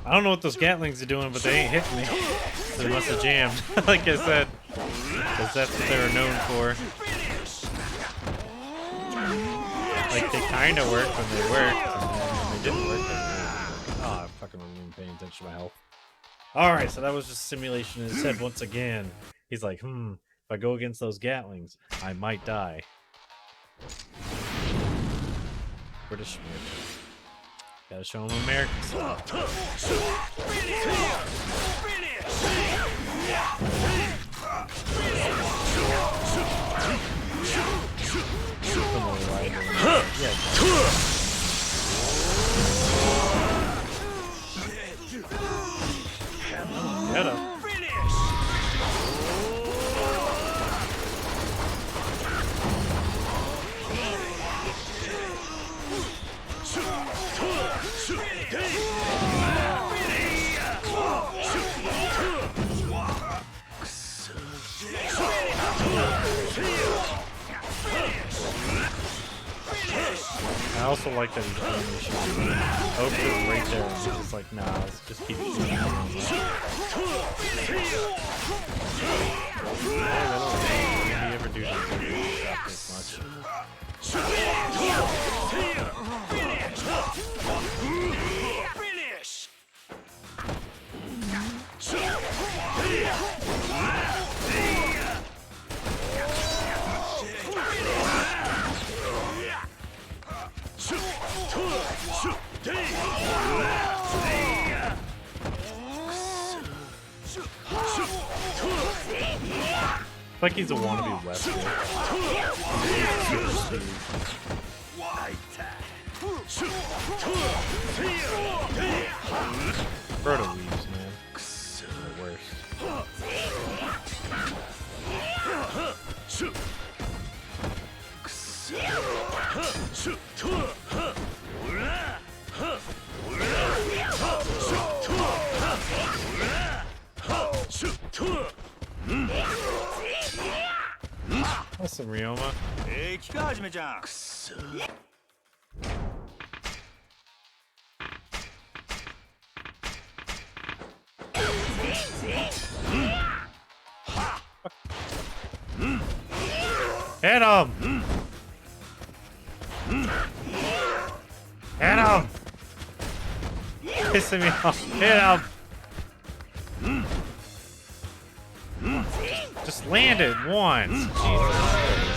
Speaker 16: I don't know what those Gatlings are doing, but they ain't hitting me. So they must have jammed, like I said. Because that's what they were known for. Like, they kind of worked when they worked, and then when they didn't work, they Oh, I fucking wasn't even paying attention to my health. Alright, so that was just simulation in his head once again. He's like, if I go against those Gatlings, I might die. British American. Gotta show him American stuff. Get him. I also like that he's only shooting. Oak is right there, and he's just like, nah, let's just keep shooting. Hey, I don't think he ever do this much. Like he's a wannabe wrestler. Proto weaves, man. The worst. Listen, Ryoma.
Speaker 8: Hey, Kikajime-chan.
Speaker 16: Hit him! Hit him! Pissing me off. Hit him! Just land it once. Jesus Christ.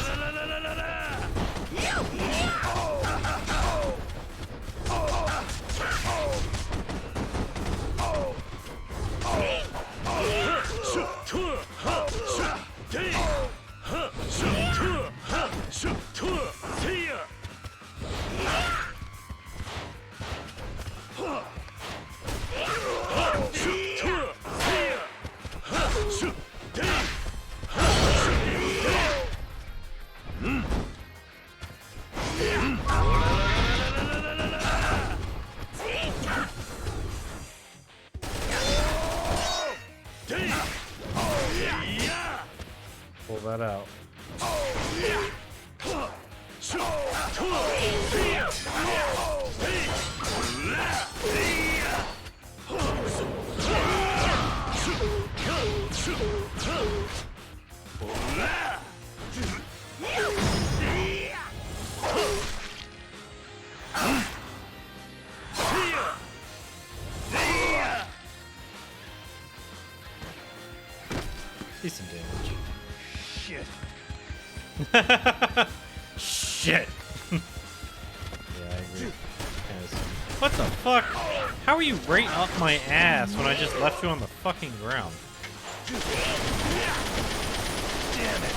Speaker 16: Pull that out. Decent damage. Shit. Shit. Yeah, I agree. What the fuck? How are you right up my ass when I just left you on the fucking ground? Damn it.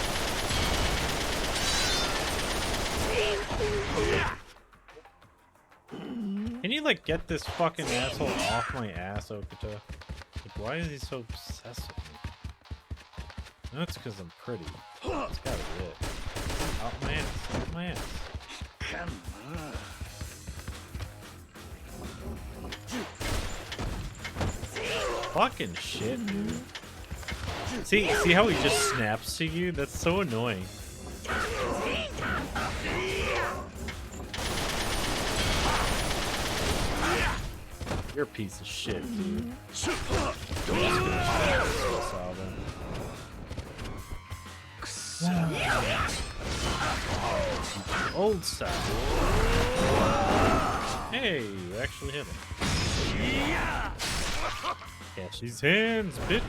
Speaker 16: Can you like get this fucking asshole off my ass, Okuta? Like, why is he so obsessed with me? No, it's because I'm pretty. That's gotta be it. Oh, my ass. My ass. Come on. Fucking shit, dude. See how he just snaps to you? That's so annoying. You're a piece of shit, dude. Old style. Hey, you actually hit him. Catch these hands, bitch.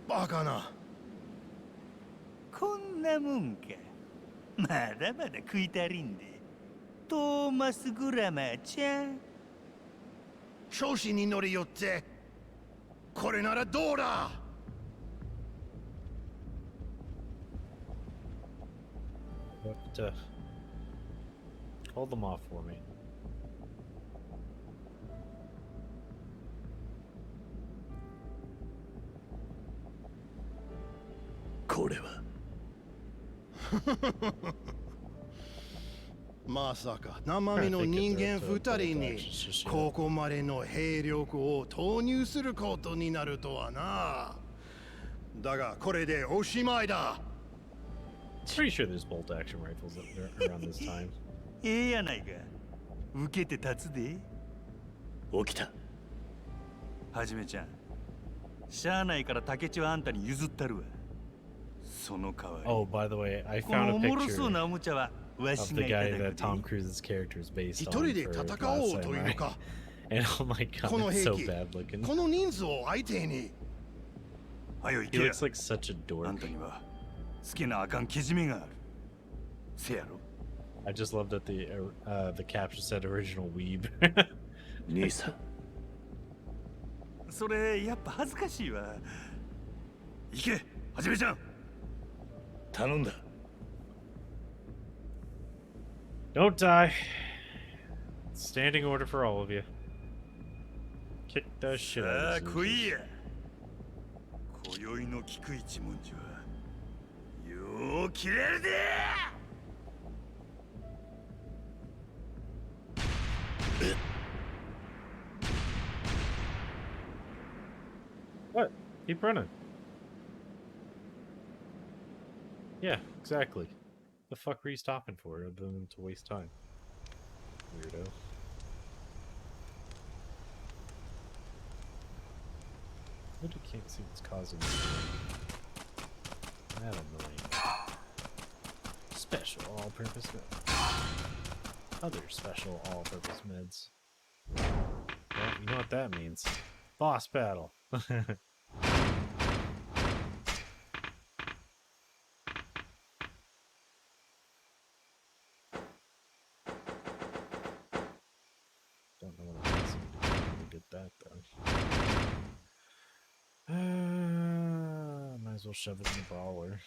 Speaker 2: Bakana.
Speaker 8: こんなもんか。まだまだ食い足りんで。トーマス・グラマーちゃん。
Speaker 2: 調子に乗りよって。これならどうだ。
Speaker 16: But, hold them off for me.
Speaker 10: これは
Speaker 2: まさか生身の人間2人にここまでの兵力を投入することになるとはな。だがこれでおしまいだ。
Speaker 16: Pretty sure there's bolt action rifles around this time.
Speaker 8: ええやないか。受けて立つで。
Speaker 17: 起きた。
Speaker 8: はじめちゃん。しゃあないから竹地はあんたに譲ったるわ。その代わり。
Speaker 16: Oh, by the way, I found a picture of the guy that Tom Cruise's character is based on for Last Samurai. And oh my god, it's so bad looking.
Speaker 2: この人数を相手に。
Speaker 16: He looks like such a dork.
Speaker 8: あんたには好きなあかんけじめがある。せやろ。
Speaker 16: I just love that the caption said original weeb.
Speaker 17: 兄さん。
Speaker 8: それやっぱ恥ずかしいわ。行け、はじめちゃん。
Speaker 17: 頼んだ。
Speaker 16: Don't die. Standing order for all of you. Kick the shit out of
Speaker 8: this. 来いや。今宵の菊一文字はよう切れるで。
Speaker 16: What? Keep running. Yeah, exactly. The fuck were you stopping for other than to waste time? Weirdo. What can't see what's causing this? That annoying. Special all-purpose meds. Other special all-purpose meds. Well, you know what that means. Boss battle. Don't know what I'm missing to get that though. Might as well shove it in the brawler.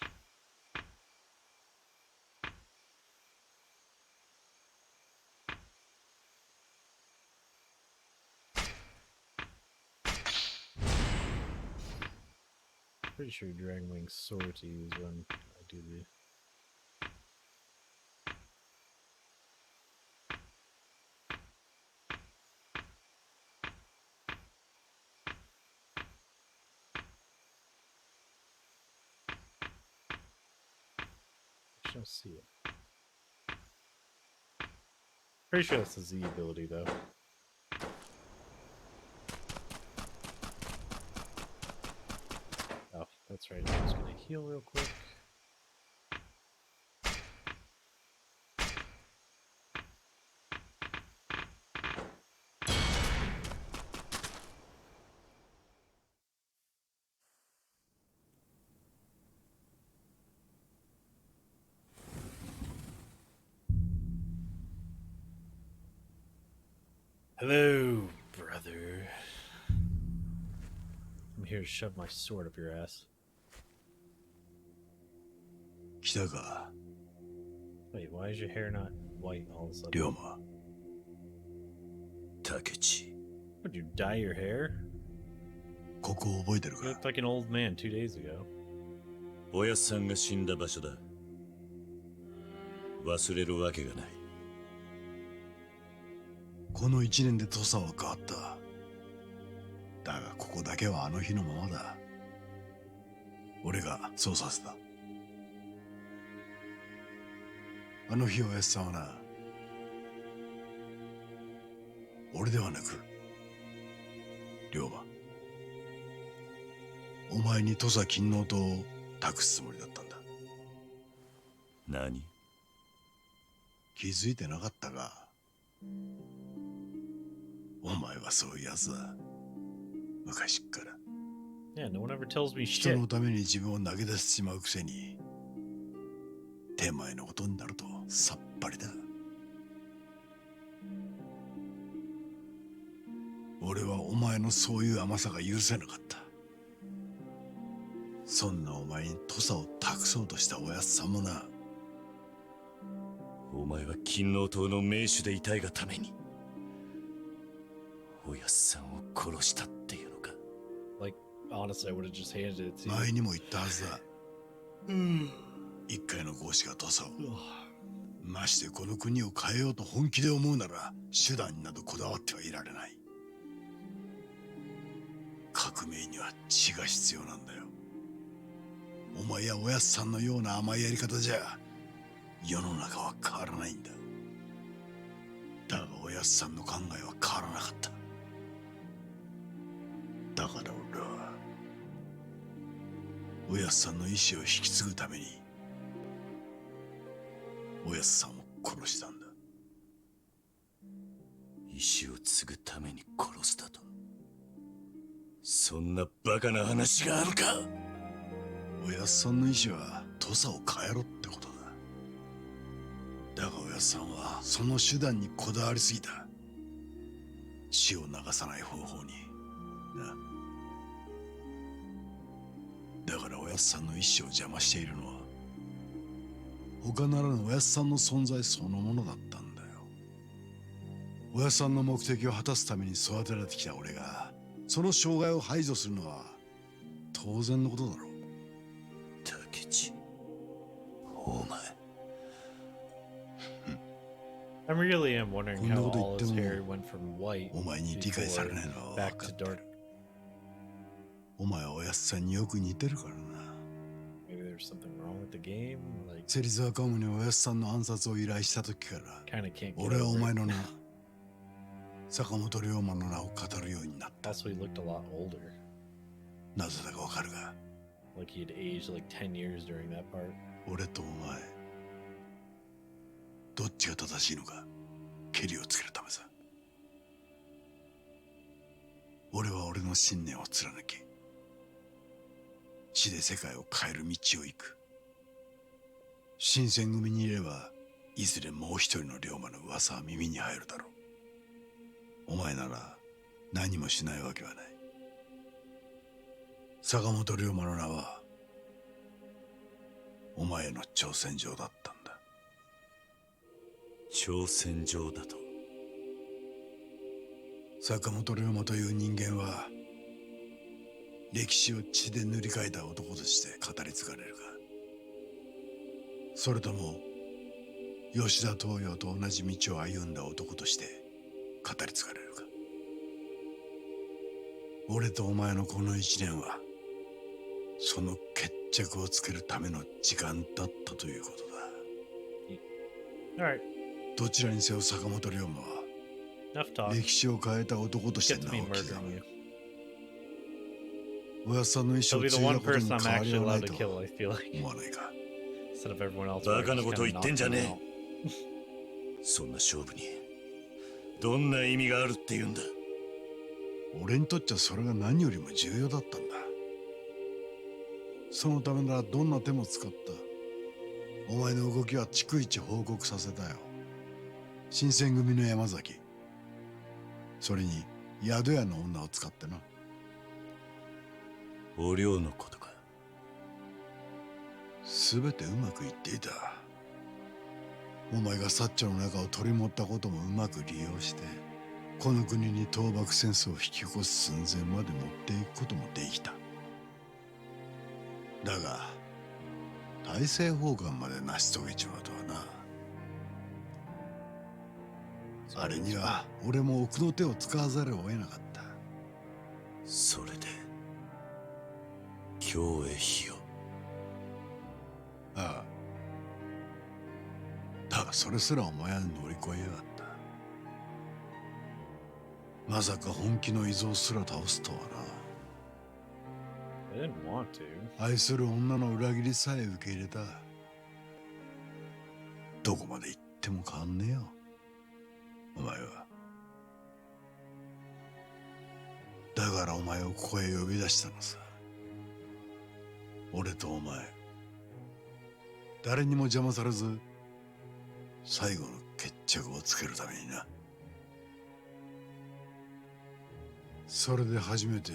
Speaker 16: Pretty sure Dragonwing's sword to use when I do the. I shall see it. Pretty sure that's a Z ability though. Oh, that's right. I'm just gonna heal real quick. Hello, brother. I'm here to shove my sword up your ass.
Speaker 10: 来たか。
Speaker 16: Wait, why is your hair not white all of a sudden?
Speaker 10: 龍馬。竹地。
Speaker 16: Would you dye your hair?
Speaker 10: ここ覚えてる
Speaker 16: You
Speaker 10: か。
Speaker 16: looked like an old man 2 days ago.
Speaker 10: おやっさんが死んだ場所だ。忘れるわけがない。この1年で土佐は変わった。だがここだけはあの日のままだ。俺がそうさせた。
Speaker 13: あの日おやっさんはな、俺ではなく龍馬、お前に土佐勤王党を託すつもりだったんだ。
Speaker 8: 何？
Speaker 13: 気づいてなかったか。お前はそういうやつだ、昔っから。
Speaker 16: Yeah, no one ever tells me
Speaker 13: 人
Speaker 16: shit.
Speaker 13: のために自分を投げ出してしまうくせに、手前のことになるとさっぱりだ。俺はお前のそういう甘さが許せなかった。そんなお前に土佐を託そうとしたおやっさんもな。
Speaker 8: お前は勤王党の名手でいたいがためにおやっさんを殺したっていうのか。
Speaker 16: Like, honestly, I would have just handed it to you.
Speaker 13: 前にも言ったはずだ。一回の合子が土佐を。ましてこの国を変えようと本気で思うなら手段になどこだわってはいられない。革命には知が必要なんだよ。お前やおやっさんのような甘いやり方じゃ世の中は変わらないんだ。だがおやっさんの考えは変わらなかった。だから俺はおやっさんの意志を引き継ぐためにおやっさんを殺したんだ。
Speaker 8: 意志を継ぐために殺したと、そんなバカな話があるか。
Speaker 13: おやっさんの意志は土佐を変えろってことだ。だがおやっさんはその手段にこだわりすぎた。血を流さない方法にな。だからおやっさんの意志を邪魔しているのは他ならぬおやっさんの存在そのものだったんだよ。おやっさんの目的を果たすために育てられてきた俺がその障害を排除するのは当然のことだろう。
Speaker 8: 竹地、お前。
Speaker 16: I really am wondering how all his hair went from white before back to dark.
Speaker 13: お前はおやっさんによく似てるからな。
Speaker 16: Maybe there's something wrong with the game. Like,
Speaker 13: 芹沢カムにおやっさんの暗殺を依頼した時から俺はお前の名、坂本龍馬の名を語るようになった。
Speaker 16: Also, he looked a lot older.
Speaker 13: なぜだかわかるか。
Speaker 16: Like he had aged like 10 years during that part.
Speaker 13: 俺とお前、どっちが正しいのか、ケリをつけるためさ。俺は俺の信念を貫き、死で世界を変える道を行く。新選組にいれば、いずれもう一人の龍馬の噂は耳に入るだろう。お前なら何もしないわけはない。坂本龍馬の名はお前への挑戦状だったんだ。
Speaker 8: 挑戦状だと。
Speaker 13: 坂本龍馬という人間は歴史を血で塗り替えた男として語り継がれるか、それとも吉田東洋と同じ道を歩んだ男として語り継がれるか。俺とお前のこの一年はその決着をつけるための時間だったということだ。どちらにせよ坂本龍馬は歴史を変えた男として名を刻む。おやっさんの意思を継いだことに変わりはないと思わないか。
Speaker 8: バカなことを言ってんじゃねえ。そんな勝負にどんな意味があるって言うんだ。
Speaker 13: 俺にとっちゃそれが何よりも重要だったんだ。そのためならどんな手も使った。お前の動きは逐一報告させたよ。新選組の山崎、それに宿屋の女を使ってな。
Speaker 8: お涼のことか。
Speaker 13: 全てうまくいっていた。お前が薩長の中を取り持ったこともうまく利用してこの国に倒幕戦争を引き起こす寸前まで持っていくこともできた。だが大政奉還まで成し遂げちまうとはな。あれには俺も奥の手を使わざるを得なかった。
Speaker 8: それで京へ火を。
Speaker 13: ああ。だがそれすらお前は乗り越えやがった。まさか本気の依蔵すら倒すとはな。
Speaker 16: I didn't want to.
Speaker 13: 愛する女の裏切りさえ受け入れた。どこまで行っても変わんねえよ、お前は。だからお前をここへ呼び出したのさ。俺とお前、誰にも邪魔されず最後の決着をつけるためにな。それで初めて